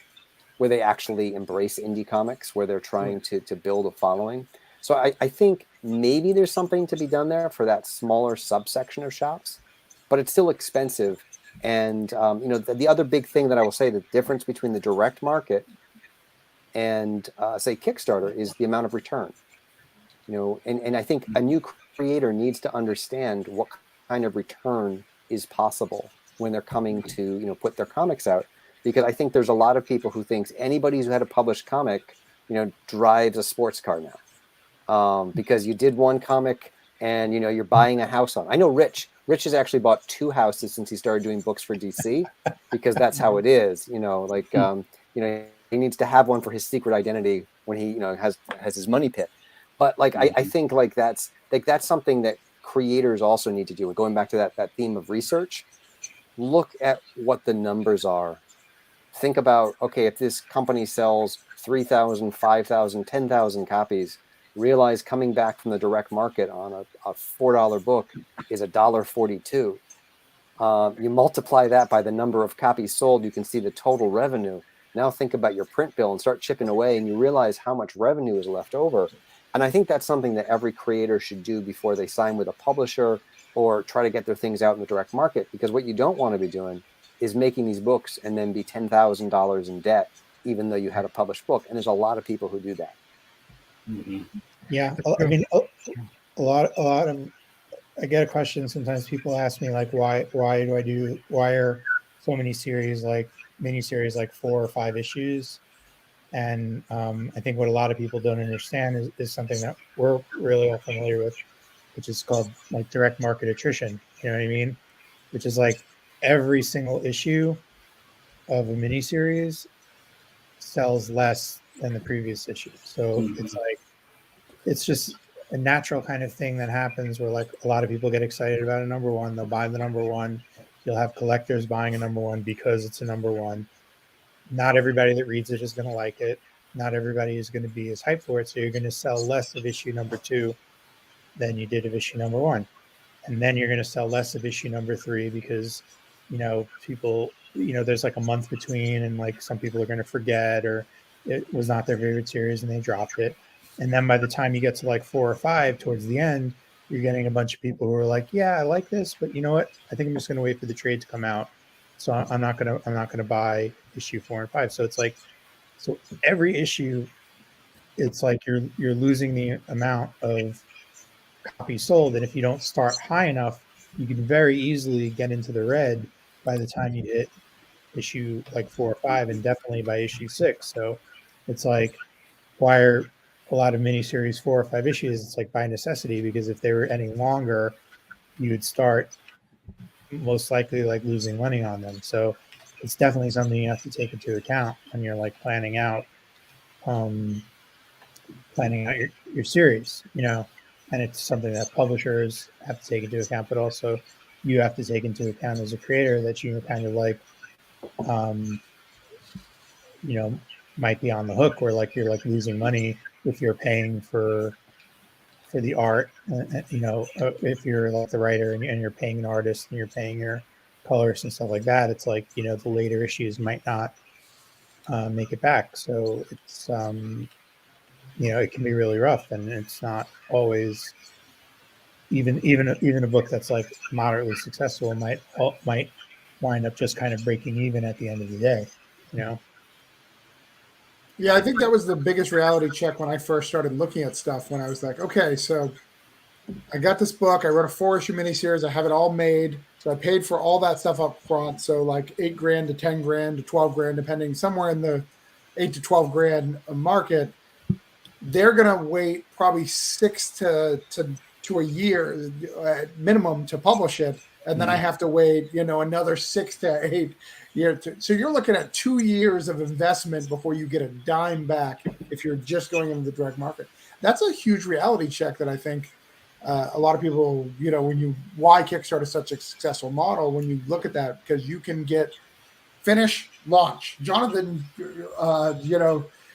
where they actually embrace indie comics, where they're trying to build a following. So I think maybe there's something to be done there for that smaller subsection of shops, but it's still expensive. And the other big thing that I will say, the difference between the direct market and say Kickstarter is the amount of return. And I think a new creator needs to understand what kind of return is possible when they're coming to put their comics out, because I think there's a lot of people who thinks anybody who had a published comic drives a sports car now, because you did one comic and you're buying a house on. I know Rich has actually bought 2 houses since he started doing books for DC, because that's how it is. He needs to have one for his secret identity when he has his money pit. But like I think that's something that creators also need to do. And going back to that theme of research, look at what the numbers are. Think about, okay, if this company sells 3,000, 5,000, 10,000 copies, realize coming back from the direct market on a $4 book is $1.42. You multiply that by the number of copies sold, you can see the total revenue. Now think about your print bill and start chipping away, and you realize how much revenue is left over. And I think that's something that every creator should do before they sign with a publisher or try to get their things out in the direct market, because what you don't want to be doing is making these books and then be $10,000 in debt, even though you had a published book. And there's a lot of people who do that. Yeah, I mean, a lot of. I get a question sometimes. People ask me like, why are so many series like miniseries like 4 or 5 issues? And I think what a lot of people don't understand is something that we're really all familiar with, which is called like direct market attrition. You know what I mean? Which is like every single issue of a miniseries sells less than the previous issue. So it's just a natural kind of thing that happens where like a lot of people get excited about a number one. They'll buy the number one. You'll have collectors buying a number one because it's a number one. Not everybody that reads it is going to like it. Not everybody is going to be as hyped for it. So you're going to sell less of issue number 2 than you did of issue number 1. And then you're going to sell less of issue number 3 because, people, there's like a month between, and like some people are going to forget, or it was not their favorite series and they dropped it. And then by the time you get to like 4 or 5 towards the end, you're getting a bunch of people who are like, yeah, I like this, but you know what? I think I'm just going to wait for the trade to come out. So I'm not gonna buy issue 4 and 5. So it's like, so every issue, it's like you're losing the amount of copies sold, and if you don't start high enough, you can very easily get into the red by the time you hit issue like 4 or 5, and definitely by issue 6. So it's like, why are a lot of miniseries 4 or 5 issues? It's like by necessity, because if they were any longer, you would start most likely like losing money on them. So it's definitely something you have to take into account when you're like planning out your series, and it's something that publishers have to take into account, but also you have to take into account as a creator that you're kind of like, might be on the hook, where like you're like losing money if you're paying for the art, if you're like the writer and you're paying an artist and you're paying your colors and stuff like that. It's like, the later issues might not make it back. So it's, it can be really rough, and it's not always, even a book that's like moderately successful might wind up just kind of breaking even at the end of the day. You know. Yeah, I think that was the biggest reality check when I first started looking at stuff. When I was like, okay, so I got this book. I wrote a 4-issue miniseries. I have it all made. So I paid for all that stuff up front. So like $8,000 to $10,000 to $12,000, depending, somewhere in the $8,000 to $12,000 market. They're gonna wait probably 6 to a year at minimum to publish it, and then I have to wait, another 6 to 8 years. So you're looking at 2 years of investment before you get a dime back if you're just going into the direct market. That's a huge reality check that I think a lot of people, why Kickstarter is such a successful model when you look at that, because you can get finish, launch. Jonathan,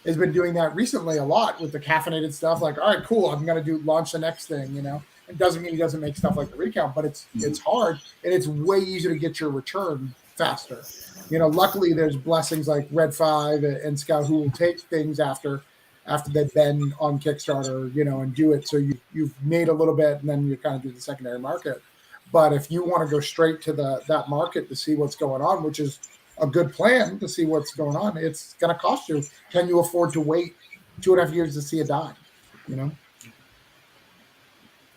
has been doing that recently a lot with the caffeinated stuff. Like, all right, cool, I'm going to launch the next thing, It doesn't mean he doesn't make stuff like the recount, but it's hard, and it's way easier to get your return faster. Luckily there's blessings like Red 5 and Scout who will take things after they've been on Kickstarter, and do it. So you've made a little bit, and then you kind of do the secondary market. But if you want to go straight to that market to see what's going on, which is a good plan to see what's going on, it's going to cost you. Can you afford to wait 2.5 years to see a dime?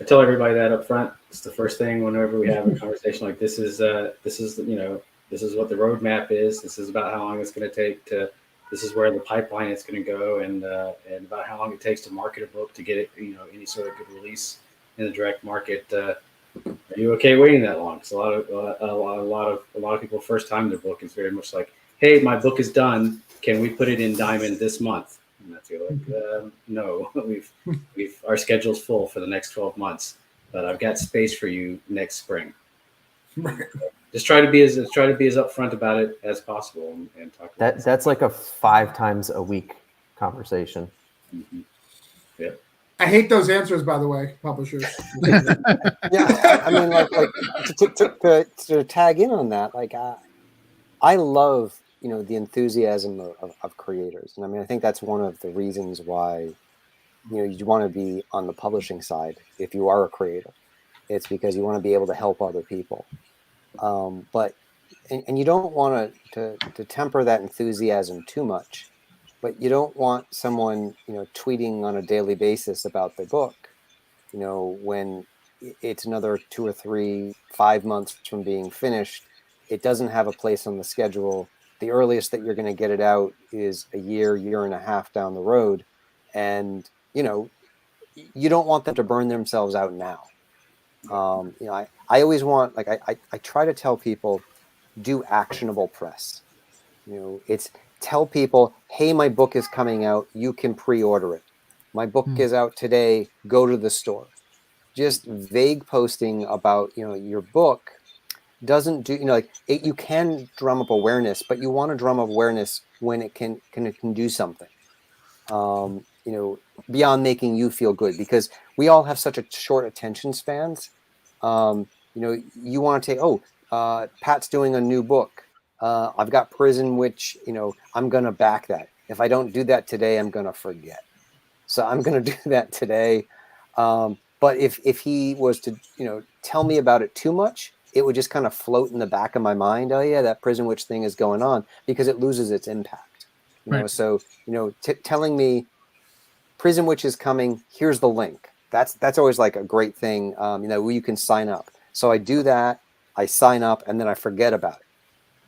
I tell everybody that up front. It's the first thing whenever we have a conversation like this is what the roadmap is. This is about how long it's going to take to. This is where the pipeline is going to go, and about how long it takes to market a book to get it, any sort of good release in the direct market. Are you okay waiting that long? Because a lot of people first time their book is very much like, hey, my book is done. Can we put it in Diamond this month? And that's like, no, our schedule's full for the next 12 months, but I've got space for you next spring. Just try to be as upfront about it as possible and talk. That's like a 5 times a week conversation. Mm-hmm. Yeah. I hate those answers, by the way, publishers. Yeah, I mean, like to tag in on that, like I love the enthusiasm of creators, and I mean I think that's one of the reasons why you want to be on the publishing side if you are a creator. It's because you want to be able to help other people, but you don't want to temper that enthusiasm too much. But you don't want someone, tweeting on a daily basis about their book, when it's another 2 or 3, 5 months from being finished. It doesn't have a place on the schedule. The earliest that you're going to get it out is a year and a half down the road. And, you don't want them to burn themselves out now. I always want, like, I try to tell people, do actionable press. It's tell people, hey, my book is coming out. You can pre-order it. My book is out today. Go to the store. Just vague posting about, your book doesn't do, you can drum up awareness, but you want to drum up awareness when it can do something, beyond making you feel good, because we all have such a short attention spans. You want to say, Pat's doing a new book. I've got Prison, which, I'm going to back that. If I don't do that today, I'm going to forget. So I'm going to do that today. But if he was to, tell me about it too much, it would just kind of float in the back of my mind. Oh yeah, that Prison Witch thing is going on, because it loses its impact. Right. So, telling me Prison Witch is coming, here's the link. That's always like a great thing. Where you can sign up. So I do that, I sign up, and then I forget about it.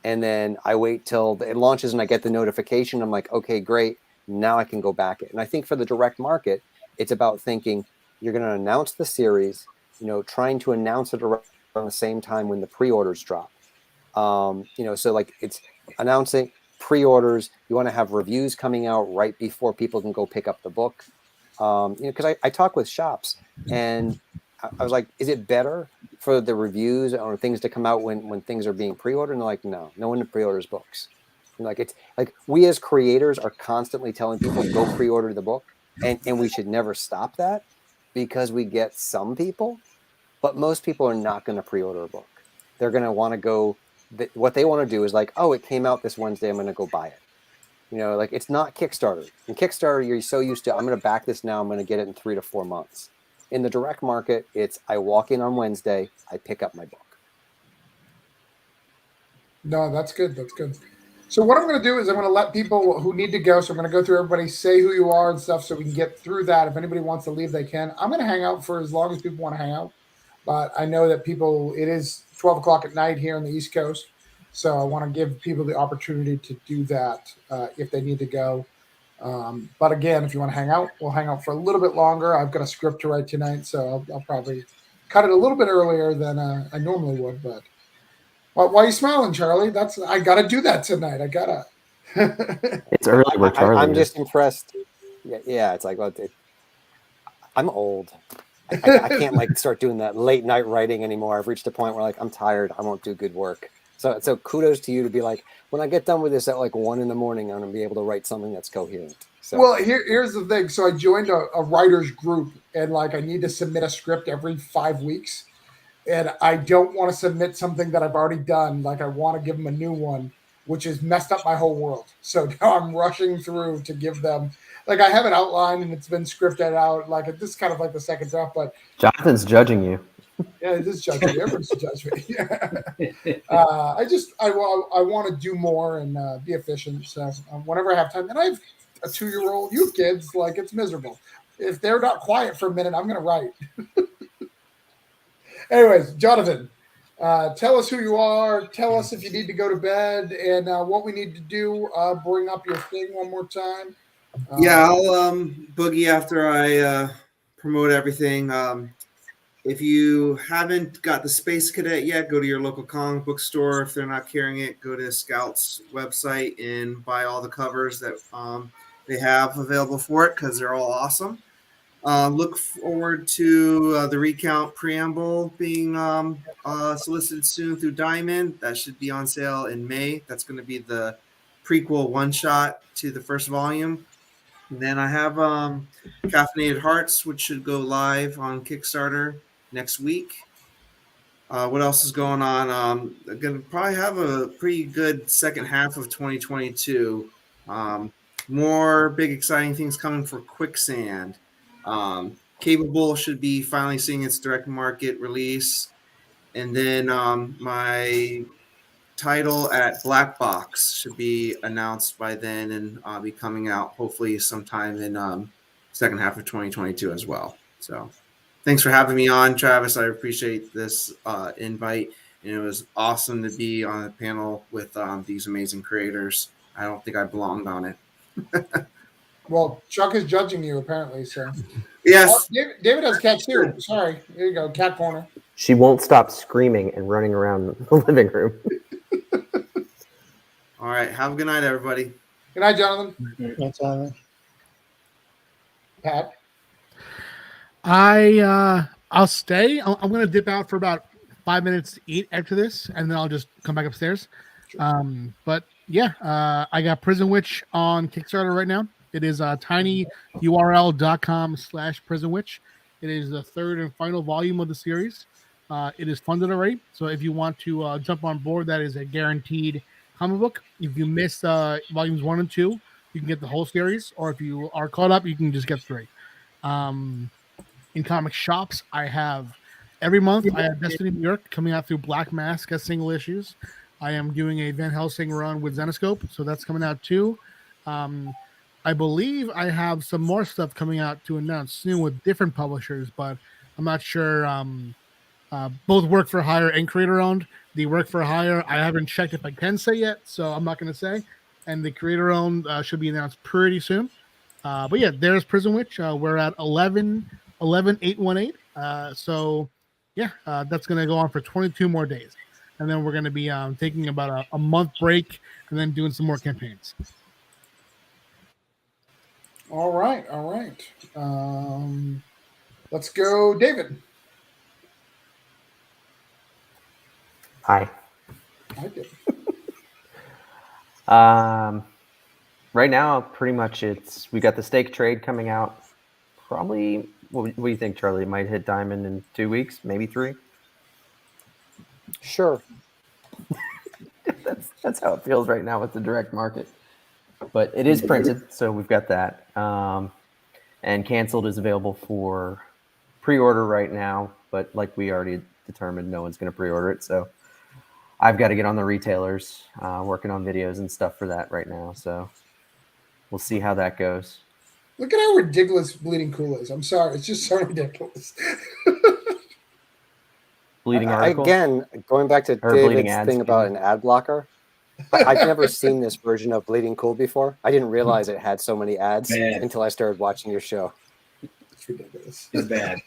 And then I wait till it launches and I get the notification. I'm like, okay, great. Now I can go back it. And I think for the direct market, it's about thinking you're going to announce the series, trying to announce it around the same time when the pre-orders drop. So like it's announcing pre-orders. You want to have reviews coming out right before people can go pick up the book. Because I talk with shops, and I was like, is it better for the reviews or things to come out when things are being pre-ordered? And they're like, no one pre-orders books. And like, it's like we as creators are constantly telling people go pre-order the book, and we should never stop that, because we get some people, but most people are not going to pre-order a book. They're going to want to go. What they want to do is like, oh, it came out this Wednesday, I'm going to go buy it. Like it's not Kickstarter. In Kickstarter, you're so used to, I'm going to back this now, I'm going to get it in 3 to 4 months. In the direct market, it's I walk in on Wednesday, I pick up my book. No, that's good. That's good. So what I'm going to do is I'm going to let people who need to go. So I'm going to go through everybody, say who you are and stuff, so we can get through that. If anybody wants to leave, they can. I'm going to hang out for as long as people want to hang out. But I know that it is 12 o'clock at night here on the East Coast. So I want to give people the opportunity to do that if they need to go. But again, if you want to hang out, we'll hang out for a little bit longer. I've got a script to write tonight, so I'll probably cut it a little bit earlier than I normally would. But why are you smiling, Charlie? I got to do that tonight. I got to. It's early where Charlie I'm is. just impressed. Yeah, it's like, well, I'm old. I can't like start doing that late night writing anymore. I've reached a point where like I'm tired. I won't do good work. So kudos to you to be like, when I get done with this at like 1 a.m, I'm gonna be able to write something that's coherent. So Well, here's the thing. So I joined a writers group, and like I need to submit a script every 5 weeks, and I don't want to submit something that I've already done. Like I want to give them a new one, which has messed up my whole world. So now I'm rushing through to give them. Like I have it outlined and it's been scripted out. Like this is kind of like the second draft, but Jonathan's judging you. yeah, it is judging me. Everyone's judging me. I want to do more and be efficient. So whenever I have time, and I have a 2-year-old, you have kids, like it's miserable. If they're not quiet for a minute, I'm going to write. Anyways, Jonathan, tell us who you are. Tell us if you need to go to bed and what we need to do. Bring up your thing one more time. I'll boogie after I promote everything. If you haven't got the Space Cadet yet, go to your local comic book store. If they're not carrying it, go to Scout's website and buy all the covers that they have available for it because they're all awesome. Look forward to the recount preamble being solicited soon through Diamond. That should be on sale in May. That's going to be the prequel one-shot to the first volume. And then I have Caffeinated Hearts, which should go live on Kickstarter next week. What else is going on? I'm going to probably have a pretty good second half of 2022. More big, exciting things coming for Quicksand. Capable should be finally seeing its direct market release. And then my title at Black Box should be announced by then and be coming out hopefully sometime in second half of 2022 as well. So thanks for having me on, Travis. I appreciate this invite. And it was awesome to be on a panel with these amazing creators. I don't think I belonged on it. Well, Chuck is judging you apparently. So yes, David has cats too. Sorry, there you go, cat corner. She won't stop screaming and running around the living room. All right. Have a good night, everybody. Good night, Jonathan. That's all. Pat. I'll stay. I'm gonna dip out for about 5 minutes to eat after this, and then I'll just come back upstairs. But yeah, I got Prison Witch on Kickstarter right now. It is tinyurl.com/Prison Witch. It is the third and final volume of the series. It is funded already, so if you want to jump on board, that is a guaranteed comic book. If you miss volumes 1 and 2, you can get the whole series, or if you are caught up, you can just get 3. In comic shops, I have every month I have Destiny New York coming out through Black Mask as single issues. I am doing a Van Helsing run with Zenoscope, so that's coming out too. I believe I have some more stuff coming out to announce soon with different publishers, but I'm not sure. Both work for hire and creator owned. The work for hire, I haven't checked if I can say yet, so I'm not going to say. And the creator owned should be announced pretty soon. But yeah, there's Prison Witch. We're at 11,818. So yeah, that's going to go on for 22 more days. And then we're going to be taking about a month break and then doing some more campaigns. All right. Let's go, David. Hi. Hi, David. Right now, pretty much we got the stake trade coming out. Probably, what do you think, Charlie? It might hit Diamond in 2 weeks, maybe 3. sure. That's how it feels right now with the direct market. But it is printed, so we've got that. And Canceled is available for pre-order right now, but like we already determined, no one's going to pre-order it. So I've got to get on the retailers, working on videos and stuff for that right now. So we'll see how that goes. Look at how ridiculous Bleeding Cool is. I'm sorry. It's just so ridiculous. Bleeding article? Again, going back to David's thing about an ad blocker, I've never seen this version of Bleeding Cool before. I didn't realize it had so many ads until I started watching your show. It's ridiculous. It's bad.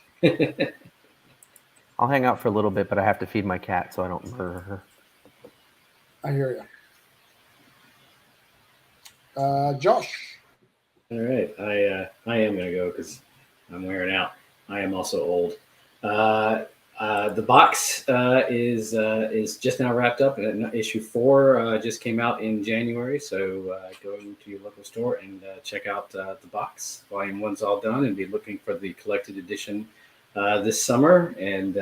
I'll hang out for a little bit, but I have to feed my cat so I don't murder her. I hear you. Josh. All right, I am gonna go because I'm wearing out. I am also old. The box is just now wrapped up, and issue 4 just came out in January. So go to your local store and check out the box. Volume 1's all done, and be looking for the collected edition this summer. And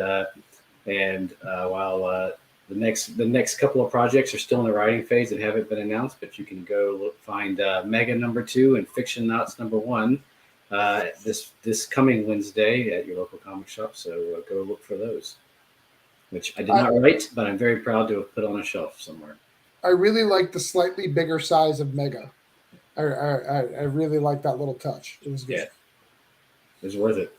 while the next couple of projects are still in the writing phase and haven't been announced, but you can go find Mega #2 and Fiction Knots #1 this coming Wednesday at your local comic shop. So go look for those, which I did not write, but I'm very proud to have put on a shelf somewhere. I really like the slightly bigger size of Mega. I really like that little touch. It was good. Yeah, it was worth it.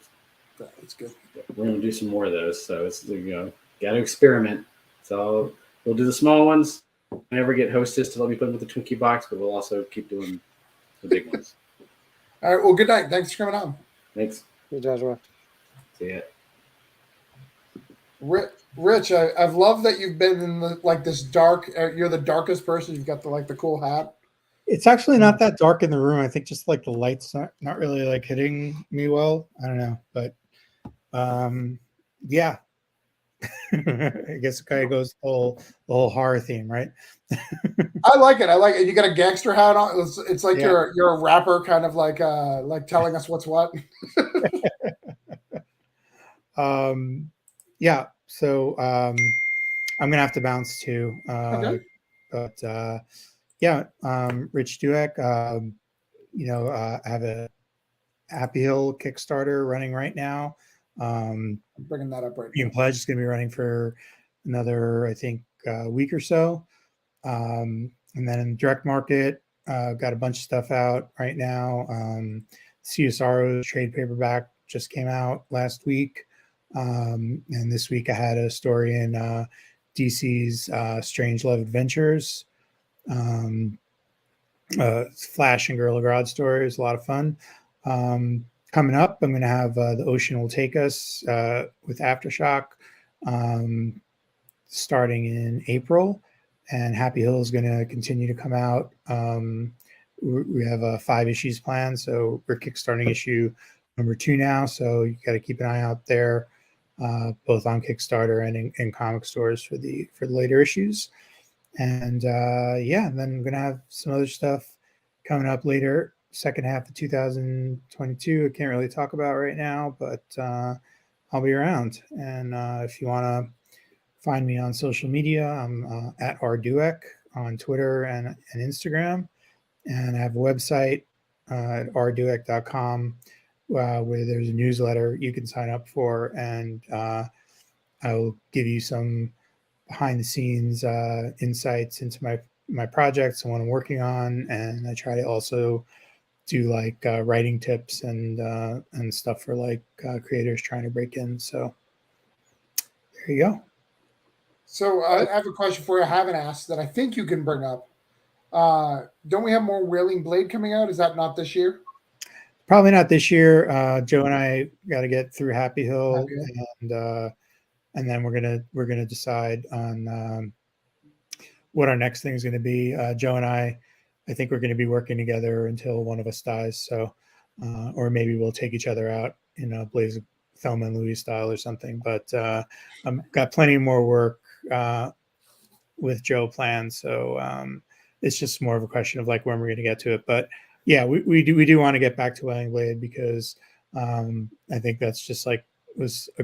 Yeah, it's good. We're gonna do some more of those, so it's got to experiment. So we'll do the small ones. I never get Hostess to let me put them with the Twinkie box, but we'll also keep doing the big ones. All right. Well, good night. Thanks for coming on. Thanks. Hey, Joshua. See ya. Rich, I've loved that you've been in this dark. You're the darkest person. You've got the cool hat. It's actually not that dark in the room. I think just the lights not really hitting me well. I don't know, but yeah. I guess it kind of goes the whole horror theme, right? I like it. You got a gangster hat on. It's like you're a rapper, kind of like telling us what's what. Yeah. So I'm gonna have to bounce too. Okay. But yeah, Rich Douek. I have a Happy Hill Kickstarter running right now. I'm bringing that up right now. Pledge is going to be running for another, I think, week or so. And then in direct market, got a bunch of stuff out right now. CSRO's trade paperback just came out last week. And this week I had a story in DC's Strange Love Adventures. Flash and Gorilla Grodd story is a lot of fun. Coming up, I'm going to have The Ocean Will Take Us with Aftershock starting in April, and Happy Hill is going to continue to come out. We have 5 issues planned, so we're kickstarting issue #2 now, so you got to keep an eye out there, both on Kickstarter and in comic stores for the later issues. And then I'm going to have some other stuff coming up later. Second half of 2022. I can't really talk about right now, but I'll be around. And if you want to find me on social media, I'm at @rdouek on Twitter and Instagram. And I have a website at rdouek.com where there's a newsletter you can sign up for, and I will give you some behind the scenes insights into my projects and what I'm working on. And I try to also do writing tips and stuff for creators trying to break in. So there you go. So I have a question for you I haven't asked that I think you can bring up. Don't we have more Wailing Blade coming out? Is that not this year? Probably not this year. Joe and I got to get through Happy Hill, and then we're gonna decide on what our next thing is going to be. Joe and I think we're going to be working together until one of us dies. So, or maybe we'll take each other out in a Blaze of Thelma and Louise style or something. But I've got plenty more work with Joe planned. So it's just more of a question of when we're going to get to it. But yeah, we do want to get back to Wailing Blade because I think that's just was a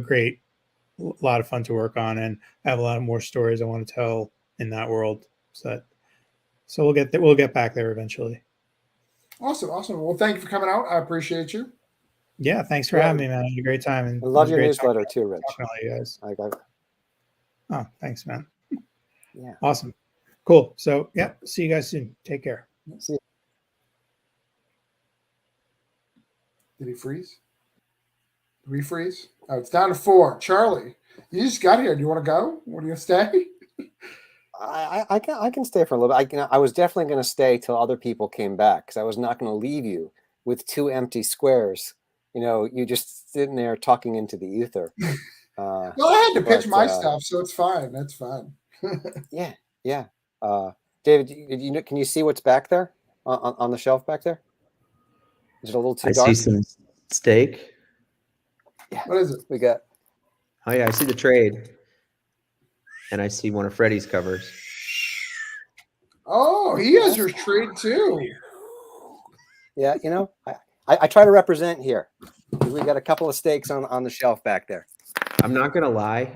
lot of fun to work on, and I have a lot of more stories I want to tell in that world. So we'll get back there eventually. Awesome. Well, thank you for coming out. I appreciate you. Yeah, thanks for having me, man. I had a great time. And I love your newsletter too, Rich. You guys. I got it. Oh, thanks, man. Yeah. Awesome. Cool. So yeah, see you guys soon. Take care. See you. Did he freeze? Refreeze? Oh, it's down to 4. Charlie, you just got here. Do you want to go? What are you gonna stay? I can stay for a little bit. I was definitely going to stay till other people came back because I was not going to leave you with 2 empty squares. You just sitting there talking into the ether. Well, I had to pitch my stuff, so it's fine. That's fine. Yeah. David, can you see what's back there on the shelf back there? Is it a little too dark? I see some steak. Yeah. What is it? We got. Oh yeah, I see the trade, and I see one of Freddie's covers. Oh, he has your trade too. Yeah, I try to represent here. We got a couple of steaks on the shelf back there. I'm not gonna lie.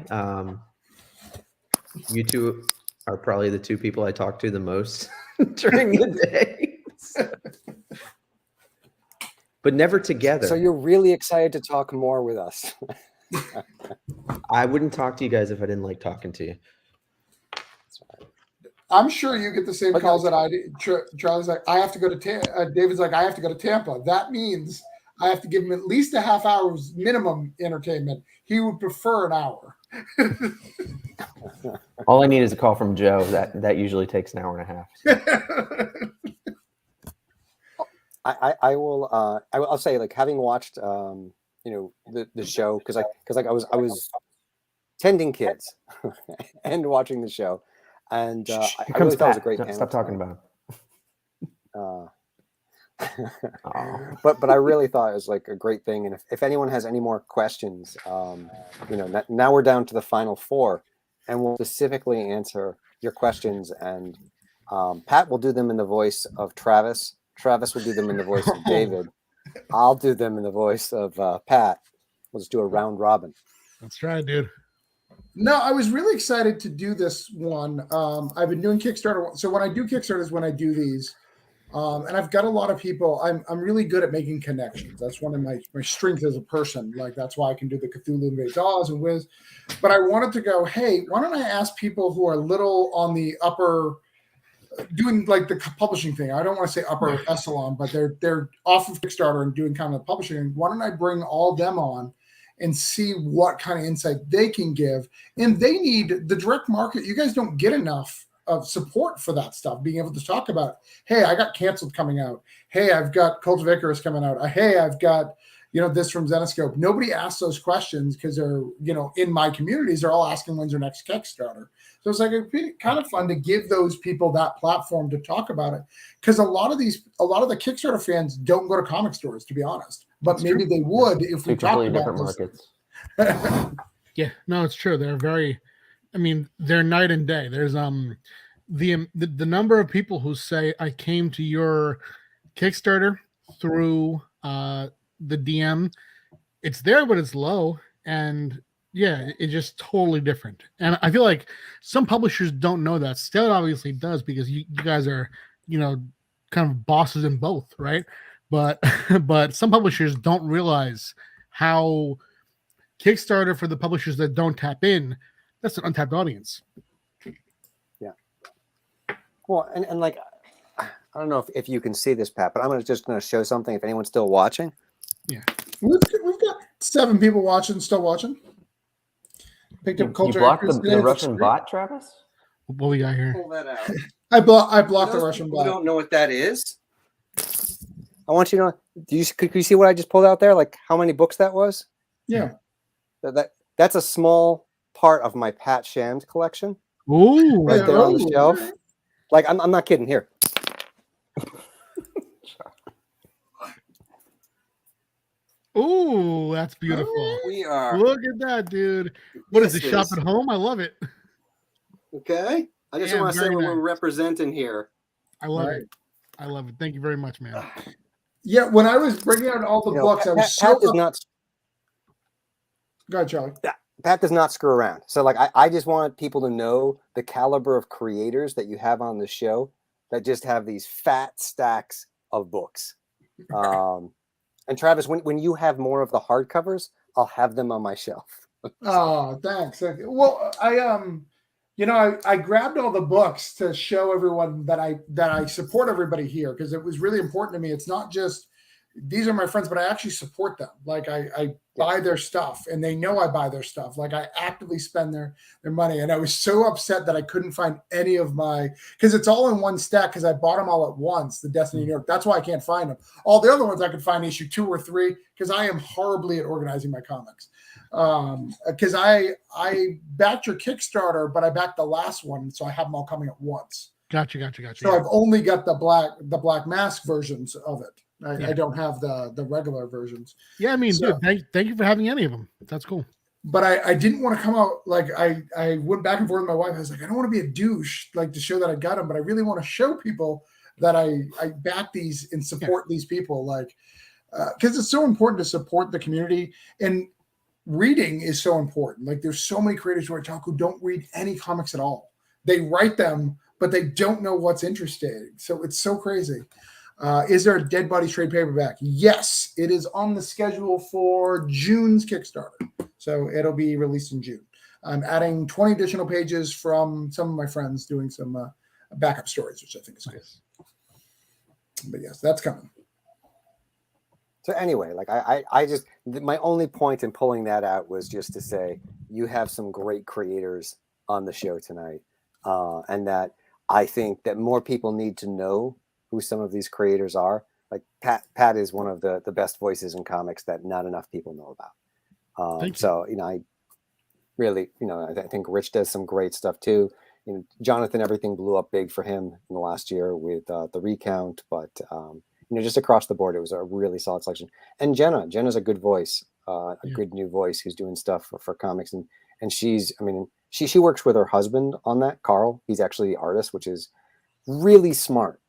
You two are probably the 2 people I talk to the most during the day. But never together. So you're really excited to talk more with us. I wouldn't talk to you guys if I didn't like talking to you. I'm sure you get the same calls that I do. Charlie's like, I have to go to Tampa. David's like, I have to go to Tampa. That means I have to give him at least a half hour's minimum entertainment. He would prefer an hour. All I need is a call from Joe. That usually takes an hour and a half. I'll say, like, having watched the show, because I was tending kids and watching the show, and I really thought it was a great. Stop talking about it. But I really thought it was like a great thing, and if anyone has any more questions, now we're down to the final 4, and we'll specifically answer your questions, and Pat will do them in the voice of Travis. Travis will do them in the voice of David. I'll do them in the voice of Pat. We'll just do a round robin. Let's try it, dude. No, I was really excited to do this one. I've been doing Kickstarter. So when I do Kickstarters, when I do these, and I've got a lot of people, I'm really good at making connections. That's one of my strengths as a person. Like, that's why I can do the Cthulhu Invades Oz and Wiz. But I wanted to go, hey, why don't I ask people who are a little on the upper, doing like the publishing thing. I don't want to say upper echelon, but they're off of Kickstarter and doing kind of publishing. Why don't I bring all them on and see what kind of insight they can give? And they need the direct market. You guys don't get enough of support for that stuff, being able to talk about, hey, I got canceled coming out. Hey, I've got Cult of Icarus coming out. Hey, I've got, this from Zenoscope. Nobody asks those questions because they're, in my communities, they're all asking when's their next Kickstarter. So it's like it'd be kind of fun to give those people that platform to talk about it. Because a lot of the Kickstarter fans don't go to comic stores, to be honest. But maybe they would if we talked about different this. markets. Yeah, no, it's true. They're they're night and day. There's the number of people who say I came to your Kickstarter through the DM. It's there, but it's low, and yeah, it's just totally different. And I feel like some publishers don't know that. Stead obviously does, because you guys are kind of bosses in both, right? But some publishers don't realize how Kickstarter, for the publishers that don't tap in, that's an untapped audience. Yeah. Well, and like, I don't know if you can see this, Pat, but I'm just going to show something if anyone's still watching. Yeah. We've got 7 people still watching. Picked up Culture. You blocked the Russian bot, Travis? What we got here? Pull that out. I blocked the Russian bot. You don't know what that is? I want you to know. Could you see what I just pulled out there? Like how many books that was? Yeah. That's a small part of my Pat Shams collection. Ooh, right there on the shelf. Like I'm not kidding. Here. Ooh, that's beautiful. We are. Look at that, dude. What is it? Shop at home? I love it. Okay. I just want to say what we're representing here. I love it. I love it. Thank you very much, man. Yeah, when I was bringing out all the books, I was so. Pat does not. Go ahead, Charlie. Pat does not screw around. So, like, I just want people to know the caliber of creators that you have on the show that just have these fat stacks of books. And Travis, when you have more of the hardcovers, I'll have them on my shelf. Oh, thanks. Well, I grabbed all the books to show everyone that I support everybody here, because it was really important to me. It's not just these are my friends, but I actually support them. Like I buy their stuff, and they know I buy their stuff. Like I actively spend their money. And I was so upset that I couldn't find any of because it's all in one stack, because I bought them all at once, the Destiny New York. That's why I can't find them. All the other ones I could find issue 2 or 3, because I am horribly at organizing my comics. Because I backed your Kickstarter, but I backed the last one, so I have them all coming at once. Gotcha. So I've only got the black mask versions of it. I don't have the regular versions. Yeah, I mean, dude, thank you for having any of them. That's cool. But I didn't want to come out like I went back and forth with my wife. I was like, I don't want to be a douche, like to show that I got them, but I really want to show people that I back these and support these people, like because it's so important to support the community, and reading is so important. Like there's so many creators who I talk who don't read any comics at all. They write them, but they don't know what's interesting. So it's so crazy. Is there a Dead Bodies trade paperback? Yes, it is on the schedule for June's Kickstarter. So it'll be released in June. I'm adding 20 additional pages from some of my friends doing some backup stories, which I think is cool. But yes, that's coming. So anyway, like I just, my only point in pulling that out was just to say you have some great creators on the show tonight, and that I think that more people need to know who some of these creators are. Like Pat is one of the best voices in comics that not enough people know about. So I really, I think Rich does some great stuff too. Jonathan, everything blew up big for him in the last year with the recount, but just across the board, it was a really solid selection. And Jenna's a good voice, a good new voice who's doing stuff for comics. And she's, she works with her husband on that, Carl. He's actually the artist, which is really smart.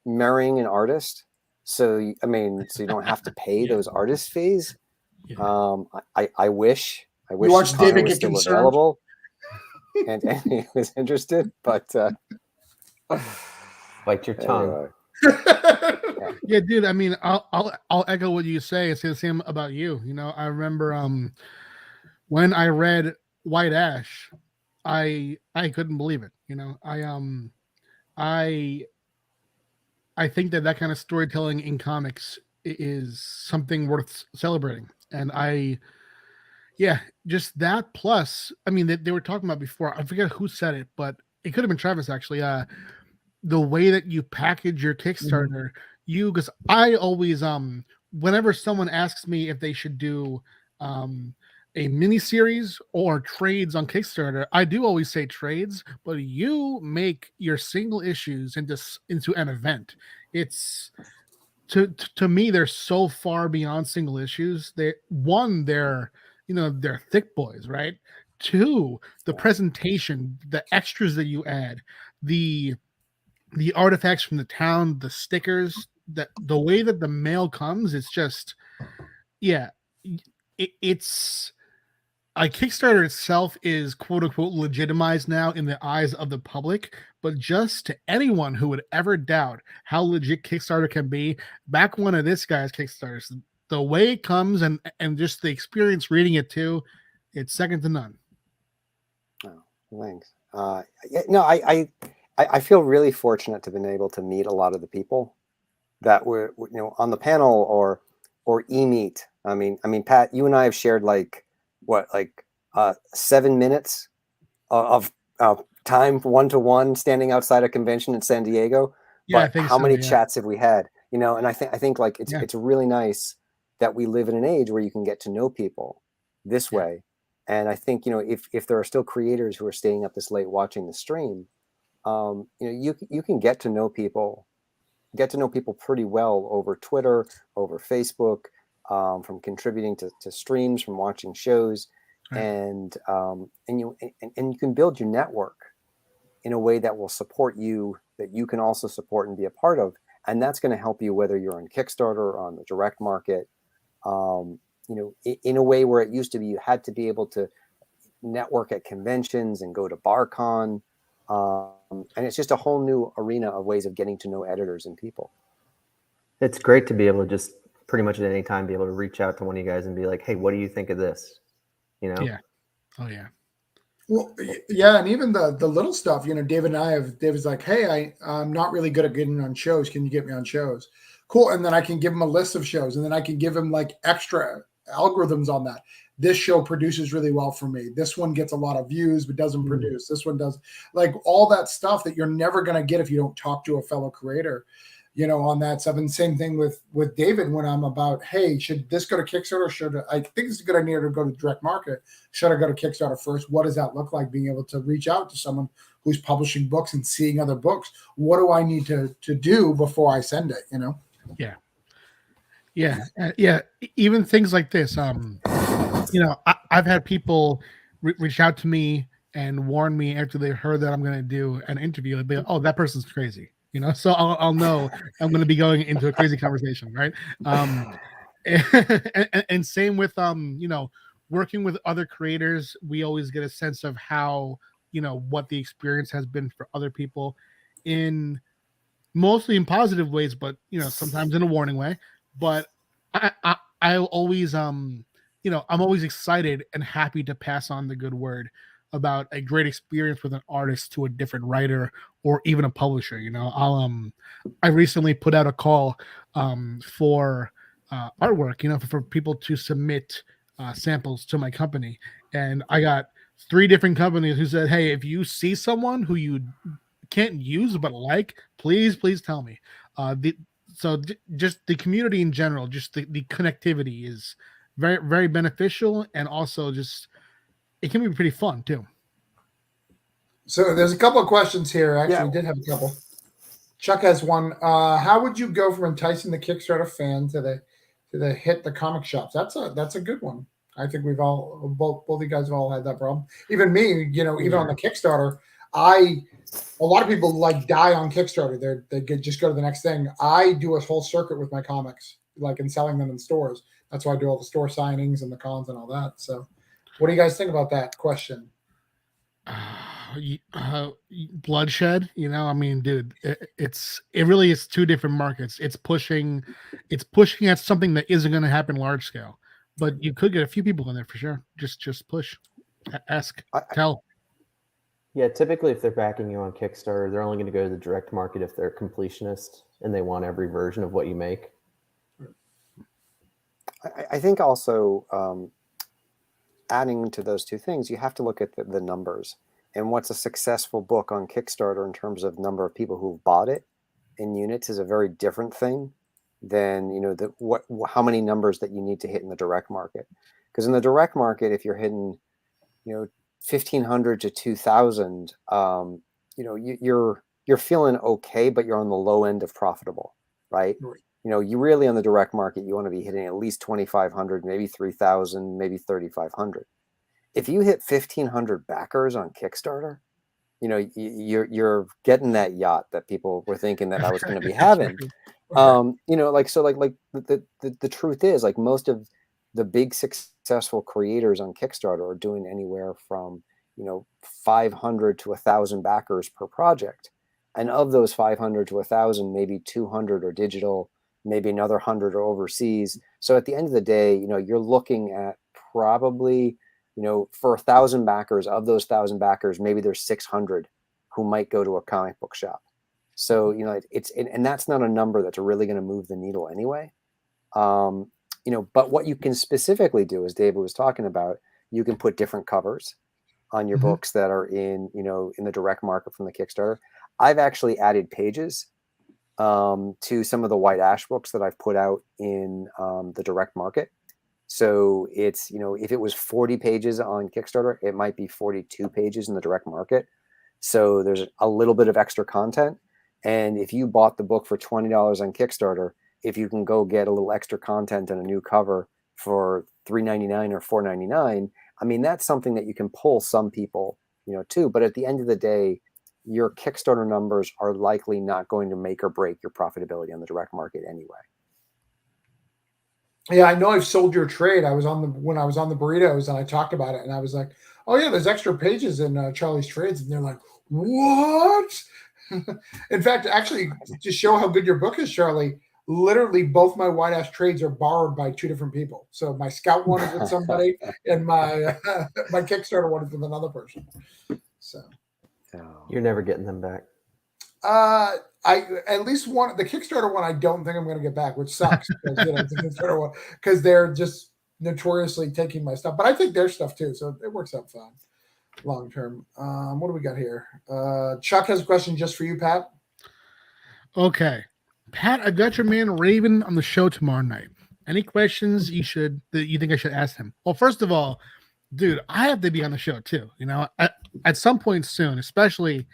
Marrying an artist. So you don't have to pay those artist fees. I wish you watch David was get still concerned. available and he was interested, but bite your tongue. Yeah, dude. I mean, I'll echo what you say. It's the same about you. I remember when I read White Ash, I couldn't believe it. I think that kind of storytelling in comics is something worth celebrating. And just that plus, they were talking about before, I forget who said it, but it could have been Travis actually, the way that you package your Kickstarter, because I always, whenever someone asks me if they should do a mini series or trades on Kickstarter, I do always say trades, but you make your single issues into an event. It's to me, they're so far beyond single issues. They're thick boys, right? 2, the presentation, the extras that you add, the artifacts from the town, the stickers, the way that the mail comes, it's just, it's a Kickstarter itself is quote unquote legitimized now in the eyes of the public, but just to anyone who would ever doubt how legit Kickstarter can be, back one of this guy's Kickstarters, the way it comes and just the experience reading it too, it's second to none. Oh, thanks. I feel really fortunate to have been able to meet a lot of the people that were on the panel or e-meet. I mean, Pat, you and I have shared 7 minutes of time one-to-one standing outside a convention in San Diego. Yeah, but how many chats have we had? And I think it's really nice that we live in an age where you can get to know people this way. And I think, if there are still creators who are staying up this late watching the stream, you can get to know people pretty well over Twitter, over Facebook, from contributing to streams, from watching shows, and you can build your network in a way that will support you, that you can also support and be a part of, and that's going to help you whether you're on Kickstarter or on the direct market. In a way where it used to be you had to be able to network at conventions and go to BarCon, and it's just a whole new arena of ways of getting to know editors and people. It's great to be able to just pretty much at any time be able to reach out to one of you guys and be like, hey, what do you think of this? Yeah. Oh yeah. Well, yeah, and even the little stuff, David and I David's like, hey, I'm not really good at getting on shows. Can you get me on shows? Cool. And then I can give him a list of shows, and then I can give him like extra algorithms on that. This show produces really well for me. This one gets a lot of views, but doesn't produce. This one does, like all that stuff that you're never going to get if you don't talk to a fellow creator, on that stuff. And same thing with David when I'm about, hey, should this go to Kickstarter? I think it's a good idea to go to direct market. Should I go to Kickstarter first? What does that look like? Being able to reach out to someone who's publishing books and seeing other books. What do I need to do before I send it? Yeah. Even things like this. I've had people reach out to me and warn me after they heard that I'm going to do an interview. They'll be like, oh, that person's crazy. So I'll know I'm going to be going into a crazy conversation, right? And same with working with other creators. We always get a sense of how what the experience has been for other people, in mostly in positive ways, but sometimes in a warning way. But I'll always I'm always excited and happy to pass on the good word about a great experience with an artist to a different writer or even a publisher. I recently put out a call for artwork, for people to submit samples to my company. And I got 3 different companies who said, hey, if you see someone who you can't use but like, please tell me. Just the community in general, just the connectivity is very, very beneficial, and also just it can be pretty fun too. So there's a couple of questions here. Actually, we did have a couple. Chuck has one. How would you go from enticing the Kickstarter fan to the hit the comic shops? That's a good one. I think we've all both you guys have all had that problem. Even me, even on the Kickstarter, a lot of people like die on Kickstarter. They just go to the next thing. I do a whole circuit with my comics, like in selling them in stores. That's why I do all the store signings and the cons and all that. So, what do you guys think about that question? Bloodshed, dude, it really is 2 different markets. It's pushing at something that isn't going to happen large scale, but you could get a few people in there for sure. Just push, ask, tell. Yeah, typically if they're backing you on Kickstarter, they're only going to go to the direct market if they're a completionist and they want every version of what you make. I think also adding to those 2 things, you have to look at the numbers and what's a successful book on Kickstarter in terms of number of people who've bought it in units is a very different thing than how many numbers that you need to hit in the direct market. Because in the direct market, if you're hitting 1,500 to 2,000, you're feeling okay, but you're on the low end of profitable, right? You really on the direct market, you want to be hitting at least 2,500, maybe 3,000, maybe 3,500. If you hit 1,500 backers on Kickstarter, you're getting that yacht that people were thinking that I was going to be having. The truth is, like, most of the big successful creators on Kickstarter are doing anywhere from 500 to 1,000 backers per project, and of those 500 to 1,000, maybe 200 are digital, maybe another 100 are overseas. So at the end of the day, you're looking at probably, for 1,000 backers, of those 1,000 backers, maybe there's 600 who might go to a comic book shop. So, and that's not a number that's really going to move the needle anyway. But what you can specifically do, as David was talking about, you can put different covers on your books that are in the direct market from the Kickstarter. I've actually added pages to some of the White Ash books that I've put out in the direct market. So it's, if it was 40 pages on Kickstarter, it might be 42 pages in the direct market. So there's a little bit of extra content. And if you bought the book for $20 on Kickstarter, if you can go get a little extra content and a new cover for $3.99 or $4.99, I mean, that's something that you can pull some people, too. But at the end of the day, your Kickstarter numbers are likely not going to make or break your profitability on the direct market anyway. Yeah, I know I've sold your trade. When I was on the burritos and I talked about it, and I was like, oh yeah, there's extra pages in Charlie's Trades. And they're like, what? In fact, actually, to show how good your book is, Charlie, literally both my white ash trades are borrowed by two different people. So my Scout one is with somebody, and my my Kickstarter one is with another person. So You're never getting them back. I at least one, the Kickstarter one I don't think I'm going to get back, which sucks because it's a Kickstarter one, because they're just notoriously taking my stuff, but I take their stuff too, so it works out fine long term. What do we got here? Chuck has a question just for you, Pat. Okay, Pat, I've got your man Raven on the show tomorrow night. Any questions that you think I should ask him? Well, first of all, dude, I have to be on the show too. At some point soon, especially.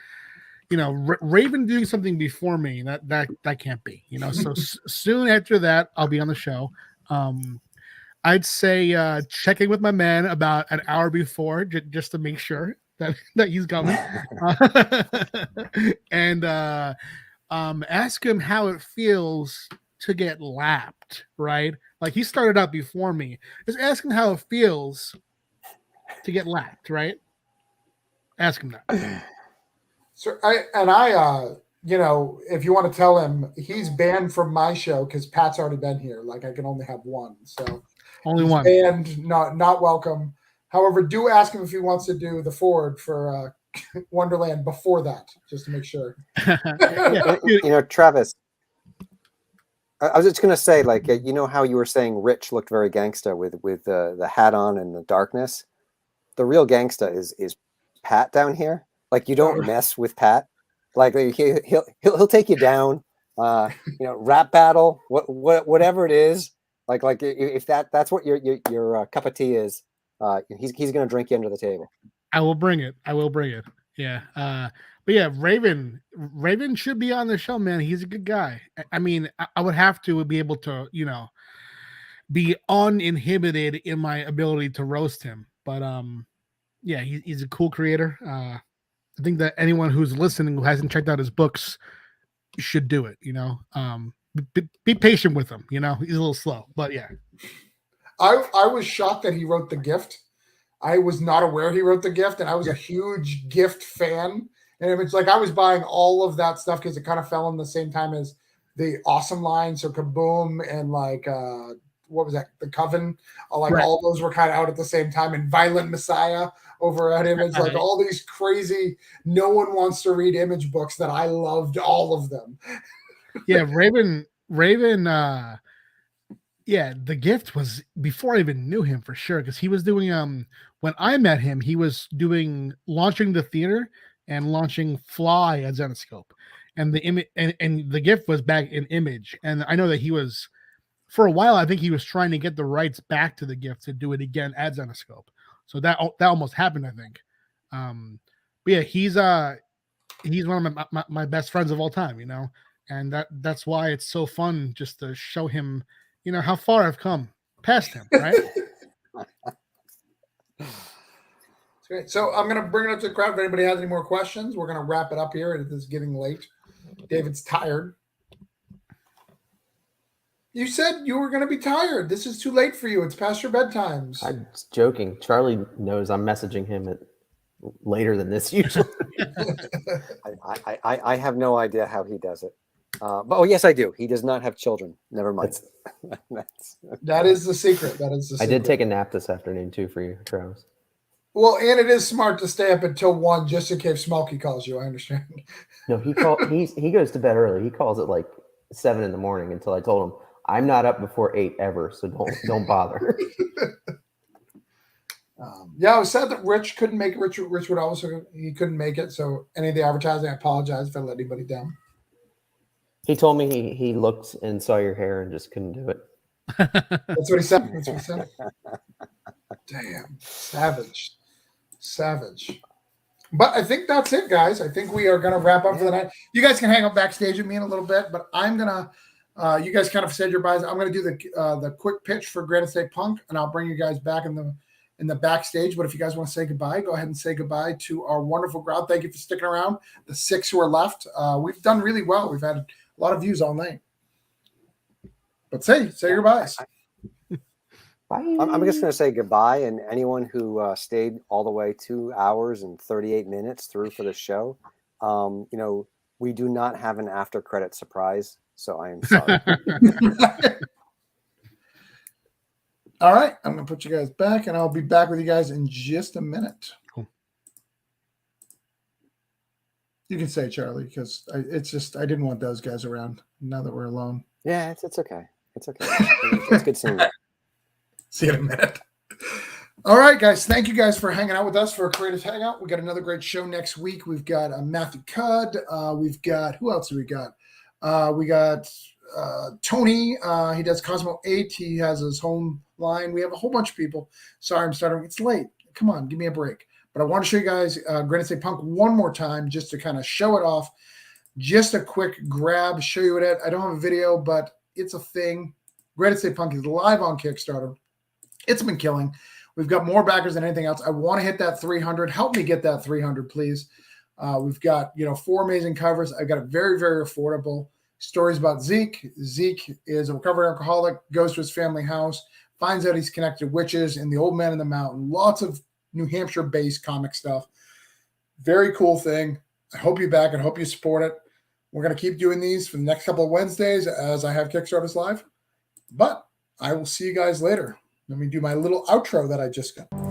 Raven doing something before me, that can't be. So soon after that, I'll be on the show. I'd say checking with my man about an hour before, just to make sure that he's coming, and ask him how it feels to get lapped. Right, like he started out before me. Just ask him how it feels to get lapped. Right, ask him that. So if you want to tell him, he's banned from my show because Pat's already been here. Like I can only have one, so only one. Banned, not welcome. However, do ask him if he wants to do the forward for Wonderland before that, just to make sure. Travis, I was just gonna say, like, how you were saying Rich looked very gangsta with the hat on and the darkness. The real gangsta is Pat down here. Like, you don't mess with Pat. Like he'll take you down. Rap battle, whatever it is. Like if that's what your cup of tea is, he's gonna drink you under the table. I will bring it. Yeah. But yeah, Raven should be on the show, man. He's a good guy. I mean, I would have to be able to, be uninhibited in my ability to roast him. But yeah, he's a cool creator. I think that anyone who's listening who hasn't checked out his books should do it. Be patient with him. He's a little slow, but yeah. I was shocked that he wrote The Gift. I was not aware he wrote The Gift, and I was a huge Gift fan. And it's like I was buying all of that stuff because it kind of fell in the same time as the Awesome line. So Kaboom and like what was that? The Coven. Right. All those were kind of out at the same time. And Violent Messiah over at Image. Like all these crazy, no one wants to read Image books that I loved all of them. Yeah, Raven. Yeah, The Gift was before I even knew him for sure, because he was doing when I met him, he was doing Launching the Theater and launching Fly at Zenoscope, and the image and The Gift was back in Image, and I know that he was for a while. I think he was trying to get the rights back to The Gift to do it again at Zenoscope, so that almost happened, I think. But yeah, he's one of my best friends of all time, and that's why it's so fun just to show him. How far I've come past him, right? Great. So I'm going to bring it up to the crowd. If anybody has any more questions, we're going to wrap it up here. It is getting late. David's tired. You said you were going to be tired. This is too late for you. It's past your bedtimes. I'm joking. Charlie knows I'm messaging him later than this usually. I have no idea how he does it. But yes, I do. He does not have children. Never mind. That is the secret. I did take a nap this afternoon too for you, Travis. Well, and it is smart to stay up until 1 just in case Smokey calls you. I understand. No, he goes to bed early. He calls at like 7 a.m. until I told him I'm not up before 8 ever, so don't bother. Yeah, I was sad that Rich couldn't make it. Rich would also he couldn't make it. So any of the advertising, I apologize if I let anybody down. He told me he looked and saw your hair and just couldn't do it. That's what he said. Damn, savage. But I think that's it, guys. I think we are going to wrap up for the night. You guys can hang out backstage with me in a little bit, but I'm going to you guys kind of said your buys. I'm going to do the quick pitch for Granite State Punk, and I'll bring you guys back in the backstage. But if you guys want to say goodbye, go ahead and say goodbye to our wonderful crowd. Thank you for sticking around. The 6 who are left. We've done really well. We've had a lot of views all night. But say your goodbyes. I'm just going to say goodbye, and anyone who stayed all the way 2 hours and 38 minutes through for the show, We do not have an after credit surprise, so I am sorry. All right, I'm going to put you guys back, and I'll be back with you guys in just a minute. Cool. You can say, Charlie, because it's just I didn't want those guys around now that we're alone. Yeah, it's okay. It's okay. It's good seeing you. See you in a minute. All right, guys. Thank you guys for hanging out with us for a creative hangout. We got another great show next week. We've got Matthew Cudd. We've got who else do we got? We got Tony. He does Cosmo 8. He has his home line. We have a whole bunch of people. Sorry, I'm starting. It's late. Come on, give me a break. But I want to show you guys Granite State Punk one more time just to kind of show it off. Just a quick grab, show you it. I don't have a video, but it's a thing. Granite State Punk is live on Kickstarter. It's been killing. We've got more backers than anything else. I want to hit that 300. Help me get that 300, please. We've got 4 amazing covers. I've got it very, very affordable. Stories about Zeke. Zeke is a recovered alcoholic, goes to his family house, finds out he's connected to witches and the old man in the mountain. Lots of New Hampshire-based comic stuff. Very cool thing. I hope you back and hope you support it. We're going to keep doing these for the next couple of Wednesdays as I have Kickstarters live. But I will see you guys later. Let me do my little outro that I just got.